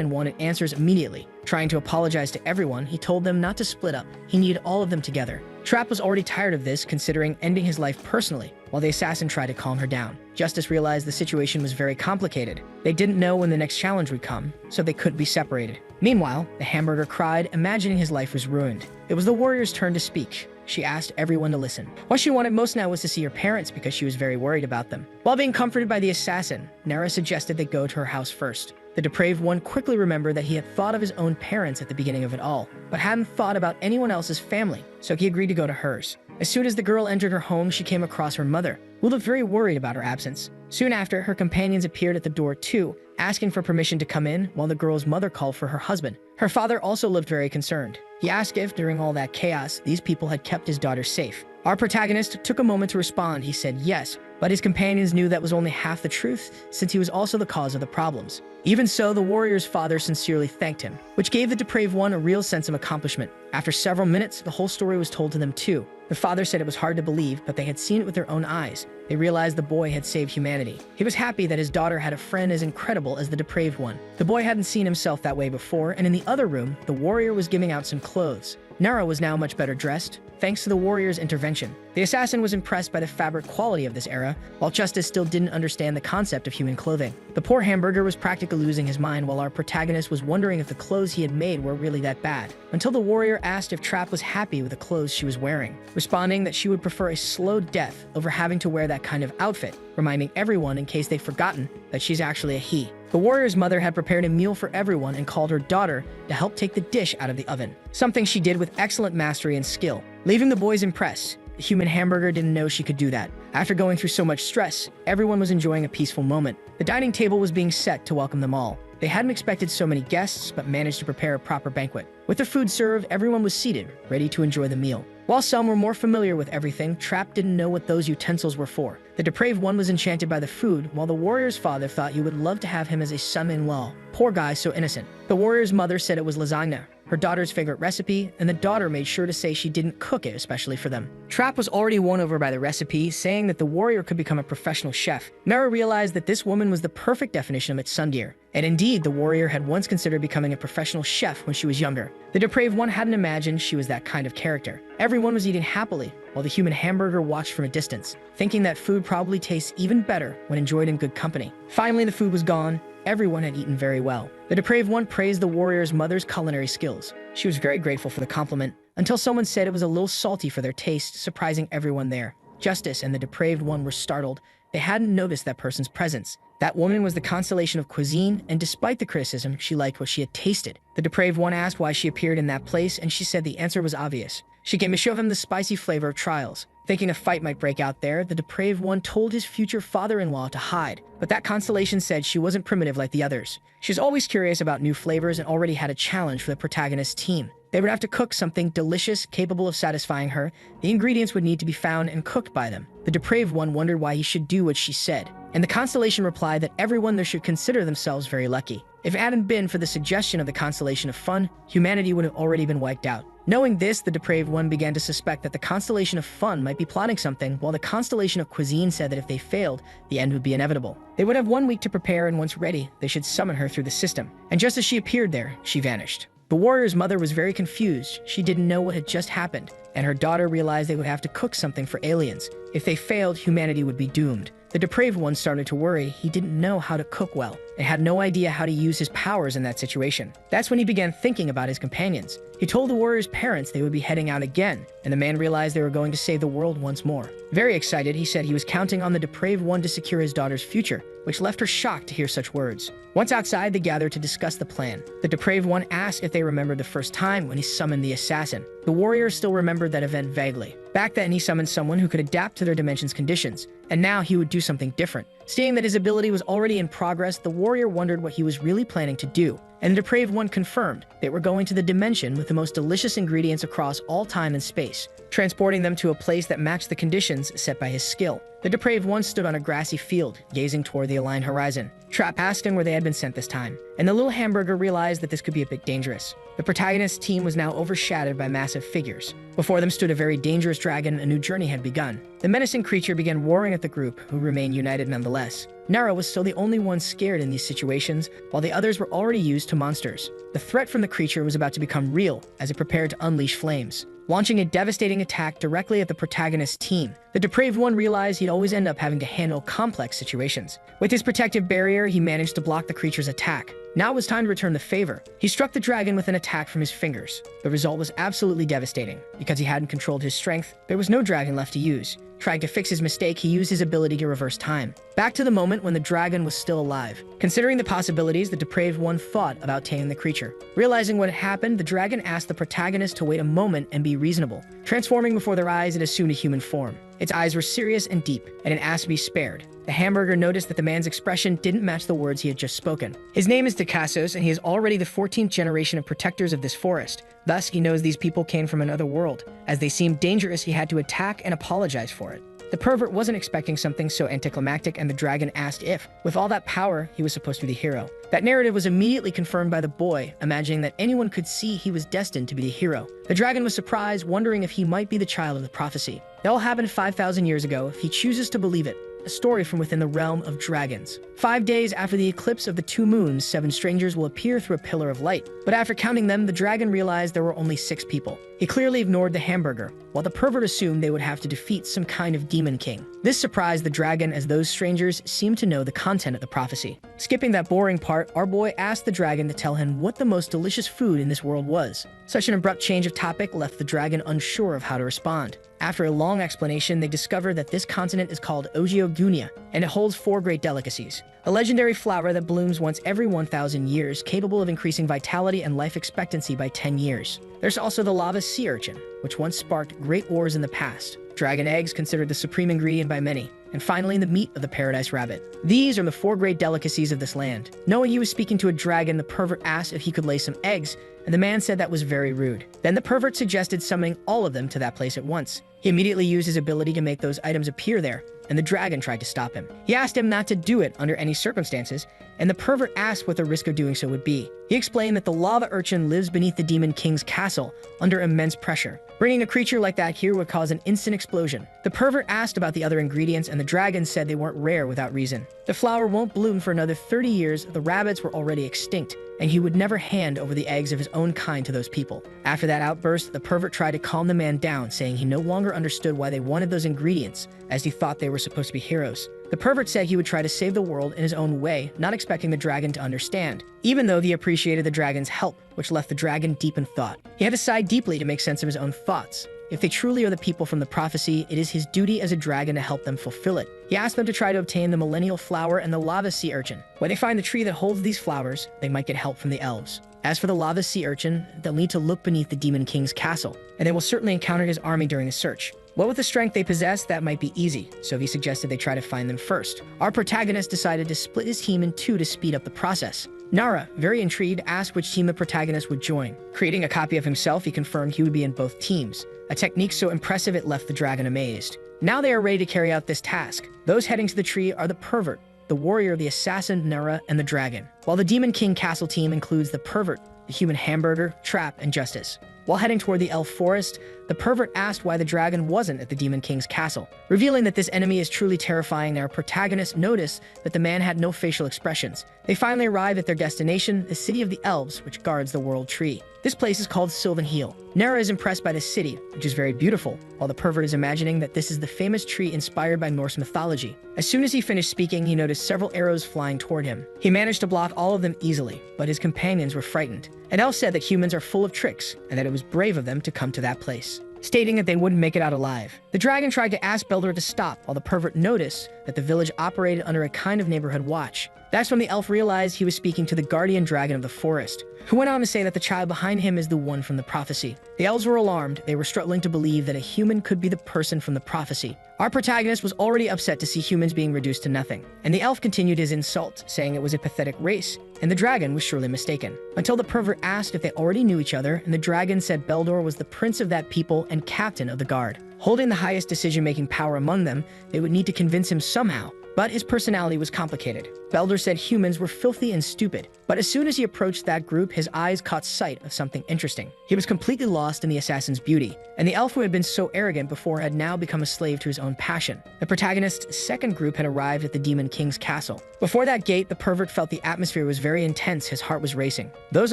and wanted answers immediately. Trying to apologize to everyone, he told them not to split up. He needed all of them together. Trap was already tired of this, considering ending his life personally, while the assassin tried to calm her down. Justice realized the situation was very complicated. They didn't know when the next challenge would come, so they couldn't be separated. Meanwhile, the hamburger cried, imagining his life was ruined. It was the warrior's turn to speak. She asked everyone to listen. What she wanted most now was to see her parents because she was very worried about them. While being comforted by the assassin, Nara suggested they go to her house first. The depraved one quickly remembered that he had thought of his own parents at the beginning of it all, but hadn't thought about anyone else's family, so he agreed to go to hers. As soon as the girl entered her home, she came across her mother, who looked very worried about her absence. Soon after, her companions appeared at the door too, asking for permission to come in, while the girl's mother called for her husband. Her father also looked very concerned. He asked if, during all that chaos, these people had kept his daughter safe. Our protagonist took a moment to respond. He said yes, but his companions knew that was only half the truth, since he was also the cause of the problems. Even so, the warrior's father sincerely thanked him, which gave the depraved one a real sense of accomplishment. After several minutes, the whole story was told to them too. The father said it was hard to believe, but they had seen it with their own eyes. They realized the boy had saved humanity. He was happy that his daughter had a friend as incredible as the depraved one. The boy hadn't seen himself that way before, and in the other room, the warrior was giving out some clothes. Nara was now much better dressed, thanks to the warrior's intervention. The assassin was impressed by the fabric quality of this era, while Justice still didn't understand the concept of human clothing. The poor hamburger was practically losing his mind, while our protagonist was wondering if the clothes he had made were really that bad, until the warrior asked if Trap was happy with the clothes she was wearing, responding that she would prefer a slow death over having to wear that kind of outfit, reminding everyone in case they've forgotten that she's actually a he. The warrior's mother had prepared a meal for everyone and called her daughter to help take the dish out of the oven, something she did with excellent mastery and skill, leaving the boys impressed. The human hamburger didn't know she could do that. After going through so much stress, everyone was enjoying a peaceful moment. The dining table was being set to welcome them all. They hadn't expected so many guests, but managed to prepare a proper banquet. With the food served, everyone was seated, ready to enjoy the meal. While some were more familiar with everything, Trap didn't know what those utensils were for. The depraved one was enchanted by the food, while the warrior's father thought he would love to have him as a son-in-law. Poor guy, so innocent. The warrior's mother said it was lasagna, her daughter's favorite recipe, and the daughter made sure to say she didn't cook it especially for them. Trap was already won over by the recipe, saying that the warrior could become a professional chef. Nara realized that this woman was the perfect definition of its tsundere, and indeed, the warrior had once considered becoming a professional chef when she was younger. The depraved one hadn't imagined she was that kind of character. Everyone was eating happily, while the human hamburger watched from a distance, thinking that food probably tastes even better when enjoyed in good company. Finally, the food was gone. Everyone had eaten very well. The depraved one praised the warrior's mother's culinary skills. She was very grateful for the compliment, until someone said it was a little salty for their taste, surprising everyone there. Justice and the depraved one were startled. They hadn't noticed that person's presence. That woman was the constellation of cuisine, and despite the criticism, she liked what she had tasted. The depraved one asked why she appeared in that place, and she said the answer was obvious. She came to show him the spicy flavor of trials. Thinking a fight might break out there, the depraved one told his future father-in-law to hide, but that constellation said she wasn't primitive like the others. She was always curious about new flavors and already had a challenge for the protagonist's team. They would have to cook something delicious, capable of satisfying her. The ingredients would need to be found and cooked by them. The depraved one wondered why he should do what she said, and the constellation replied that everyone there should consider themselves very lucky. If it hadn't been for the suggestion of the constellation of fun, humanity would have already been wiped out. Knowing this, the depraved one began to suspect that the constellation of fun might be plotting something, while the constellation of cuisine said that if they failed, the end would be inevitable. They would have 1 week to prepare, and once ready, they should summon her through the system. And just as she appeared there, she vanished. The warrior's mother was very confused. She didn't know what had just happened, and her daughter realized they would have to cook something for aliens. If they failed, humanity would be doomed. The depraved one started to worry. He didn't know how to cook well, and had no idea how to use his powers in that situation. That's when he began thinking about his companions. He told the warrior's parents they would be heading out again, and the man realized they were going to save the world once more. Very excited, he said he was counting on the depraved one to secure his daughter's future, which left her shocked to hear such words. Once outside, they gathered to discuss the plan. The depraved one asked if they remembered the first time when he summoned the assassin. The warrior still remembered that event vaguely. Back then, he summoned someone who could adapt to their dimension's conditions, and now he would do something different. Seeing that his ability was already in progress, the warrior wondered what he was really planning to do, and the depraved one confirmed they were going to the dimension with the most delicious ingredients across all time and space, transporting them to a place that matched the conditions set by his skill. The depraved one stood on a grassy field, gazing toward the aligned horizon. Trap asked him where they had been sent this time, and the little hamburger realized that this could be a bit dangerous. The protagonist's team was now overshadowed by massive figures. Before them stood a very dangerous dragon. A new journey had begun. The menacing creature began roaring at the group, who remained united nonetheless. Nara was still the only one scared in these situations, while the others were already used to monsters. The threat from the creature was about to become real as it prepared to unleash flames, launching a devastating attack directly at the protagonist's team. The depraved one realized he'd always end up having to handle complex situations. With his protective barrier, he managed to block the creature's attack. Now it was time to return the favor. He struck the dragon with an attack from his fingers. The result was absolutely devastating. Because he hadn't controlled his strength, there was no dragon left to use. Trying to fix his mistake, he used his ability to reverse time. Back to the moment when the dragon was still alive. Considering the possibilities, the depraved one thought about taming the creature. Realizing what had happened, the dragon asked the protagonist to wait a moment and be reasonable. Transforming before their eyes, it assumed a human form. Its eyes were serious and deep, and it asked to be spared. The hamburger noticed that the man's expression didn't match the words he had just spoken. His name is Takasos, and he is already the 14th generation of protectors of this forest. Thus, he knows these people came from another world. As they seemed dangerous, he had to attack and apologize for it. The pervert wasn't expecting something so anticlimactic, and the dragon asked if, with all that power, he was supposed to be the hero. That narrative was immediately confirmed by the boy, imagining that anyone could see he was destined to be the hero. The dragon was surprised, wondering if he might be the child of the prophecy. It all happened 5,000 years ago, if he chooses to believe it. A story from within the realm of dragons. 5 days after the eclipse of the 2 moons, 7 strangers will appear through a pillar of light. But after counting them, the dragon realized there were only 6 people. He clearly ignored the hamburger, while the pervert assumed they would have to defeat some kind of demon king. This surprised the dragon, as those strangers seemed to know the content of the prophecy. Skipping that boring part, our boy asked the dragon to tell him what the most delicious food in this world was. Such an abrupt change of topic left the dragon unsure of how to respond. After a long explanation, they discovered that this continent is called Oceogunia, and it holds 4 great delicacies. A legendary flower that blooms once every 1,000 years, capable of increasing vitality and life expectancy by 10 years. There's also the lava sea urchin, which once sparked great wars in the past. Dragon eggs, considered the supreme ingredient by many. And finally, the meat of the paradise rabbit. These are the 4 great delicacies of this land. Knowing he was speaking to a dragon, the pervert asked if he could lay some eggs, and the man said that was very rude. Then the pervert suggested summoning all of them to that place at once. He immediately used his ability to make those items appear there, and the dragon tried to stop him. He asked him not to do it under any circumstances, and the pervert asked what the risk of doing so would be. He explained that the lava urchin lives beneath the demon king's castle under immense pressure. Bringing a creature like that here would cause an instant explosion. The pervert asked about the other ingredients, and the dragon said they weren't rare without reason. The flower won't bloom for another 30 years, the rabbits were already extinct, and he would never hand over the eggs of his own kind to those people. After that outburst, the pervert tried to calm the man down, saying he no longer understood why they wanted those ingredients, as he thought they were supposed to be heroes. The pervert said he would try to save the world in his own way, not expecting the dragon to understand, even though he appreciated the dragon's help, which left the dragon deep in thought. He had to sigh deeply to make sense of his own thoughts. If they truly are the people from the prophecy, it is his duty as a dragon to help them fulfill it. He asked them to try to obtain the millennial flower and the lava sea urchin. When they find the tree that holds these flowers, they might get help from the elves. As for the lava sea urchin, they'll need to look beneath the demon king's castle, and they will certainly encounter his army during the search. What with the strength they possess, that might be easy, so he suggested they try to find them first. Our protagonist decided to split his team in 2 to speed up the process. Nara, very intrigued, asked which team the protagonist would join. Creating a copy of himself, he confirmed he would be in both teams, a technique so impressive it left the dragon amazed. Now they are ready to carry out this task. Those heading to the tree are the pervert, the warrior, the assassin, Nara, and the dragon, while the Demon King Castle team includes the pervert, the human hamburger, trap, and justice. While heading toward the elf forest, the pervert asked why the dragon wasn't at the Demon King's castle. Revealing that this enemy is truly terrifying, our protagonist noticed that the man had no facial expressions. They finally arrive at their destination, the city of the elves, which guards the world tree. This place is called Sylvan Heel. Nara is impressed by the city, which is very beautiful, while the pervert is imagining that this is the famous tree inspired by Norse mythology. As soon as he finished speaking, he noticed several arrows flying toward him. He managed to block all of them easily, but his companions were frightened. An elf said that humans are full of tricks, and that it was brave of them to come to that place, stating that they wouldn't make it out alive. The dragon tried to ask Belder to stop, while the pervert noticed that the village operated under a kind of neighborhood watch. That's when the elf realized he was speaking to the guardian dragon of the forest, who went on to say that the child behind him is the one from the prophecy. The elves were alarmed. They were struggling to believe that a human could be the person from the prophecy. Our protagonist was already upset to see humans being reduced to nothing, and the elf continued his insult, saying it was a pathetic race, and the dragon was surely mistaken. Until the pervert asked if they already knew each other, and the dragon said Beldor was the prince of that people and captain of the guard. Holding the highest decision-making power among them, they would need to convince him somehow. But his personality was complicated. Belder said humans were filthy and stupid, but as soon as he approached that group, his eyes caught sight of something interesting. He was completely lost in the assassin's beauty, and the elf who had been so arrogant before had now become a slave to his own passion. The protagonist's second group had arrived at the Demon King's castle. Before that gate, the pervert felt the atmosphere was very intense. His heart was racing. Those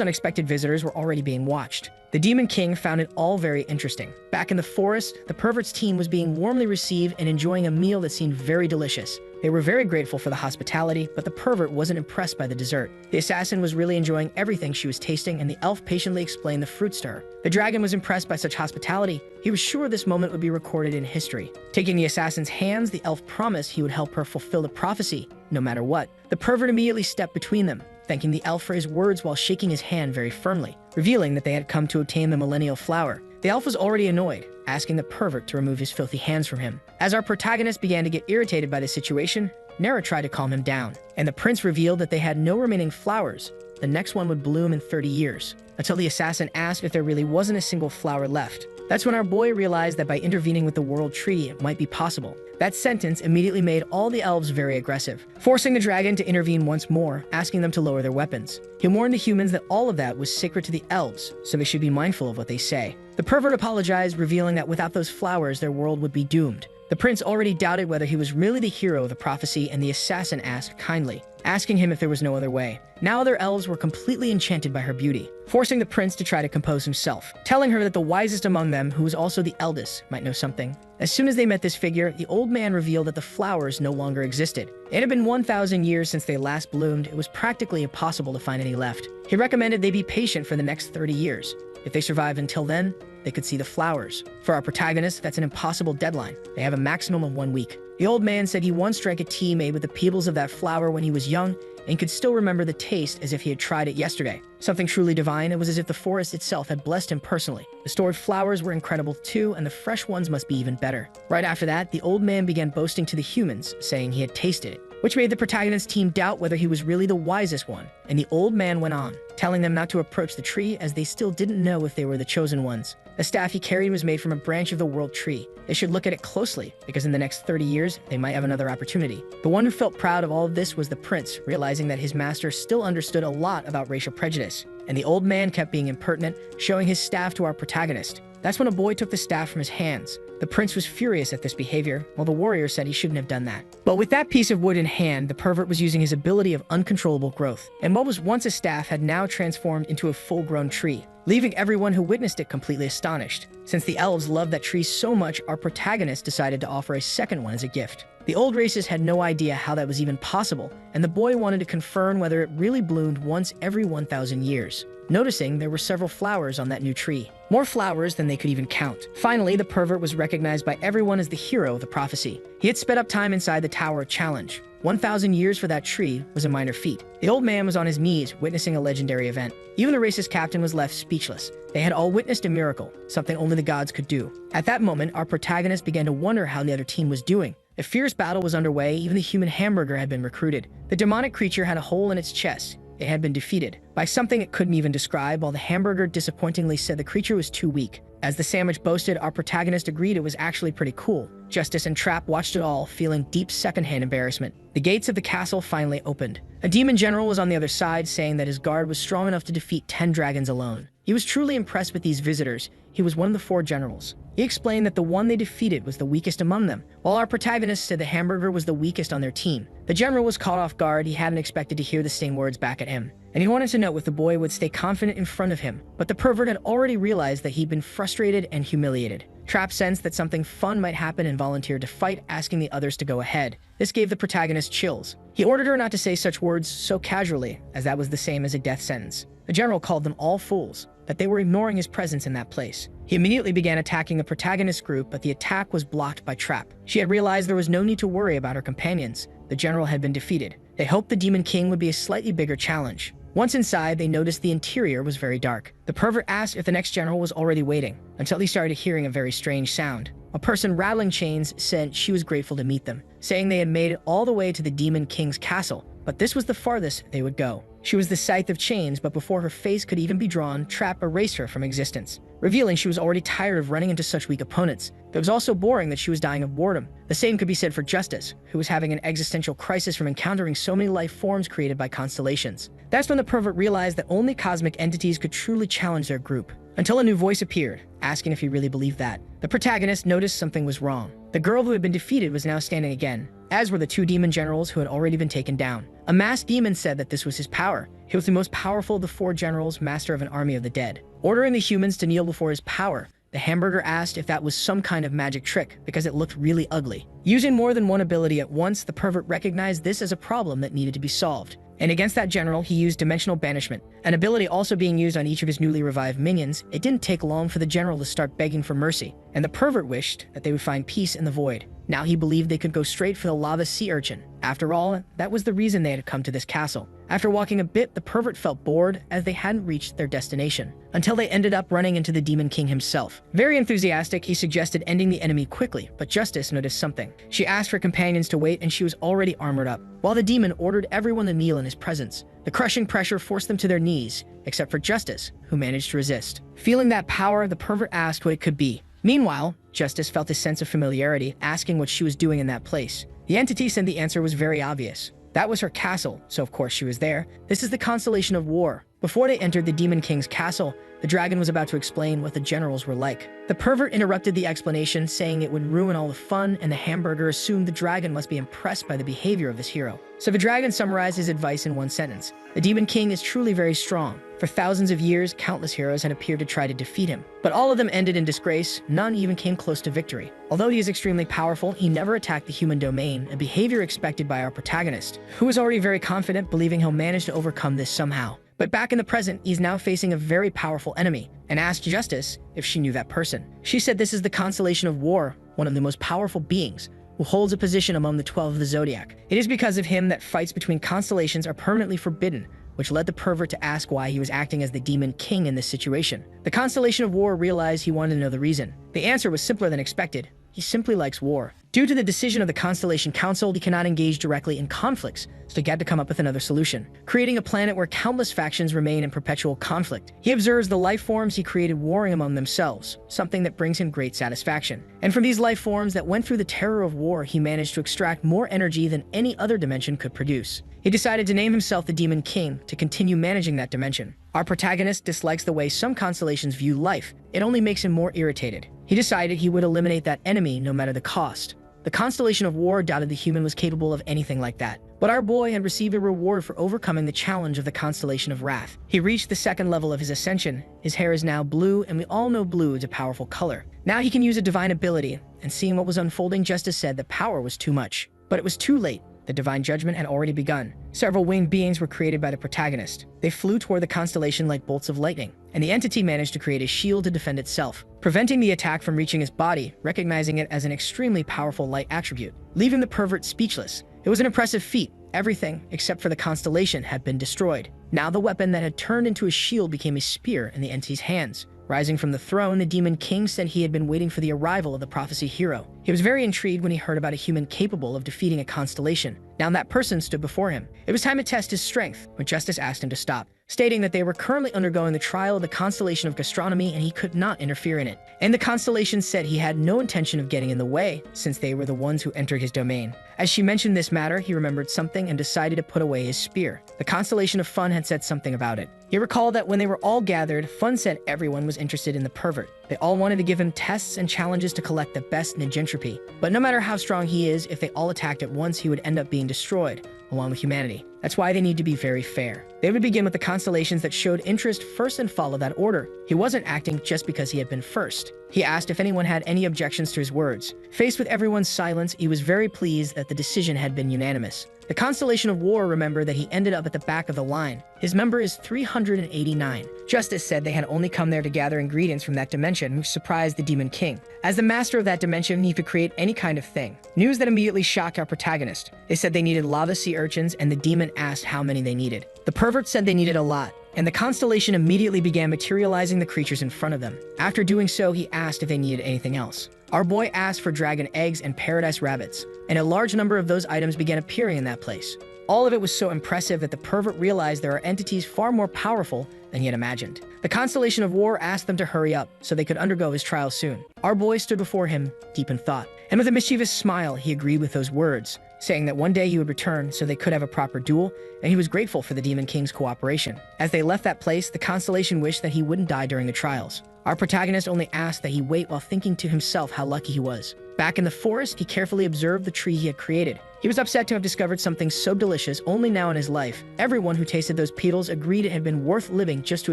unexpected visitors were already being watched. The Demon King found it all very interesting. Back in the forest, the pervert's team was being warmly received and enjoying a meal that seemed very delicious. They were very grateful for the hospitality, but the pervert wasn't impressed by the dessert. The assassin was really enjoying everything she was tasting, and the elf patiently explained the fruits to her. The dragon was impressed by such hospitality. He was sure this moment would be recorded in history. Taking the assassin's hands, the elf promised he would help her fulfill the prophecy, no matter what. The pervert immediately stepped between them, thanking the elf for his words while shaking his hand very firmly, revealing that they had come to obtain the millennial flower. The elf was already annoyed, asking the pervert to remove his filthy hands from him. As our protagonist began to get irritated by the situation, Nera tried to calm him down, and the prince revealed that they had no remaining flowers. The next one would bloom in 30 years, until the assassin asked if there really wasn't a single flower left. That's when our boy realized that by intervening with the world tree, it might be possible. That sentence immediately made all the elves very aggressive, forcing the dragon to intervene once more, asking them to lower their weapons. He warned the humans that all of that was sacred to the elves, so they should be mindful of what they say. The pervert apologized, revealing that without those flowers, their world would be doomed. The prince already doubted whether he was really the hero of the prophecy, and the assassin asked kindly, asking him if there was no other way. Now other elves were completely enchanted by her beauty, forcing the prince to try to compose himself, telling her that the wisest among them, who was also the eldest, might know something. As soon as they met this figure, the old man revealed that the flowers no longer existed. It had been 1,000 years since they last bloomed. It was practically impossible to find any left. He recommended they be patient for the next 30 years. If they survived until then, they could see the flowers. For our protagonist, that's an impossible deadline. They have a maximum of 1 week. The old man said he once drank a tea made with the petals of that flower when he was young, and could still remember the taste as if he had tried it yesterday. Something truly divine. It was as if the forest itself had blessed him personally. The stored flowers were incredible too, and the fresh ones must be even better. Right after that, the old man began boasting to the humans, saying he had tasted it, which made the protagonist's team doubt whether he was really the wisest one. And the old man went on, telling them not to approach the tree as they still didn't know if they were the chosen ones. The staff he carried was made from a branch of the world tree. They should look at it closely, because in the next 30 years, they might have another opportunity. The one who felt proud of all of this was the prince, realizing that his master still understood a lot about racial prejudice. And the old man kept being impertinent, showing his staff to our protagonist. That's when a boy took the staff from his hands. The prince was furious at this behavior, while the warrior said he shouldn't have done that. But with that piece of wood in hand, the pervert was using his ability of uncontrollable growth, and what was once a staff had now transformed into a full-grown tree, leaving everyone who witnessed it completely astonished. Since the elves loved that tree so much, our protagonist decided to offer a second one as a gift. The old races had no idea how that was even possible, and the boy wanted to confirm whether it really bloomed once every 1,000 years. Noticing there were several flowers on that new tree. More flowers than they could even count. Finally, the pervert was recognized by everyone as the hero of the prophecy. He had sped up time inside the Tower of Challenge. 1,000 years for that tree was a minor feat. The old man was on his knees, witnessing a legendary event. Even the race's captain was left speechless. They had all witnessed a miracle, something only the gods could do. At that moment, our protagonist began to wonder how the other team was doing. A fierce battle was underway. Even the human hamburger had been recruited. The demonic creature had a hole in its chest. It had been defeated by something it couldn't even describe, while the hamburger disappointingly said the creature was too weak. As the sandwich boasted, our protagonist agreed it was actually pretty cool. Justice and Trap watched it all, feeling deep secondhand embarrassment. The gates of the castle finally opened. A demon general was on the other side, saying that his guard was strong enough to defeat 10 dragons alone. He was truly impressed with these visitors. He was one of the 4 generals. He explained that the one they defeated was the weakest among them, while our protagonist said the hamburger was the weakest on their team. The general was caught off guard. He hadn't expected to hear the same words back at him, and he wanted to know if the boy would stay confident in front of him. But the pervert had already realized that he'd been frustrated and humiliated. Trap sensed that something fun might happen and volunteered to fight, asking the others to go ahead. This gave the protagonist chills. He ordered her not to say such words so casually, as that was the same as a death sentence. The general called them all fools, that they were ignoring his presence in that place. He immediately began attacking the protagonist group, but the attack was blocked by Trap. She had realized there was no need to worry about her companions. The general had been defeated. They hoped the Demon King would be a slightly bigger challenge. Once inside, they noticed the interior was very dark. The pervert asked if the next general was already waiting, until he started hearing a very strange sound. A person rattling chains said she was grateful to meet them, saying they had made it all the way to the Demon King's castle, but this was the farthest they would go. She was the Scythe of Chains, but before her face could even be drawn, Trap erased her from existence, revealing she was already tired of running into such weak opponents. It was also boring that she was dying of boredom. The same could be said for Justice, who was having an existential crisis from encountering so many life forms created by constellations. That's when the pervert realized that only cosmic entities could truly challenge their group, until a new voice appeared, asking if he really believed that. The protagonist noticed something was wrong. The girl who had been defeated was now standing again, as were the 2 demon generals who had already been taken down. A masked demon said that this was his power. He was the most powerful of the 4 generals, master of an army of the dead. Ordering the humans to kneel before his power, The hamburger asked if that was some kind of magic trick because it looked really ugly. Using more than one ability at once, the pervert recognized this as a problem that needed to be solved. And against that general, he used Dimensional Banishment, an ability also being used on each of his newly revived minions. It didn't take long for the general to start begging for mercy, and the pervert wished that they would find peace in the void. Now he believed they could go straight for the lava sea urchin. After all, that was the reason they had come to this castle. After walking a bit, the pervert felt bored as they hadn't reached their destination, until they ended up running into the Demon King himself. Very enthusiastic, he suggested ending the enemy quickly, but Justice noticed something. She asked for companions to wait, and she was already armored up, while the demon ordered everyone to kneel in his presence. The crushing pressure forced them to their knees, except for Justice, who managed to resist. Feeling that power, the pervert asked what it could be. Meanwhile, Justice felt a sense of familiarity, asking what she was doing in that place. The entity said the answer was very obvious. That was her castle, so of course she was there. This is the constellation of war. Before they entered the Demon King's castle, the dragon was about to explain what the generals were like. The pervert interrupted the explanation, saying it would ruin all the fun, and the hamburger assumed the dragon must be impressed by the behavior of this hero. So the dragon summarized his advice in one sentence. The Demon King is truly very strong. For thousands of years, countless heroes had appeared to try to defeat him, but all of them ended in disgrace. None even came close to victory. Although he is extremely powerful, he never attacked the human domain, a behavior expected by our protagonist, who was already very confident, believing he'll manage to overcome this somehow. But back in the present, he's now facing a very powerful enemy, and asked Justice if she knew that person. She said this is the constellation of War, one of the most powerful beings, who holds a position among the 12 of the Zodiac. It is because of him that fights between constellations are permanently forbidden, which led the pervert to ask why he was acting as the Demon King in this situation. The constellation of War realized he wanted to know the reason. The answer was simpler than expected. He simply likes war. Due to the decision of the Constellation Council, he cannot engage directly in conflicts, so he had to come up with another solution, creating a planet where countless factions remain in perpetual conflict. He observes the life forms he created warring among themselves, something that brings him great satisfaction. And from these life forms that went through the terror of war, he managed to extract more energy than any other dimension could produce. He decided to name himself the Demon King to continue managing that dimension. Our protagonist dislikes the way some constellations view life. It only makes him more irritated. He decided he would eliminate that enemy no matter the cost. The constellation of War doubted the human was capable of anything like that. But our boy had received a reward for overcoming the challenge of the constellation of Wrath. He reached the second level of his ascension. His hair is now blue, and we all know blue is a powerful color. Now he can use a divine ability, and seeing what was unfolding, Justice said the power was too much. But it was too late. The divine judgment had already begun. Several winged beings were created by the protagonist. They flew toward the constellation like bolts of lightning, and the entity managed to create a shield to defend itself, preventing the attack from reaching his body, recognizing it as an extremely powerful light attribute, leaving the pervert speechless. It was an impressive feat. Everything, except for the constellation, had been destroyed. Now the weapon that had turned into a shield became a spear in the entity's hands. Rising from the throne, the Demon King said he had been waiting for the arrival of the prophecy hero. He was very intrigued when he heard about a human capable of defeating a constellation. Now that person stood before him. It was time to test his strength, but Justice asked him to stop, stating that they were currently undergoing the trial of the constellation of gastronomy and he could not interfere in it. And the constellation said he had no intention of getting in the way, since they were the ones who entered his domain. As she mentioned this matter, he remembered something and decided to put away his spear. The constellation of Fun had said something about it. He recalled that when they were all gathered, Fun said everyone was interested in the pervert. They all wanted to give him tests and challenges to collect the best Nigentropy. But no matter how strong he is, if they all attacked at once, he would end up being destroyed, along with humanity. That's why they need to be very fair. They would begin with the constellations that showed interest first and follow that order. He wasn't acting just because he had been first. He asked if anyone had any objections to his words. Faced with everyone's silence, he was very pleased that the decision had been unanimous. The constellation of War remembered that he ended up at the back of the line. His number is 389. Justice said they had only come there to gather ingredients from that dimension, which surprised the Demon King. As the master of that dimension, he could create any kind of thing. News that immediately shocked our protagonist. They said they needed lava sea urchins, and the demon asked how many they needed. The pervert said they needed a lot, and the constellation immediately began materializing the creatures in front of them. After doing so, he asked if they needed anything else. Our boy asked for dragon eggs and paradise rabbits, and a large number of those items began appearing in that place. All of it was so impressive that the pervert realized there are entities far more powerful than he had imagined. The constellation of War asked them to hurry up so they could undergo his trial soon. Our boy stood before him, deep in thought, and with a mischievous smile, he agreed with those words, saying that one day he would return so they could have a proper duel, and he was grateful for the Demon King's cooperation. As they left that place, the constellation wished that he wouldn't die during the trials. Our protagonist only asked that he wait while thinking to himself how lucky he was. Back in the forest, he carefully observed the tree he had created. He was upset to have discovered something so delicious only now in his life. Everyone who tasted those petals agreed it had been worth living just to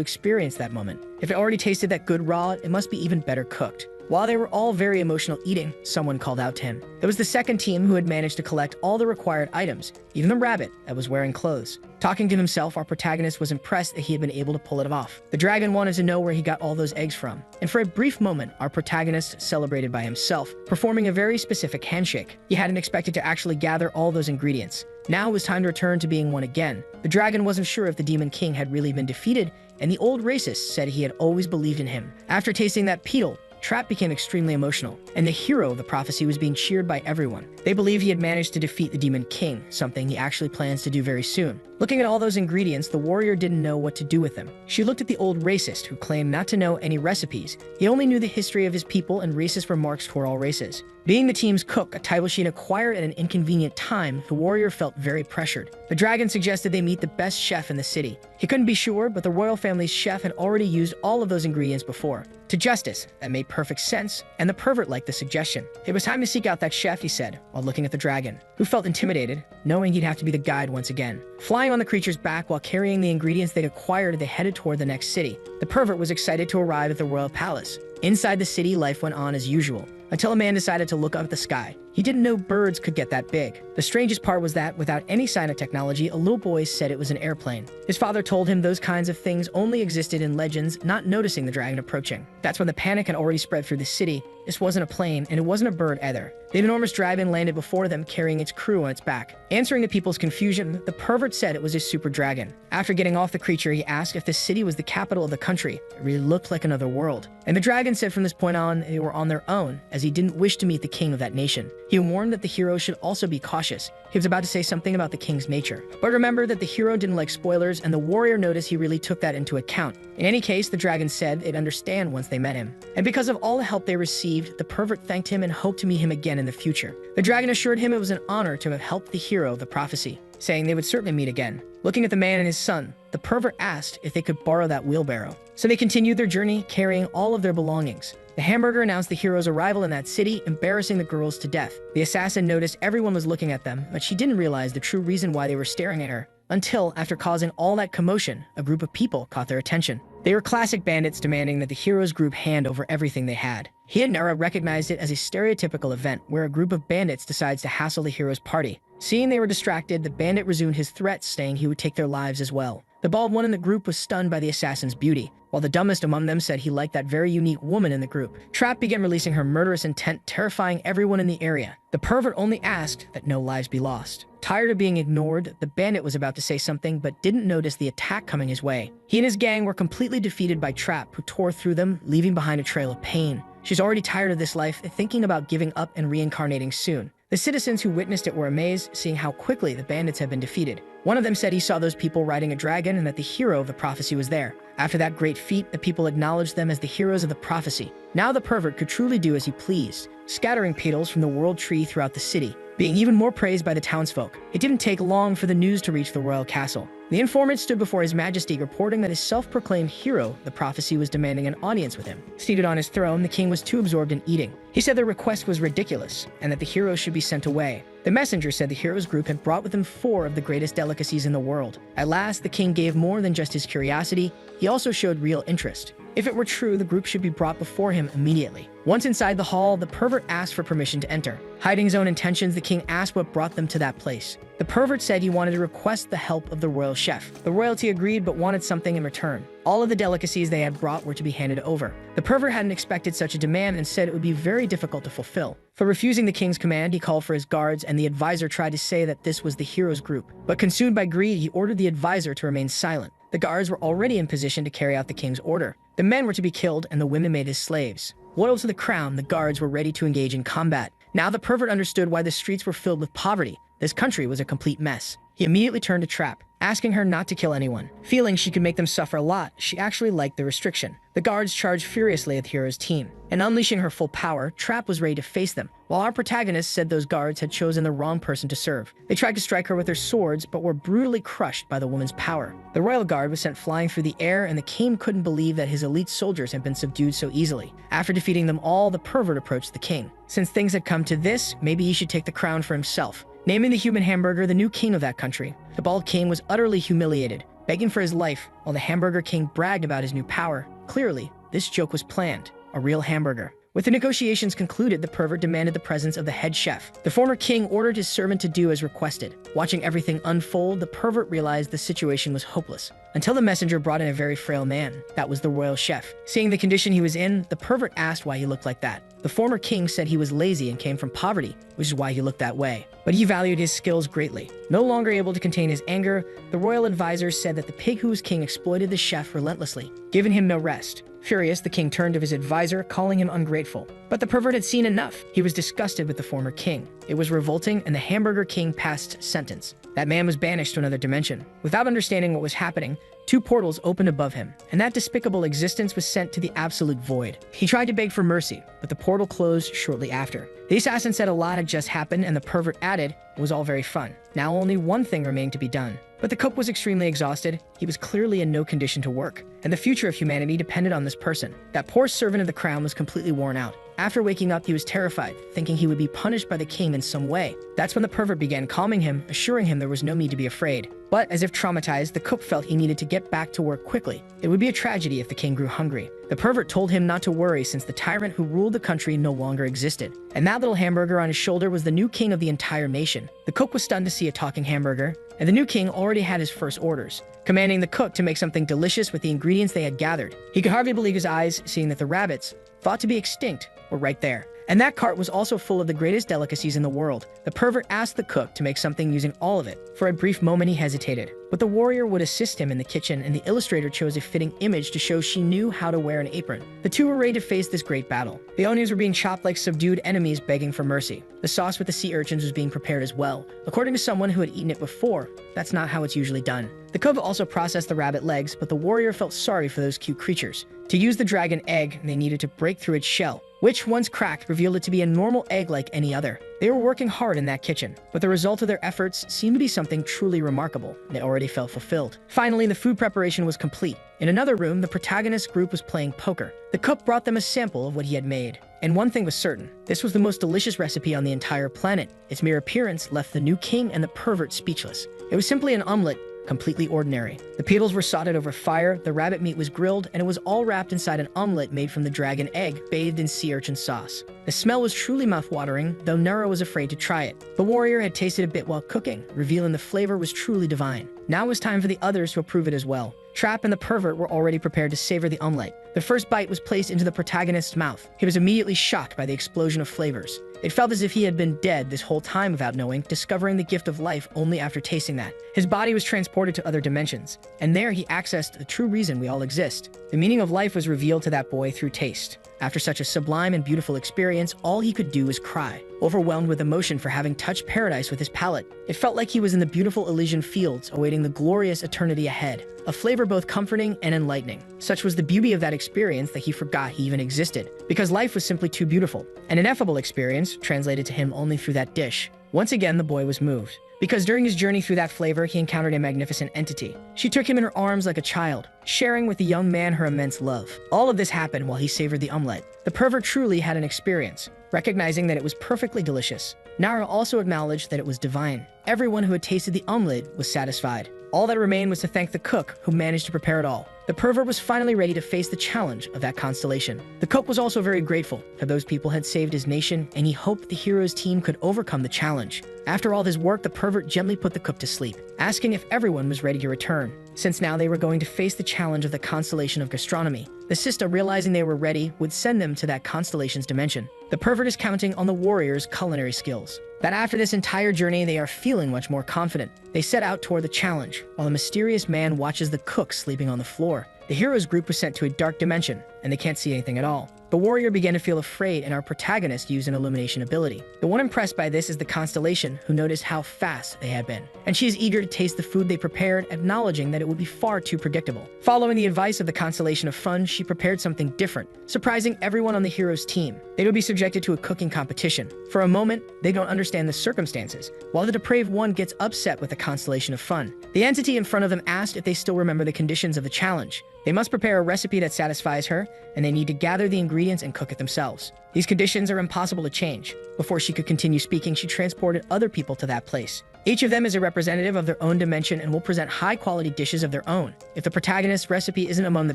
experience that moment. If it already tasted that good raw, it must be even better cooked. While they were all very emotional eating, someone called out to him. It was the second team who had managed to collect all the required items, even the rabbit that was wearing clothes. Talking to himself, our protagonist was impressed that he had been able to pull it off. The dragon wanted to know where he got all those eggs from, and for a brief moment, our protagonist celebrated by himself, performing a very specific handshake. He hadn't expected to actually gather all those ingredients. Now it was time to return to being one again. The dragon wasn't sure if the Demon King had really been defeated, and the old racist said he had always believed in him. After tasting that petal, Trap became extremely emotional, and the hero of the prophecy was being cheered by everyone. They believed he had managed to defeat the Demon King, something he actually plans to do very soon. Looking at all those ingredients, the warrior didn't know what to do with them. She looked at the old racist, who claimed not to know any recipes. He only knew the history of his people and racist remarks toward all races. Being the team's cook, a title she had acquired at an inconvenient time, the warrior felt very pressured. The dragon suggested they meet the best chef in the city. He couldn't be sure, but the royal family's chef had already used all of those ingredients before. To justice, that made perfect sense, and the pervert liked the suggestion. It was time to seek out that chef, he said, while looking at the dragon, who felt intimidated, knowing he'd have to be the guide once again. Flying on the creature's back while carrying the ingredients they'd acquired, they headed toward the next city. The pervert was excited to arrive at the royal palace. Inside the city, life went on as usual, until a man decided to look up at the sky. He didn't know birds could get that big. The strangest part was that, without any sign of technology, a little boy said it was an airplane. His father told him those kinds of things only existed in legends, not noticing the dragon approaching. That's when the panic had already spread through the city. This wasn't a plane, and it wasn't a bird either. The enormous dragon landed before them, carrying its crew on its back. Answering the people's confusion, the pervert said it was a super dragon. After getting off the creature, he asked if the city was the capital of the country. It really looked like another world. And the dragon said from this point on, they were on their own, as he didn't wish to meet the king of that nation. He warned that the hero should also be cautious. He was about to say something about the king's nature. But remember that the hero didn't like spoilers, and the warrior noticed he really took that into account. In any case, the dragon said they'd understand once they met him. And because of all the help they received, the pervert thanked him and hoped to meet him again in the future. The dragon assured him it was an honor to have helped the hero of the prophecy, saying they would certainly meet again. Looking at the man and his son, the pervert asked if they could borrow that wheelbarrow. So they continued their journey, carrying all of their belongings. The hamburger announced the hero's arrival in that city, embarrassing the girls to death. The assassin noticed everyone was looking at them, but she didn't realize the true reason why they were staring at her. Until, after causing all that commotion, a group of people caught their attention. They were classic bandits demanding that the hero's group hand over everything they had. He and Nara recognized it as a stereotypical event where a group of bandits decides to hassle the hero's party. Seeing they were distracted, the bandit resumed his threats, saying he would take their lives as well. The bald one in the group was stunned by the assassin's beauty, while the dumbest among them said he liked that very unique woman in the group. Trap began releasing her murderous intent, terrifying everyone in the area. The pervert only asked that no lives be lost. Tired of being ignored, the bandit was about to say something but didn't notice the attack coming his way. He and his gang were completely defeated by Trap, who tore through them, leaving behind a trail of pain. She's already tired of this life, thinking about giving up and reincarnating soon. The citizens who witnessed it were amazed, seeing how quickly the bandits had been defeated. One of them said he saw those people riding a dragon and that the hero of the prophecy was there. After that great feat, the people acknowledged them as the heroes of the prophecy. Now the pervert could truly do as he pleased, scattering petals from the world tree throughout the city, being even more praised by the townsfolk. It didn't take long for the news to reach the royal castle. The informant stood before His Majesty, reporting that his self-proclaimed hero, the prophecy, was demanding an audience with him. Seated on his throne, the king was too absorbed in eating. He said their request was ridiculous, and that the hero should be sent away. The messenger said the hero's group had brought with them 4 of the greatest delicacies in the world. At last, the king gave more than just his curiosity, he also showed real interest. If it were true, the group should be brought before him immediately. Once inside the hall, the pervert asked for permission to enter. Hiding his own intentions, the king asked what brought them to that place. The pervert said he wanted to request the help of the royal chef. The royalty agreed but wanted something in return. All of the delicacies they had brought were to be handed over. The pervert hadn't expected such a demand and said it would be very difficult to fulfill. For refusing the king's command, he called for his guards, and the advisor tried to say that this was the hero's group. But consumed by greed, he ordered the advisor to remain silent. The guards were already in position to carry out the king's order. The men were to be killed and the women made as slaves. Loyal to the crown, the guards were ready to engage in combat. Now the pervert understood why the streets were filled with poverty. This country was a complete mess. He immediately turned to Trap, asking her not to kill anyone. Feeling she could make them suffer a lot, she actually liked the restriction. The guards charged furiously at the hero's team. And unleashing her full power, Trap was ready to face them, while our protagonist said those guards had chosen the wrong person to serve. They tried to strike her with their swords, but were brutally crushed by the woman's power. The royal guard was sent flying through the air, and the king couldn't believe that his elite soldiers had been subdued so easily. After defeating them all, the pervert approached the king. Since things had come to this, maybe he should take the crown for himself. Naming the human hamburger the new king of that country, the bald king was utterly humiliated, begging for his life, while the hamburger king bragged about his new power. Clearly, this joke was planned. A real hamburger. With the negotiations concluded, the pervert demanded the presence of the head chef. The former king ordered his servant to do as requested. Watching everything unfold, the pervert realized the situation was hopeless. Until the messenger brought in a very frail man. That was the royal chef. Seeing the condition he was in, the pervert asked why he looked like that. The former king said he was lazy and came from poverty, which is why he looked that way. But he valued his skills greatly. No longer able to contain his anger, the royal advisor said that the pig who was king exploited the chef relentlessly, giving him no rest. Furious, the king turned to his advisor, calling him ungrateful. But the pervert had seen enough. He was disgusted with the former king. It was revolting, and the hamburger king passed sentence. That man was banished to another dimension. Without understanding what was happening, 2 portals opened above him, and that despicable existence was sent to the absolute void. He tried to beg for mercy, but the portal closed shortly after. The assassin said a lot had just happened, and the pervert added, it was all very fun. Now only one thing remained to be done. But the cook was extremely exhausted. He was clearly in no condition to work, and the future of humanity depended on this person. That poor servant of the crown was completely worn out. After waking up, he was terrified, thinking he would be punished by the king in some way. That's when the pervert began calming him, assuring him there was no need to be afraid. But as if traumatized, the cook felt he needed to get back to work quickly. It would be a tragedy if the king grew hungry. The pervert told him not to worry since the tyrant who ruled the country no longer existed. And that little hamburger on his shoulder was the new king of the entire nation. The cook was stunned to see a talking hamburger, and the new king already had his first orders, commanding the cook to make something delicious with the ingredients they had gathered. He could hardly believe his eyes, seeing that the rabbits, thought to be extinct, were right there. And that cart was also full of the greatest delicacies in the world. The pervert asked the cook to make something using all of it. For a brief moment, he hesitated. But the warrior would assist him in the kitchen, and the illustrator chose a fitting image to show she knew how to wear an apron. The two were ready to face this great battle. The onions were being chopped like subdued enemies begging for mercy. The sauce with the sea urchins was being prepared as well. According to someone who had eaten it before, that's not how it's usually done. The cook also processed the rabbit legs, but the warrior felt sorry for those cute creatures. To use the dragon egg, they needed to break through its shell, which, once cracked, revealed it to be a normal egg like any other. They were working hard in that kitchen, but the result of their efforts seemed to be something truly remarkable. They already felt fulfilled. Finally, the food preparation was complete. In another room, the protagonist group was playing poker. The cook brought them a sample of what he had made. And one thing was certain, this was the most delicious recipe on the entire planet. Its mere appearance left the new king and the pervert speechless. It was simply an omelet, completely ordinary. The petals were sauteed over fire, the rabbit meat was grilled, and it was all wrapped inside an omelet made from the dragon egg, bathed in sea urchin sauce. The smell was truly mouth-watering, though Nero was afraid to try it. The warrior had tasted a bit while cooking, revealing the flavor was truly divine. Now it was time for the others to approve it as well. Trap and the pervert were already prepared to savor the omelet. The first bite was placed into the protagonist's mouth. He was immediately shocked by the explosion of flavors. It felt as if he had been dead this whole time without knowing, discovering the gift of life only after tasting that. His body was transported to other dimensions, and there he accessed the true reason we all exist. The meaning of life was revealed to that boy through taste. After such a sublime and beautiful experience, all he could do was cry, overwhelmed with emotion for having touched paradise with his palate. It felt like he was in the beautiful Elysian fields, awaiting the glorious eternity ahead, a flavor both comforting and enlightening. Such was the beauty of that experience that he forgot he even existed, because life was simply too beautiful. An ineffable experience, translated to him only through that dish. Once again, the boy was moved, because during his journey through that flavor, he encountered a magnificent entity. She took him in her arms like a child, sharing with the young man her immense love. All of this happened while he savored the omelet. The pervert truly had an experience, recognizing that it was perfectly delicious. Nara also acknowledged that it was divine. Everyone who had tasted the omelet was satisfied. All that remained was to thank the cook who managed to prepare it all. The pervert was finally ready to face the challenge of that constellation. The cook was also very grateful that those people had saved his nation, and he hoped the hero's team could overcome the challenge. After all this work, the pervert gently put the cook to sleep, asking if everyone was ready to return, since now they were going to face the challenge of the constellation of gastronomy. The sister, realizing they were ready, would send them to that constellation's dimension. The pervert is counting on the warrior's culinary skills, that after this entire journey they are feeling much more confident. They set out toward the challenge, while a mysterious man watches the cook sleeping on the floor. The hero's group was sent to a dark dimension, and they can't see anything at all. The warrior began to feel afraid, and our protagonist used an illumination ability. The one impressed by this is the constellation, who noticed how fast they had been, and she is eager to taste the food they prepared, acknowledging that it would be far too predictable. Following the advice of the constellation of fun, she prepared something different, surprising everyone on the hero's team. They would be subjected to a cooking competition. For a moment, they don't understand the circumstances, while the depraved one gets upset with the constellation of fun. The entity in front of them asked if they still remember the conditions of the challenge. They must prepare a recipe that satisfies her, and they need to gather the ingredients and cook it themselves. These conditions are impossible to change. Before she could continue speaking, she transported other people to that place. Each of them is a representative of their own dimension and will present high-quality dishes of their own. If the protagonist's recipe isn't among the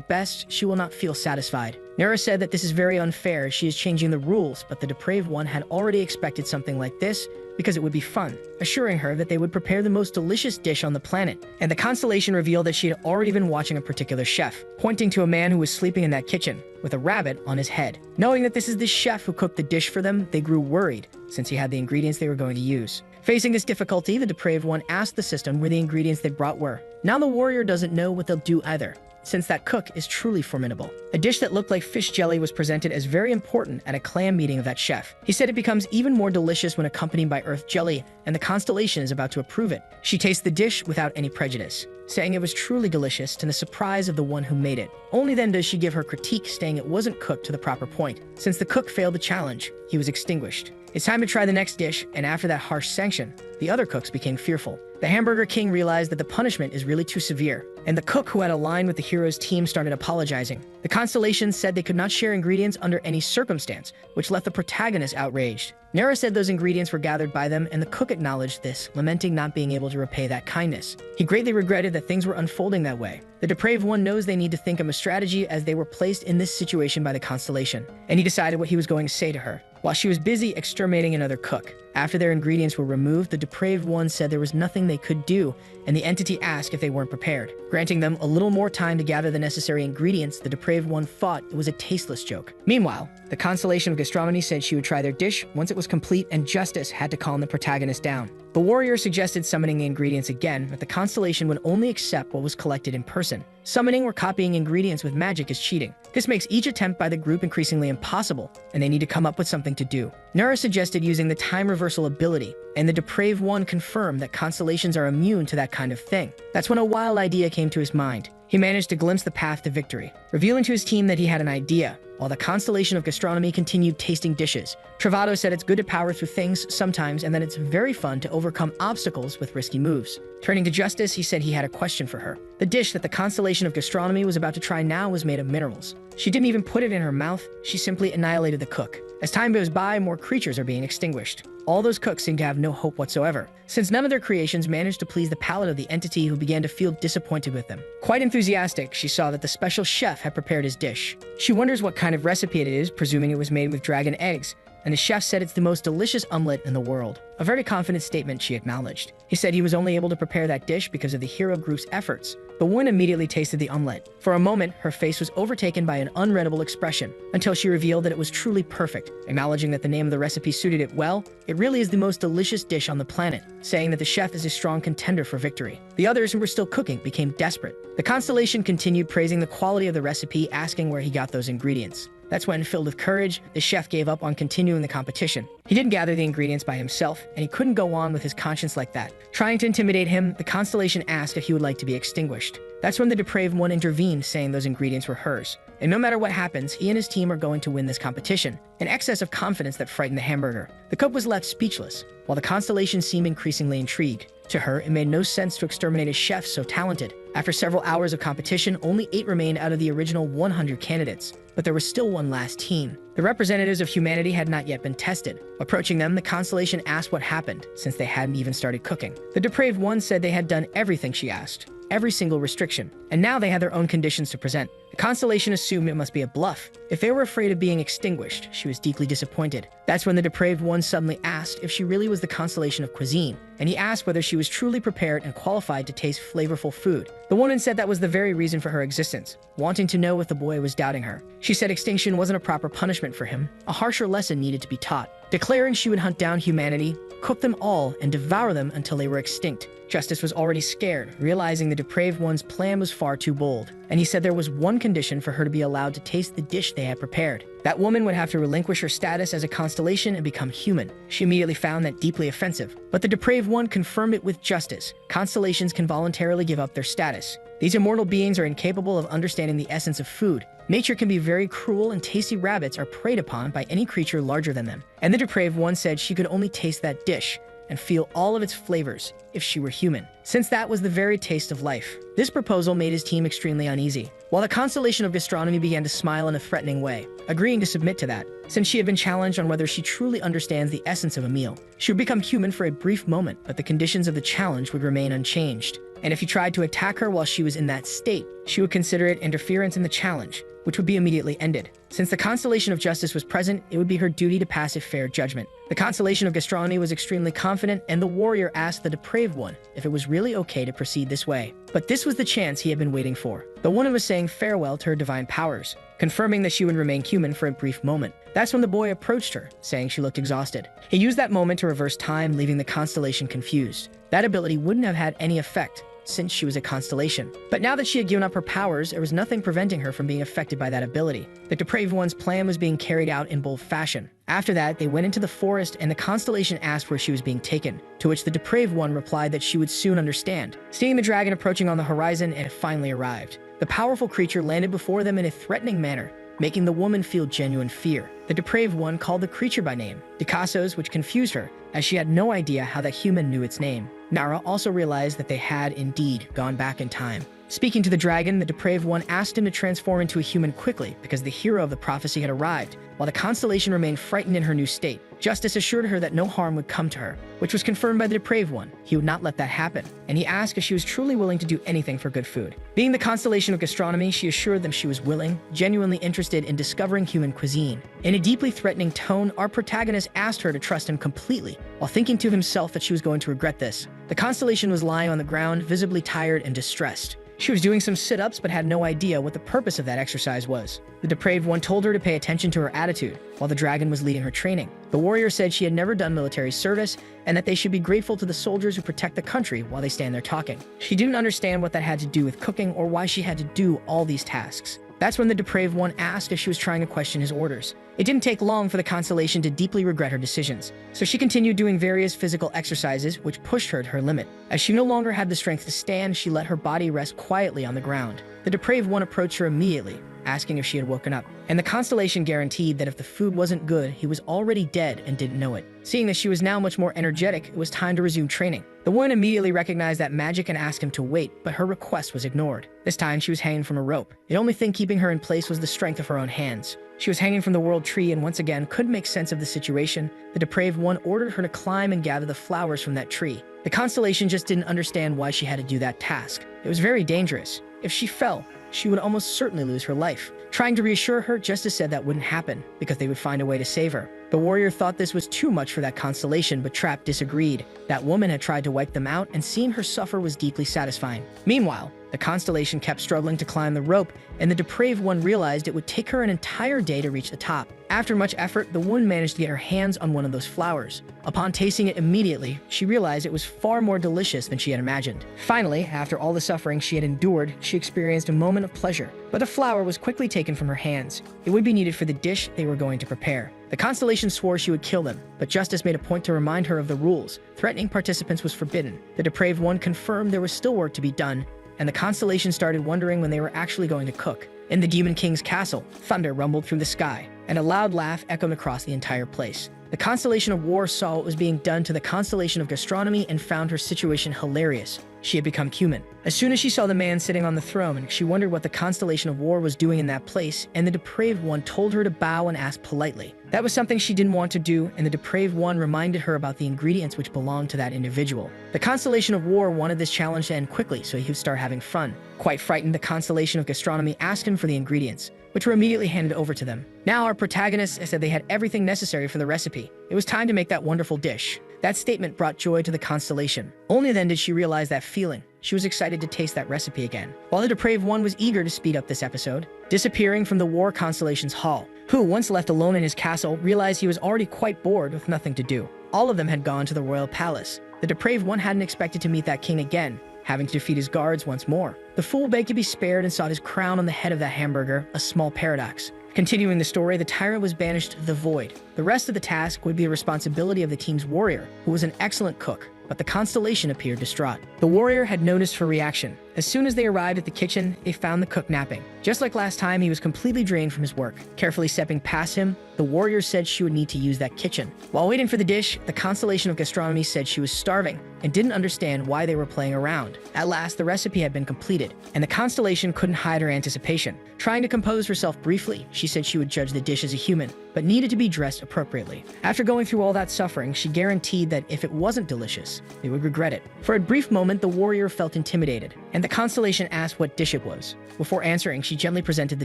best, she will not feel satisfied. Nera said that this is very unfair. She is changing the rules, but the depraved one had already expected something like this because it would be fun, assuring her that they would prepare the most delicious dish on the planet. And the constellation revealed that she had already been watching a particular chef, pointing to a man who was sleeping in that kitchen with a rabbit on his head. Knowing that this is the chef who cooked the dish for them, they grew worried since he had the ingredients they were going to use. Facing this difficulty, the depraved one asked the system where the ingredients they brought were. Now the warrior doesn't know what they'll do either, since that cook is truly formidable. A dish that looked like fish jelly was presented as very important at a clam meeting of that chef. He said it becomes even more delicious when accompanied by earth jelly, and the constellation is about to approve it. She tastes the dish without any prejudice, saying it was truly delicious to the surprise of the one who made it. Only then does she give her critique, saying it wasn't cooked to the proper point. Since the cook failed the challenge, he was extinguished. It's time to try the next dish, and after that harsh sanction, the other cooks became fearful. The Hamburger King realized that the punishment is really too severe, and the cook who had aligned with the hero's team started apologizing. The constellation said they could not share ingredients under any circumstance, which left the protagonist outraged. Nera said those ingredients were gathered by them, and the cook acknowledged this, lamenting not being able to repay that kindness. He greatly regretted that things were unfolding that way. The depraved one knows they need to think of a strategy as they were placed in this situation by the constellation, and he decided what he was going to say to her, while she was busy exterminating another cook. After their ingredients were removed, the depraved one said there was nothing they could do, and the entity asked if they weren't prepared. Granting them a little more time to gather the necessary ingredients, the depraved one thought it was a tasteless joke. Meanwhile, the constellation of gastronomy said she would try their dish once it was complete, and justice had to calm the protagonist down. The warrior suggested summoning the ingredients again, but the constellation would only accept what was collected in person. Summoning or copying ingredients with magic is cheating. This makes each attempt by the group increasingly impossible, and they need to come up with something to do. Nura suggested using the time reversal ability, and the depraved one confirmed that constellations are immune to that kind of thing. That's when a wild idea came to his mind. He managed to glimpse the path to victory, revealing to his team that he had an idea, while the constellation of gastronomy continued tasting dishes. Travado said it's good to power through things sometimes, and that it's very fun to overcome obstacles with risky moves. Turning to Justice, he said he had a question for her. The dish that the constellation of gastronomy was about to try now was made of minerals. She didn't even put it in her mouth, she simply annihilated the cook. As time goes by, more creatures are being extinguished. All those cooks seem to have no hope whatsoever, since none of their creations managed to please the palate of the entity, who began to feel disappointed with them. Quite enthusiastic, she saw that the special chef had prepared his dish. She wonders what kind of recipe it is, presuming it was made with dragon eggs, and the chef said it's the most delicious omelet in the world. A very confident statement, she acknowledged. He said he was only able to prepare that dish because of the hero group's efforts. The woman immediately tasted the omelet. For a moment, her face was overtaken by an unreadable expression, until she revealed that it was truly perfect. Acknowledging that the name of the recipe suited it well, it really is the most delicious dish on the planet, saying that the chef is a strong contender for victory. The others who were still cooking became desperate. The constellation continued praising the quality of the recipe, asking where he got those ingredients. That's when, filled with courage, the chef gave up on continuing the competition. He didn't gather the ingredients by himself, and he couldn't go on with his conscience like that. Trying to intimidate him, the constellation asked if he would like to be extinguished. That's when the depraved one intervened, saying those ingredients were hers. And no matter what happens, he and his team are going to win this competition. An excess of confidence that frightened the hamburger. The cook was left speechless, while the constellation seemed increasingly intrigued. To her, it made no sense to exterminate a chef so talented. After several hours of competition, only 8 remained out of the original 100 candidates. But there was still one last team. The representatives of humanity had not yet been tested. Approaching them, the constellation asked what happened, since they hadn't even started cooking. The depraved one said they had done everything she asked, every single restriction, and now they had their own conditions to present. The constellation assumed it must be a bluff. If they were afraid of being extinguished, she was deeply disappointed. That's when the depraved one suddenly asked if she really was the constellation of cuisine, and he asked whether she was truly prepared and qualified to taste flavorful food. The woman said that was the very reason for her existence, wanting to know if the boy was doubting her. She said extinction wasn't a proper punishment for him, a harsher lesson needed to be taught, declaring she would hunt down humanity, cook them all, and devour them until they were extinct. Justice was already scared, realizing the depraved one's plan was far too bold, and he said there was one condition for her to be allowed to taste the dish they had prepared. That woman would have to relinquish her status as a constellation and become human. She immediately found that deeply offensive, but the depraved one confirmed it with justice. Constellations can voluntarily give up their status. These immortal beings are incapable of understanding the essence of food. Nature can be very cruel, and tasty rabbits are preyed upon by any creature larger than them. And the depraved one said she could only taste that dish and feel all of its flavors if she were human, since that was the very taste of life. This proposal made his team extremely uneasy, while the constellation of gastronomy began to smile in a threatening way, agreeing to submit to that. Since she had been challenged on whether she truly understands the essence of a meal, she would become human for a brief moment, but the conditions of the challenge would remain unchanged. And if he tried to attack her while she was in that state, she would consider it interference in the challenge, which would be immediately ended. Since the constellation of justice was present, it would be her duty to pass a fair judgment. The constellation of gastronomy was extremely confident, and the warrior asked the depraved one if it was really okay to proceed this way. But this was the chance he had been waiting for. The woman was saying farewell to her divine powers, confirming that she would remain human for a brief moment. That's when the boy approached her, saying she looked exhausted. He used that moment to reverse time, leaving the constellation confused. That ability wouldn't have had any effect, since she was a constellation. But now that she had given up her powers, there was nothing preventing her from being affected by that ability. The depraved one's plan was being carried out in bold fashion. After that, they went into the forest, and the constellation asked where she was being taken, to which the depraved one replied that she would soon understand. Seeing the dragon approaching on the horizon, it finally arrived. The powerful creature landed before them in a threatening manner, making the woman feel genuine fear. The depraved one called the creature by name, Dikasos, which confused her, as she had no idea how that human knew its name. Nara also realized that they had indeed gone back in time. Speaking to the dragon, the depraved one asked him to transform into a human quickly because the hero of the prophecy had arrived, while the constellation remained frightened in her new state. Justice assured her that no harm would come to her, which was confirmed by the depraved one. He would not let that happen, and he asked if she was truly willing to do anything for good food. Being the constellation of gastronomy, she assured them she was willing, genuinely interested in discovering human cuisine. In a deeply threatening tone, our protagonist asked her to trust him completely, while thinking to himself that she was going to regret this. The constellation was lying on the ground, visibly tired and distressed. She was doing some sit-ups but had no idea what the purpose of that exercise was. The depraved one told her to pay attention to her attitude, while the dragon was leading her training. The warrior said she had never done military service, and that they should be grateful to the soldiers who protect the country while they stand there talking. She didn't understand what that had to do with cooking or why she had to do all these tasks. That's when the depraved one asked if she was trying to question his orders. It didn't take long for the constellation to deeply regret her decisions, so she continued doing various physical exercises which pushed her to her limit. As she no longer had the strength to stand, she let her body rest quietly on the ground. The depraved one approached her immediately, asking if she had woken up, and the constellation guaranteed that if the food wasn't good, he was already dead and didn't know it. Seeing that she was now much more energetic, it was time to resume training. The woman immediately recognized that magic and asked him to wait, but her request was ignored. This time she was hanging from a rope. The only thing keeping her in place was the strength of her own hands. She was hanging from the world tree and once again couldn't make sense of the situation. The depraved one ordered her to climb and gather the flowers from that tree. The constellation just didn't understand why she had to do that task. It was very dangerous. If she fell, she would almost certainly lose her life. Trying to reassure her, Justice said that wouldn't happen because they would find a way to save her. The warrior thought this was too much for that constellation, but Trap disagreed. That woman had tried to wipe them out, and seeing her suffer was deeply satisfying. Meanwhile, the constellation kept struggling to climb the rope, and the depraved one realized it would take her an entire day to reach the top. After much effort, the woman managed to get her hands on one of those flowers. Upon tasting it immediately, she realized it was far more delicious than she had imagined. Finally, after all the suffering she had endured, she experienced a moment of pleasure. But the flower was quickly taken from her hands. It would be needed for the dish they were going to prepare. The constellation swore she would kill them, but Justice made a point to remind her of the rules. Threatening participants was forbidden. The depraved one confirmed there was still work to be done, and the constellation started wondering when they were actually going to cook. In the Demon King's castle, thunder rumbled through the sky, and a loud laugh echoed across the entire place. The constellation of war saw what was being done to the constellation of gastronomy and found her situation hilarious. She had become human. As soon as she saw the man sitting on the throne, she wondered what the constellation of war was doing in that place, and the depraved one told her to bow and ask politely. That was something she didn't want to do, and the depraved one reminded her about the ingredients which belonged to that individual. The constellation of war wanted this challenge to end quickly so he would start having fun. Quite frightened, the constellation of gastronomy asked him for the ingredients, which were immediately handed over to them. Now our protagonists said they had everything necessary for the recipe. It was time to make that wonderful dish. That statement brought joy to the constellation. Only then did she realize that feeling. She was excited to taste that recipe again. While the depraved one was eager to speed up this episode, disappearing from the war constellation's hall, who, once left alone in his castle, realized he was already quite bored with nothing to do. All of them had gone to the royal palace. The depraved one hadn't expected to meet that king again, having to defeat his guards once more. The fool begged to be spared and sought his crown on the head of that hamburger, a small paradox. Continuing the story, the tyrant was banished to the void. The rest of the task would be the responsibility of the team's warrior, who was an excellent cook, but the constellation appeared distraught. The warrior had noticed her reaction. As soon as they arrived at the kitchen, they found the cook napping. Just like last time, he was completely drained from his work. Carefully stepping past him, the warrior said she would need to use that kitchen. While waiting for the dish, the constellation of gastronomy said she was starving and didn't understand why they were playing around. At last, the recipe had been completed, and the constellation couldn't hide her anticipation. Trying to compose herself briefly, she said she would judge the dish as a human, but needed to be dressed appropriately. After going through all that suffering, she guaranteed that if it wasn't delicious, they would regret it. For a brief moment, the warrior felt intimidated, and the constellation asked what dish it was. Before answering, she gently presented the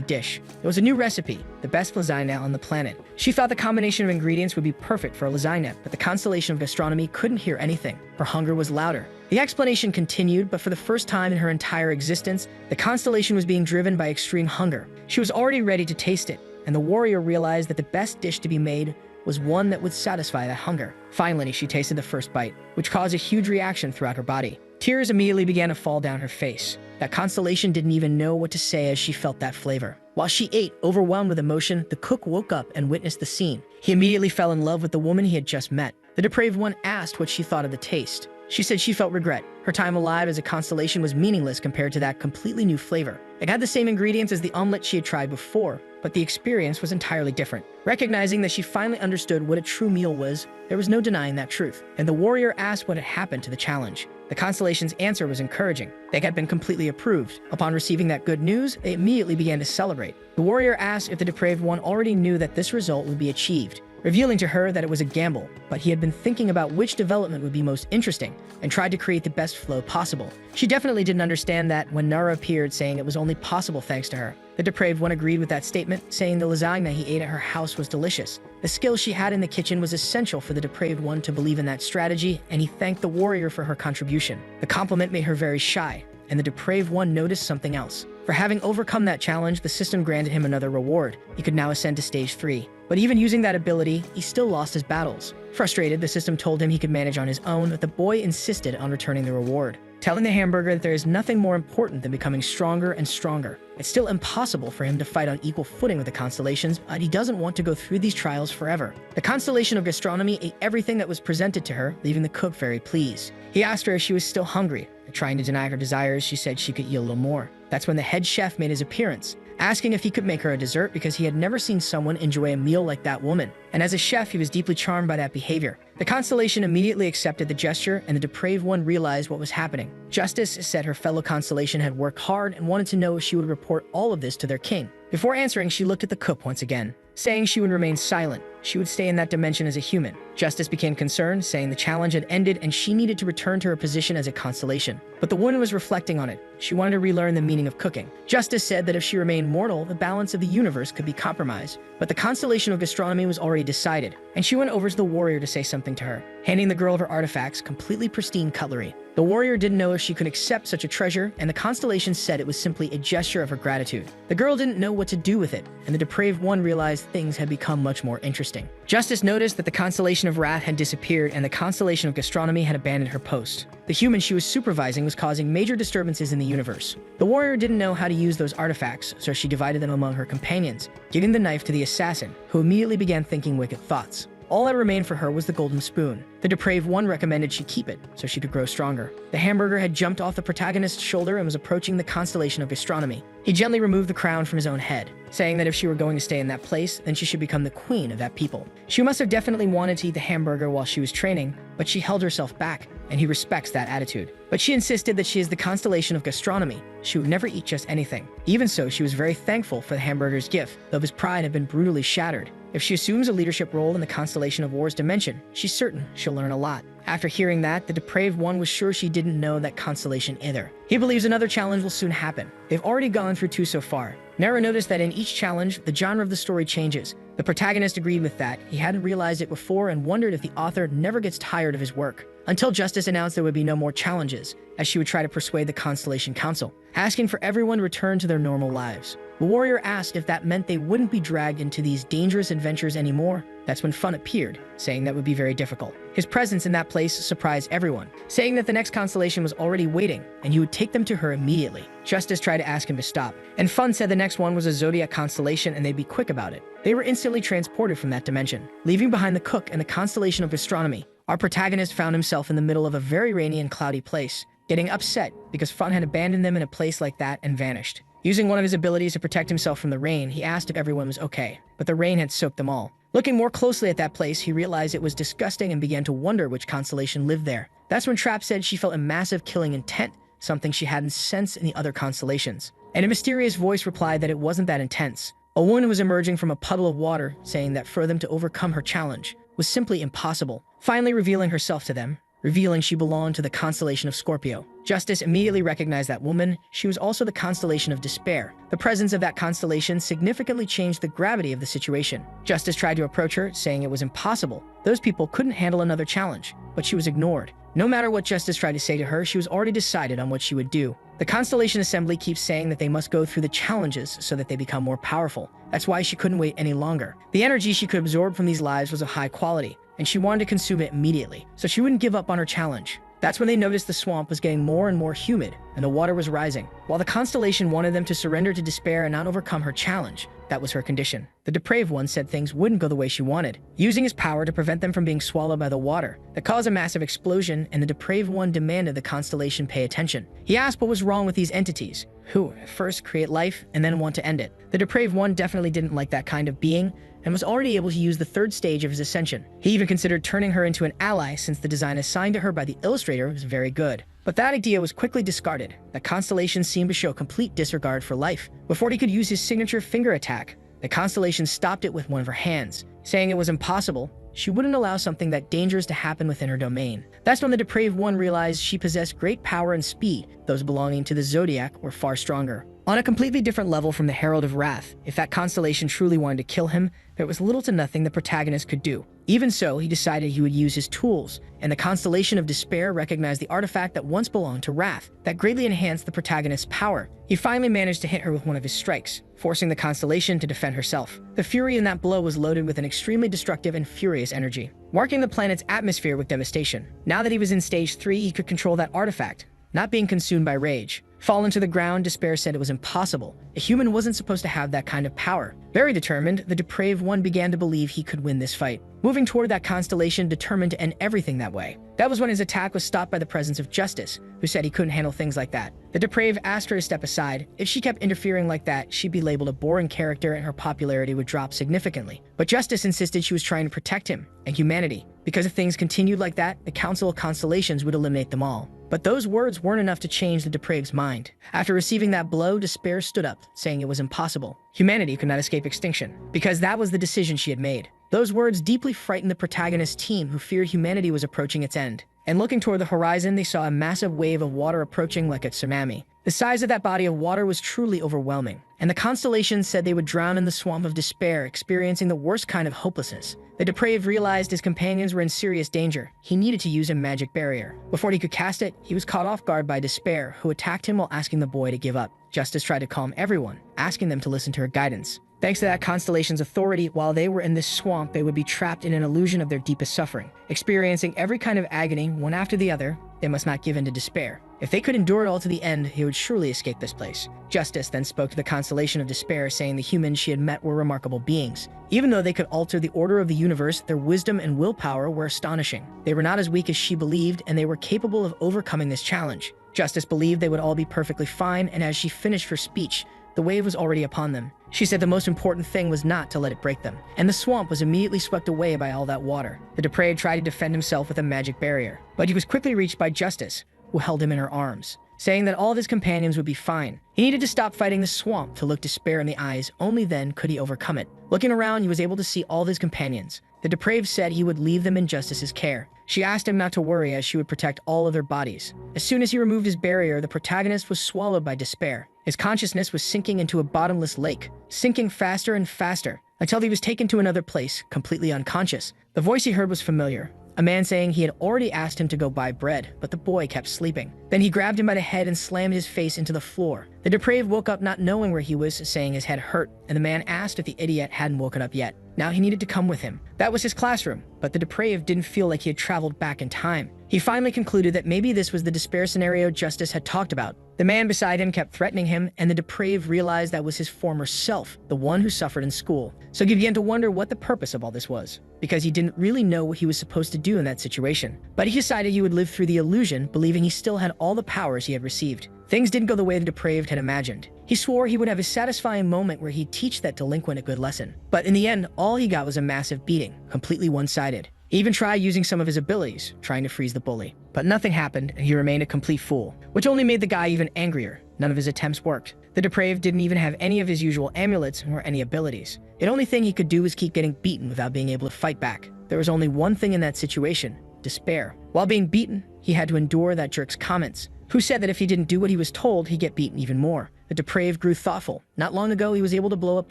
dish. It was a new recipe, the best lasagna on the planet. She thought the combination of ingredients would be perfect for a lasagna, but the constellation of gastronomy couldn't hear anything. Her hunger was louder. The explanation continued, but for the first time in her entire existence, the constellation was being driven by extreme hunger. She was already ready to taste it, and the warrior realized that the best dish to be made was one that would satisfy that hunger. Finally, she tasted the first bite, which caused a huge reaction throughout her body. Tears immediately began to fall down her face. That constellation didn't even know what to say as she felt that flavor. While she ate, overwhelmed with emotion, the cook woke up and witnessed the scene. He immediately fell in love with the woman he had just met. The depraved one asked what she thought of the taste. She said she felt regret. Her time alive as a constellation was meaningless compared to that completely new flavor. It had the same ingredients as the omelet she had tried before, but the experience was entirely different. Recognizing that she finally understood what a true meal was, there was no denying that truth, and the warrior asked what had happened to the challenge. The constellation's answer was encouraging. They had been completely approved. Upon receiving that good news, they immediately began to celebrate. The warrior asked if the depraved one already knew that this result would be achieved, revealing to her that it was a gamble, but he had been thinking about which development would be most interesting and tried to create the best flow possible. She definitely didn't understand that when Nara appeared, saying it was only possible thanks to her. The depraved one agreed with that statement, saying the lasagna he ate at her house was delicious. The skill she had in the kitchen was essential for the depraved one to believe in that strategy, and he thanked the warrior for her contribution. The compliment made her very shy, and the depraved one noticed something else. For having overcome that challenge, the system granted him another reward. He could now ascend to stage 3. But even using that ability, he still lost his battles. Frustrated, the system told him he could manage on his own, but the boy insisted on returning the reward, telling the hamburger that there is nothing more important than becoming stronger and stronger. It's still impossible for him to fight on equal footing with the constellations, but he doesn't want to go through these trials forever. The constellation of gastronomy ate everything that was presented to her, leaving the cook very pleased. He asked her if she was still hungry. Trying to deny her desires, she said she could eat a little more. That's when the head chef made his appearance, asking if he could make her a dessert because he had never seen someone enjoy a meal like that woman. And as a chef, he was deeply charmed by that behavior. The constellation immediately accepted the gesture, and the depraved one realized what was happening. Justice said her fellow constellation had worked hard and wanted to know if she would report all of this to their king. Before answering, she looked at the cook once again, saying she would remain silent. She would stay in that dimension as a human. Justice became concerned, saying the challenge had ended and she needed to return to her position as a constellation. But the woman was reflecting on it. She wanted to relearn the meaning of cooking. Justice said that if she remained mortal, the balance of the universe could be compromised. But the constellation of gastronomy was already decided, and she went over to the warrior to say something to her, handing the girl of her artifacts, completely pristine cutlery. The warrior didn't know if she could accept such a treasure, and the constellation said it was simply a gesture of her gratitude. The girl didn't know what to do with it, and the depraved one realized things had become much more interesting. Justice noticed that the constellation of wrath had disappeared and the constellation of gastronomy had abandoned her post. The human she was supervising was causing major disturbances in the universe. The warrior didn't know how to use those artifacts, so she divided them among her companions, giving the knife to the assassin, who immediately began thinking wicked thoughts. All that remained for her was the golden spoon. The depraved one recommended she keep it, so she could grow stronger. The hamburger had jumped off the protagonist's shoulder and was approaching the constellation of gastronomy. He gently removed the crown from his own head, saying that if she were going to stay in that place, then she should become the queen of that people. She must have definitely wanted to eat the hamburger while she was training, but she held herself back, and he respects that attitude. But she insisted that she is the constellation of gastronomy. She would never eat just anything. Even so, she was very thankful for the hamburger's gift, though his pride had been brutally shattered. If she assumes a leadership role in the Constellation of War's dimension, she's certain she'll learn a lot. After hearing that, the depraved one was sure she didn't know that constellation either. He believes another challenge will soon happen. They've already gone through 2 so far. Nara noticed that in each challenge, the genre of the story changes. The protagonist agreed with that. He hadn't realized it before and wondered if the author never gets tired of his work. Until Justice announced there would be no more challenges, as she would try to persuade the Constellation Council, asking for everyone to return to their normal lives. The warrior asked if that meant they wouldn't be dragged into these dangerous adventures anymore. That's when Fun appeared, saying that would be very difficult. His presence in that place surprised everyone, saying that the next constellation was already waiting, and he would take them to her immediately. Justice tried to ask him to stop, and Fun said the next one was a zodiac constellation and they'd be quick about it. They were instantly transported from that dimension, leaving behind the cook and the constellation of astronomy. Our protagonist found himself in the middle of a very rainy and cloudy place, getting upset because Fun had abandoned them in a place like that and vanished. Using one of his abilities to protect himself from the rain, he asked if everyone was okay, but the rain had soaked them all. Looking more closely at that place, he realized it was disgusting and began to wonder which constellation lived there. That's when Trap said she felt a massive killing intent, something she hadn't sensed in the other constellations. And a mysterious voice replied that it wasn't that intense. A woman was emerging from a puddle of water, saying that for them to overcome her challenge was simply impossible, finally revealing herself to them, revealing she belonged to the constellation of Scorpio. Justice immediately recognized that woman. She was also the constellation of Despair. The presence of that constellation significantly changed the gravity of the situation. Justice tried to approach her, saying it was impossible. Those people couldn't handle another challenge, but she was ignored. No matter what Justice tried to say to her, she was already decided on what she would do. The Constellation Assembly keeps saying that they must go through the challenges so that they become more powerful. That's why she couldn't wait any longer. The energy she could absorb from these lives was of high quality, and she wanted to consume it immediately, so she wouldn't give up on her challenge. That's when they noticed the swamp was getting more and more humid, and the water was rising. While the constellation wanted them to surrender to despair and not overcome her challenge, that was her condition. The depraved one said things wouldn't go the way she wanted, using his power to prevent them from being swallowed by the water. That caused a massive explosion, and the depraved one demanded the constellation pay attention. He asked what was wrong with these entities, who first create life and then want to end it. The depraved one definitely didn't like that kind of being, and was already able to use the third stage of his ascension. He even considered turning her into an ally, since the design assigned to her by the illustrator was very good. But that idea was quickly discarded. The constellation seemed to show complete disregard for life. Before he could use his signature finger attack, the constellation stopped it with one of her hands, saying it was impossible. She wouldn't allow something that dangerous to happen within her domain. That's when the depraved one realized she possessed great power and speed. Those belonging to the Zodiac were far stronger. On a completely different level from the Herald of Wrath, if that constellation truly wanted to kill him, there was little to nothing the protagonist could do. Even so, he decided he would use his tools, and the Constellation of Despair recognized the artifact that once belonged to Wrath, that greatly enhanced the protagonist's power. He finally managed to hit her with one of his strikes, forcing the constellation to defend herself. The fury in that blow was loaded with an extremely destructive and furious energy, marking the planet's atmosphere with devastation. Now that he was in Stage 3, he could control that artifact, not being consumed by rage. Fallen to the ground, Despair said it was impossible. A human wasn't supposed to have that kind of power. Very determined, the depraved one began to believe he could win this fight, moving toward that constellation determined to end everything that way. That was when his attack was stopped by the presence of Justice, who said he couldn't handle things like that. The depraved asked her to step aside. If she kept interfering like that, she'd be labeled a boring character and her popularity would drop significantly. But Justice insisted she was trying to protect him and humanity, because if things continued like that, the Council of Constellations would eliminate them all. But those words weren't enough to change the depraved's mind. After receiving that blow, Despair stood up, saying it was impossible. Humanity could not escape extinction, because that was the decision she had made. Those words deeply frightened the protagonist's team, who feared humanity was approaching its end. And looking toward the horizon, they saw a massive wave of water approaching like a tsunami. The size of that body of water was truly overwhelming, and the constellations said they would drown in the swamp of despair, experiencing the worst kind of hopelessness. The depraved realized his companions were in serious danger. He needed to use a magic barrier. Before he could cast it, he was caught off guard by Despair, who attacked him while asking the boy to give up. Justice tried to calm everyone, asking them to listen to her guidance. Thanks to that constellation's authority, while they were in this swamp, they would be trapped in an illusion of their deepest suffering. Experiencing every kind of agony, one after the other, they must not give in to despair. If they could endure it all to the end, he would surely escape this place. Justice then spoke to the constellation of Despair, saying the humans she had met were remarkable beings. Even though they could alter the order of the universe, their wisdom and willpower were astonishing. They were not as weak as she believed, and they were capable of overcoming this challenge. Justice believed they would all be perfectly fine, and as she finished her speech, the wave was already upon them. She said the most important thing was not to let it break them, and the swamp was immediately swept away by all that water. The depraved tried to defend himself with a magic barrier, but he was quickly reached by Justice, who held him in her arms. saying that all of his companions would be fine. He needed to stop fighting the swamp to look despair in the eyes, only then could he overcome it. Looking around, he was able to see all of his companions. The depraved said he would leave them in Justice's care. She asked him not to worry as she would protect all of their bodies. As soon as he removed his barrier, the protagonist was swallowed by despair. His consciousness was sinking into a bottomless lake, sinking faster and faster, until he was taken to another place, completely unconscious. The voice he heard was familiar. A man saying he had already asked him to go buy bread, but the boy kept sleeping. Then he grabbed him by the head and slammed his face into the floor. The depraved woke up not knowing where he was, saying his head hurt, and the man asked if the idiot hadn't woken up yet. Now he needed to come with him. That was his classroom, but the depraved didn't feel like he had traveled back in time. He finally concluded that maybe this was the despair scenario Justice had talked about. The man beside him kept threatening him, and the depraved realized that was his former self, the one who suffered in school. So he began to wonder what the purpose of all this was, because he didn't really know what he was supposed to do in that situation. But he decided he would live through the illusion, believing he still had all the powers he had received. Things didn't go the way the depraved had imagined. He swore he would have a satisfying moment where he'd teach that delinquent a good lesson. But in the end, all he got was a massive beating, completely one-sided. He even tried using some of his abilities, trying to freeze the bully. But nothing happened, and he remained a complete fool, which only made the guy even angrier. None of his attempts worked. The depraved didn't even have any of his usual amulets or any abilities. The only thing he could do was keep getting beaten without being able to fight back. There was only one thing in that situation: despair. While being beaten, he had to endure that jerk's comments, who said that if he didn't do what he was told, he'd get beaten even more. The depraved grew thoughtful. Not long ago, he was able to blow up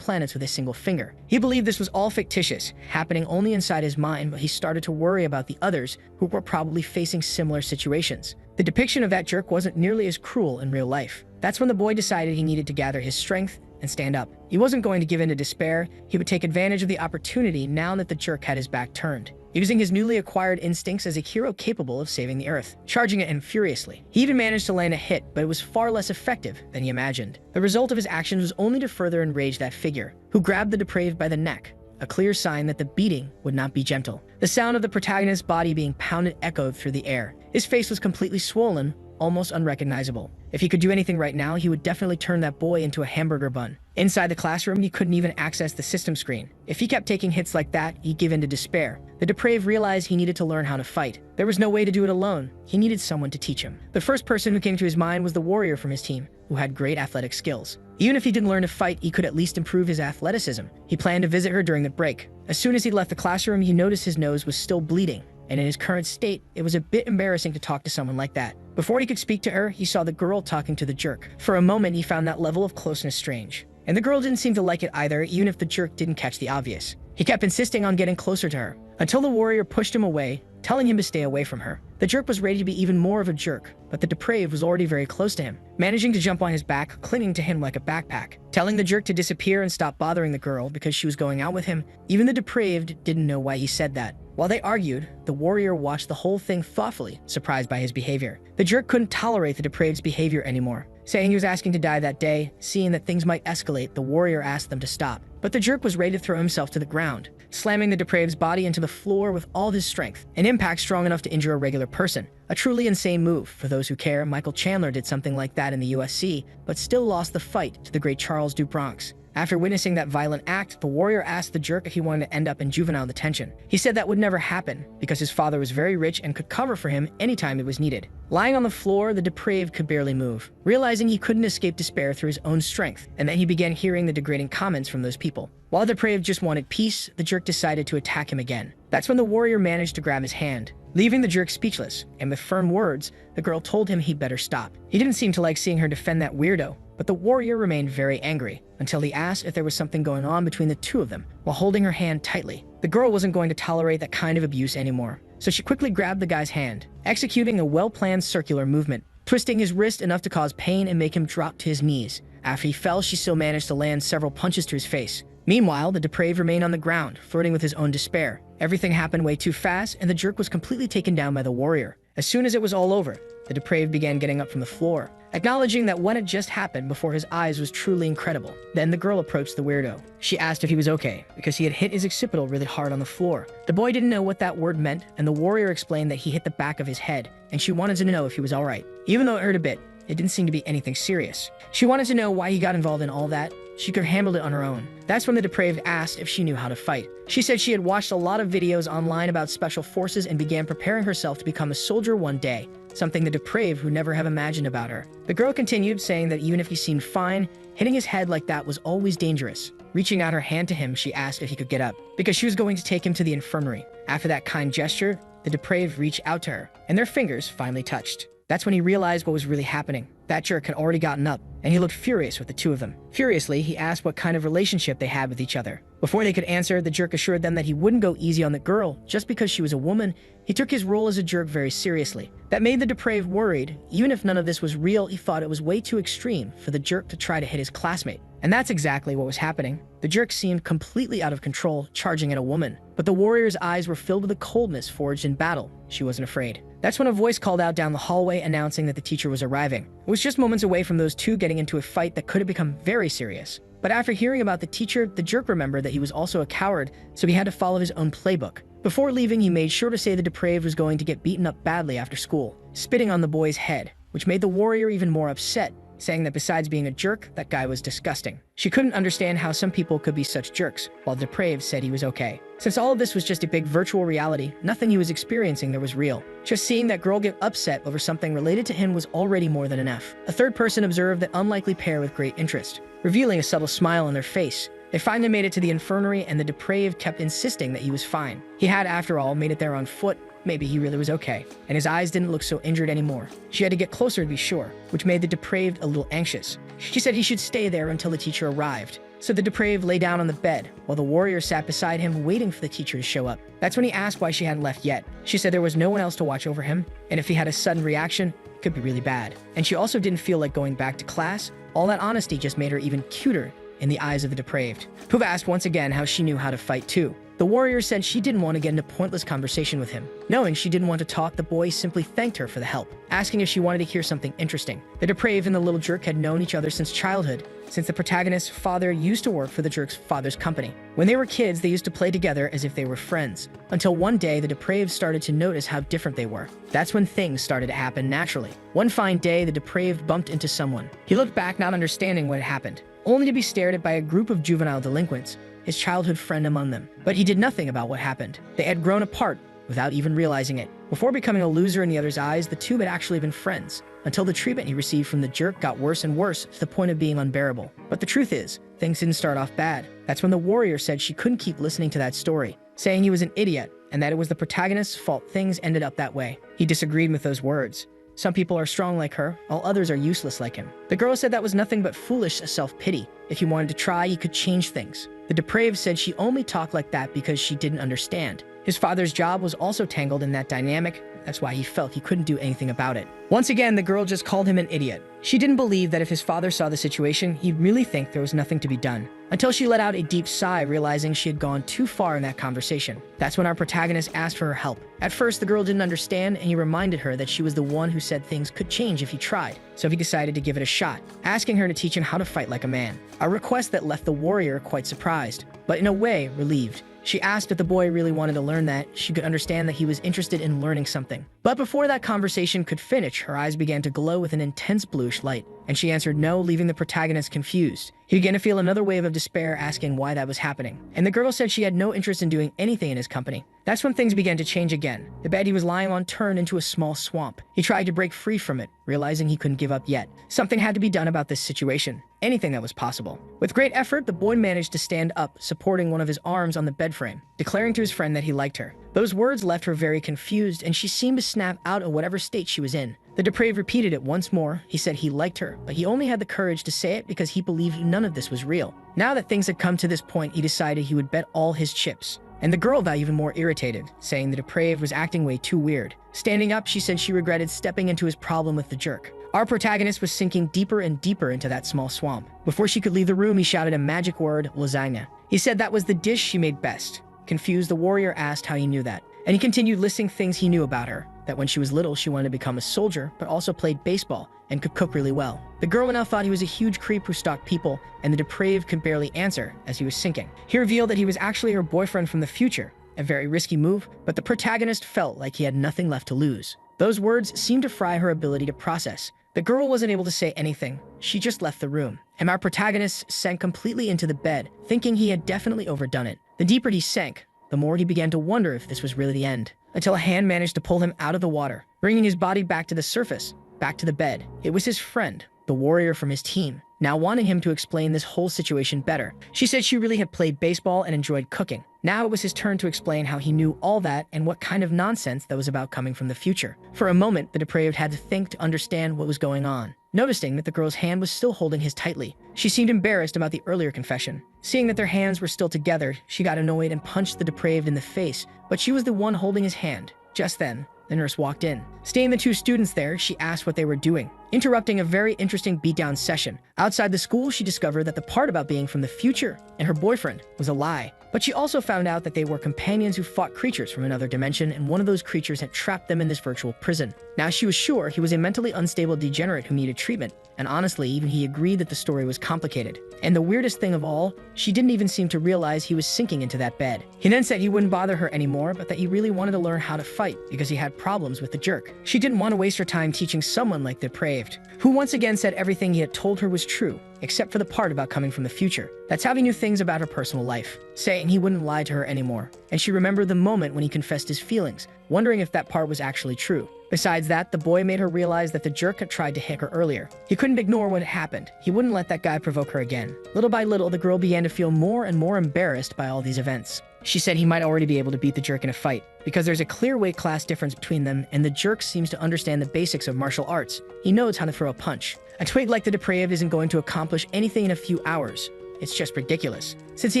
planets with a single finger. He believed this was all fictitious, happening only inside his mind, but he started to worry about the others who were probably facing similar situations. The depiction of that jerk wasn't nearly as cruel in real life. That's when the boy decided he needed to gather his strength and stand up. He wasn't going to give in to despair. He would take advantage of the opportunity now that the jerk had his back turned, using his newly acquired instincts as a hero capable of saving the Earth, charging at him furiously. He even managed to land a hit, but it was far less effective than he imagined. The result of his actions was only to further enrage that figure, who grabbed the depraved by the neck, a clear sign that the beating would not be gentle. The sound of the protagonist's body being pounded echoed through the air. His face was completely swollen, almost unrecognizable. If he could do anything right now, he would definitely turn that boy into a hamburger bun. Inside the classroom, he couldn't even access the system screen. If he kept taking hits like that, he'd give in to despair. The depraved realized he needed to learn how to fight. There was no way to do it alone. He needed someone to teach him. The first person who came to his mind was the warrior from his team, who had great athletic skills. Even if he didn't learn to fight, he could at least improve his athleticism. He planned to visit her during the break. As soon as he left the classroom, he noticed his nose was still bleeding, and in his current state, it was a bit embarrassing to talk to someone like that. Before he could speak to her, he saw the girl talking to the jerk. For a moment, he found that level of closeness strange. And the girl didn't seem to like it either, even if the jerk didn't catch the obvious. He kept insisting on getting closer to her, until the warrior pushed him away, telling him to stay away from her. The jerk was ready to be even more of a jerk, but the depraved was already very close to him, managing to jump on his back, clinging to him like a backpack. Telling the jerk to disappear and stop bothering the girl because she was going out with him, even the depraved didn't know why he said that. While they argued, the warrior watched the whole thing thoughtfully, surprised by his behavior. The jerk couldn't tolerate the depraved's behavior anymore, saying he was asking to die that day. Seeing that things might escalate, the warrior asked them to stop. But the jerk was ready to throw himself to the ground, slamming the depraved's body into the floor with all his strength, an impact strong enough to injure a regular person. A truly insane move. For those who care, Michael Chandler did something like that in the USC, but still lost the fight to the great Charles Du Bronx. After witnessing that violent act, the warrior asked the jerk if he wanted to end up in juvenile detention. He said that would never happen, because his father was very rich and could cover for him anytime it was needed. Lying on the floor, the depraved could barely move, realizing he couldn't escape despair through his own strength, and then he began hearing the degrading comments from those people. While the depraved just wanted peace, the jerk decided to attack him again. That's when the warrior managed to grab his hand, leaving the jerk speechless, and with firm words, the girl told him he'd better stop. He didn't seem to like seeing her defend that weirdo, but the warrior remained very angry, until he asked if there was something going on between the two of them, while holding her hand tightly. The girl wasn't going to tolerate that kind of abuse anymore, so she quickly grabbed the guy's hand, executing a well-planned circular movement, twisting his wrist enough to cause pain and make him drop to his knees. After he fell, she still managed to land several punches to his face. Meanwhile, the depraved remained on the ground, flirting with his own despair. Everything happened way too fast, and the jerk was completely taken down by the warrior. As soon as it was all over, the depraved began getting up from the floor, acknowledging that what had just happened before his eyes was truly incredible. Then the girl approached the weirdo. She asked if he was okay, because he had hit his occipital really hard on the floor. The boy didn't know what that word meant, and the warrior explained that he hit the back of his head, and she wanted to know if he was alright. Even though it hurt a bit, it didn't seem to be anything serious. She wanted to know why he got involved in all that. She could have handled it on her own. That's when the depraved asked if she knew how to fight. She said she had watched a lot of videos online about special forces and began preparing herself to become a soldier one day, something the depraved would never have imagined about her. The girl continued, saying that even if he seemed fine, hitting his head like that was always dangerous. Reaching out her hand to him, she asked if he could get up, because she was going to take him to the infirmary. After that kind gesture, the depraved reached out to her, and their fingers finally touched. That's when he realized what was really happening. That jerk had already gotten up, and he looked furious with the two of them. Furiously, he asked what kind of relationship they had with each other. Before they could answer, the jerk assured them that he wouldn't go easy on the girl just because she was a woman. He took his role as a jerk very seriously. That made the depraved worried. Even if none of this was real, he thought it was way too extreme for the jerk to try to hit his classmate. And that's exactly what was happening. The jerk seemed completely out of control, charging at a woman. But the warrior's eyes were filled with a coldness forged in battle. She wasn't afraid. That's when a voice called out down the hallway announcing that the teacher was arriving. It was just moments away from those two getting into a fight that could have become very serious. But after hearing about the teacher, the jerk remembered that he was also a coward, so he had to follow his own playbook. Before leaving, he made sure to say the depraved was going to get beaten up badly after school, spitting on the boy's head, which made the warrior even more upset, saying that besides being a jerk, that guy was disgusting. She couldn't understand how some people could be such jerks, while the depraved said he was okay. Since all of this was just a big virtual reality, nothing he was experiencing there was real. Just seeing that girl get upset over something related to him was already more than enough. A third person observed the unlikely pair with great interest, revealing a subtle smile on their face. They finally made it to the infirmary, and the depraved kept insisting that he was fine. He had, after all, made it there on foot. Maybe he really was okay, and his eyes didn't look so injured anymore. She had to get closer to be sure, which made the depraved a little anxious. She said he should stay there until the teacher arrived. So the depraved lay down on the bed, while the warrior sat beside him waiting for the teacher to show up. That's when he asked why she hadn't left yet. She said there was no one else to watch over him, and if he had a sudden reaction, it could be really bad. And she also didn't feel like going back to class. All that honesty just made her even cuter in the eyes of the depraved. Puva asked once again how she knew how to fight too. The warrior said she didn't want to get into pointless conversation with him. Knowing she didn't want to talk, the boy simply thanked her for the help, asking if she wanted to hear something interesting. The depraved and the little jerk had known each other since childhood, since the protagonist's father used to work for the jerk's father's company. When they were kids, they used to play together as if they were friends, until one day the depraved started to notice how different they were. That's when things started to happen naturally. One fine day, the depraved bumped into someone. He looked back, not understanding what had happened, only to be stared at by a group of juvenile delinquents, his childhood friend among them. But he did nothing about what happened. They had grown apart without even realizing it. Before becoming a loser in the other's eyes, the two had actually been friends, until the treatment he received from the jerk got worse and worse to the point of being unbearable. But the truth is, things didn't start off bad. That's when the warrior said she couldn't keep listening to that story, saying he was an idiot and that it was the protagonist's fault things ended up that way. He disagreed with those words. Some people are strong like her, while others are useless like him. The girl said that was nothing but foolish self-pity. If he wanted to try, he could change things. The depraved said she only talked like that because she didn't understand. His father's job was also tangled in that dynamic. That's why he felt he couldn't do anything about it. Once again, the girl just called him an idiot. She didn't believe that if his father saw the situation, he'd really think there was nothing to be done. Until she let out a deep sigh, realizing she had gone too far in that conversation. That's when our protagonist asked for her help. At first, the girl didn't understand, and he reminded her that she was the one who said things could change if he tried. So he decided to give it a shot, asking her to teach him how to fight like a man. A request that left the warrior quite surprised, but in a way, relieved. She asked if the boy really wanted to learn that. She could understand that he was interested in learning something. But before that conversation could finish, her eyes began to glow with an intense bluish light, and she answered no, leaving the protagonist confused. He began to feel another wave of despair, asking why that was happening. And the girl said she had no interest in doing anything in his company. That's when things began to change again. The bed he was lying on turned into a small swamp. He tried to break free from it, realizing he couldn't give up yet. Something had to be done about this situation. Anything that was possible. With great effort, the boy managed to stand up, supporting one of his arms on the bed frame, declaring to his friend that he liked her. Those words left her very confused, and she seemed to snap out of whatever state she was in. The depraved repeated it once more. He said he liked her, but he only had the courage to say it because he believed none of this was real. Now that things had come to this point, he decided he would bet all his chips. And the girl got even more irritated, saying the depraved was acting way too weird. Standing up, she said she regretted stepping into his problem with the jerk. Our protagonist was sinking deeper and deeper into that small swamp. Before she could leave the room, he shouted a magic word, lasagna. He said that was the dish she made best. Confused, the warrior asked how he knew that. And he continued listing things he knew about her, that when she was little, she wanted to become a soldier, but also played baseball and could cook really well. The girl now thought he was a huge creep who stalked people, and the depraved could barely answer as he was sinking. He revealed that he was actually her boyfriend from the future, a very risky move, but the protagonist felt like he had nothing left to lose. Those words seemed to fry her ability to process. The girl wasn't able to say anything. She just left the room, and our protagonist sank completely into the bed, thinking he had definitely overdone it. The deeper he sank, the more he began to wonder if this was really the end. until a hand managed to pull him out of the water, bringing his body back to the surface, back to the bed. It was his friend, the warrior from his team, now wanting him to explain this whole situation better. She said she really had played baseball and enjoyed cooking. Now it was his turn to explain how he knew all that and what kind of nonsense that was about coming from the future. For a moment, the depraved had to think to understand what was going on. Noticing that the girl's hand was still holding his tightly, she seemed embarrassed about the earlier confession. Seeing that their hands were still together, she got annoyed and punched the depraved in the face, but she was the one holding his hand. Just then, the nurse walked in. Seeing the two students there, she asked what they were doing, interrupting a very interesting beatdown session. Outside the school, she discovered that the part about being from the future and her boyfriend was a lie. But she also found out that they were companions who fought creatures from another dimension, and one of those creatures had trapped them in this virtual prison. Now she was sure he was a mentally unstable degenerate who needed treatment, and honestly, even he agreed that the story was complicated. And the weirdest thing of all, she didn't even seem to realize he was sinking into that bed. He then said he wouldn't bother her anymore, but that he really wanted to learn how to fight because he had problems with the jerk. She didn't want to waste her time teaching someone like the depraved, who once again said everything he had told her was true, except for the part about coming from the future. That's how he knew things about her personal life, saying he wouldn't lie to her anymore. And she remembered the moment when he confessed his feelings, wondering if that part was actually true. Besides that, the boy made her realize that the jerk had tried to hit her earlier. He couldn't ignore what had happened. He wouldn't let that guy provoke her again. Little by little, the girl began to feel more and more embarrassed by all these events. She said he might already be able to beat the jerk in a fight, because there's a clear weight class difference between them, and the jerk seems to understand the basics of martial arts. He knows how to throw a punch. A twig like the depraved isn't going to accomplish anything in a few hours. It's just ridiculous. Since he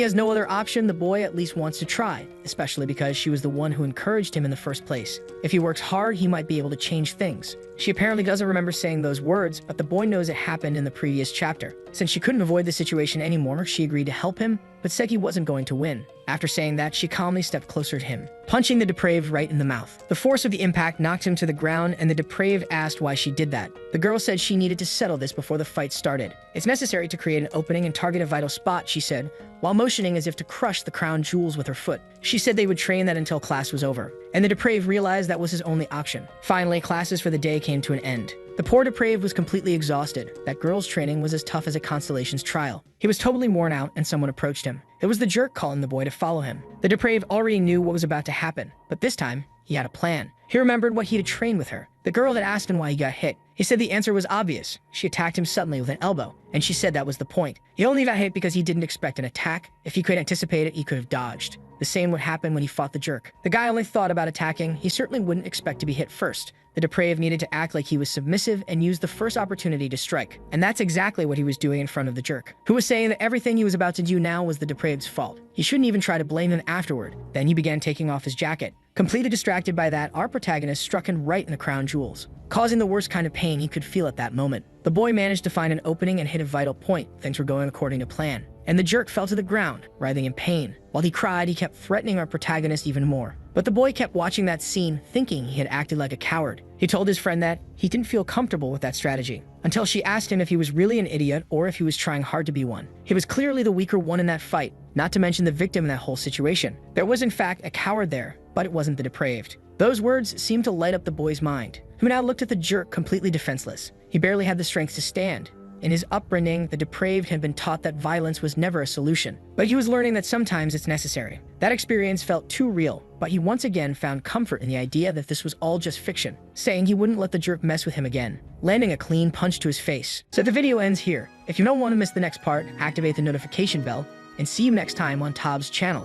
has no other option, the boy at least wants to try, especially because she was the one who encouraged him in the first place. If he works hard, he might be able to change things. She apparently doesn't remember saying those words, but the boy knows it happened in the previous chapter. Since she couldn't avoid the situation anymore, she agreed to help him, but said he wasn't going to win. After saying that, she calmly stepped closer to him, punching the depraved right in the mouth. The force of the impact knocked him to the ground, and the depraved asked why she did that. The girl said she needed to settle this before the fight started. It's necessary to create an opening and target a vital spot, she said, while motioning as if to crush the crown jewels with her foot. She said they would train that until class was over, and the depraved realized that was his only option. Finally, classes for the day came to an end. The poor depraved was completely exhausted. That girl's training was as tough as a constellation's trial. He was totally worn out, and someone approached him. It was the jerk calling the boy to follow him. The depraved already knew what was about to happen, but this time, he had a plan. He remembered what he had trained with her. The girl had asked him why he got hit. He said the answer was obvious. She attacked him suddenly with an elbow, and she said that was the point. He only got hit because he didn't expect an attack. If he could anticipate it, he could have dodged. The same would happen when he fought the jerk. The guy only thought about attacking. He certainly wouldn't expect to be hit first. The depraved needed to act like he was submissive and use the first opportunity to strike. And that's exactly what he was doing in front of the jerk, who was saying that everything he was about to do now was the depraved's fault. He shouldn't even try to blame him afterward. Then he began taking off his jacket. Completely distracted by that, our protagonist struck him right in the crown jewels, causing the worst kind of pain he could feel at that moment. The boy managed to find an opening and hit a vital point. Things were going according to plan, and the jerk fell to the ground, writhing in pain. While he cried, he kept threatening our protagonist even more. But the boy kept watching that scene, thinking he had acted like a coward. He told his friend that he didn't feel comfortable with that strategy, until she asked him if he was really an idiot or if he was trying hard to be one. He was clearly the weaker one in that fight, not to mention the victim in that whole situation. There was in fact a coward there, but it wasn't the depraved. Those words seemed to light up the boy's mind, who now looked at the jerk completely defenseless. He barely had the strength to stand. In his upbringing, the depraved had been taught that violence was never a solution, but he was learning that sometimes it's necessary. That experience felt too real, but he once again found comfort in the idea that this was all just fiction, saying he wouldn't let the jerk mess with him again, landing a clean punch to his face. So the video ends here. If you don't want to miss the next part, activate the notification bell, and see you next time on Tob's channel.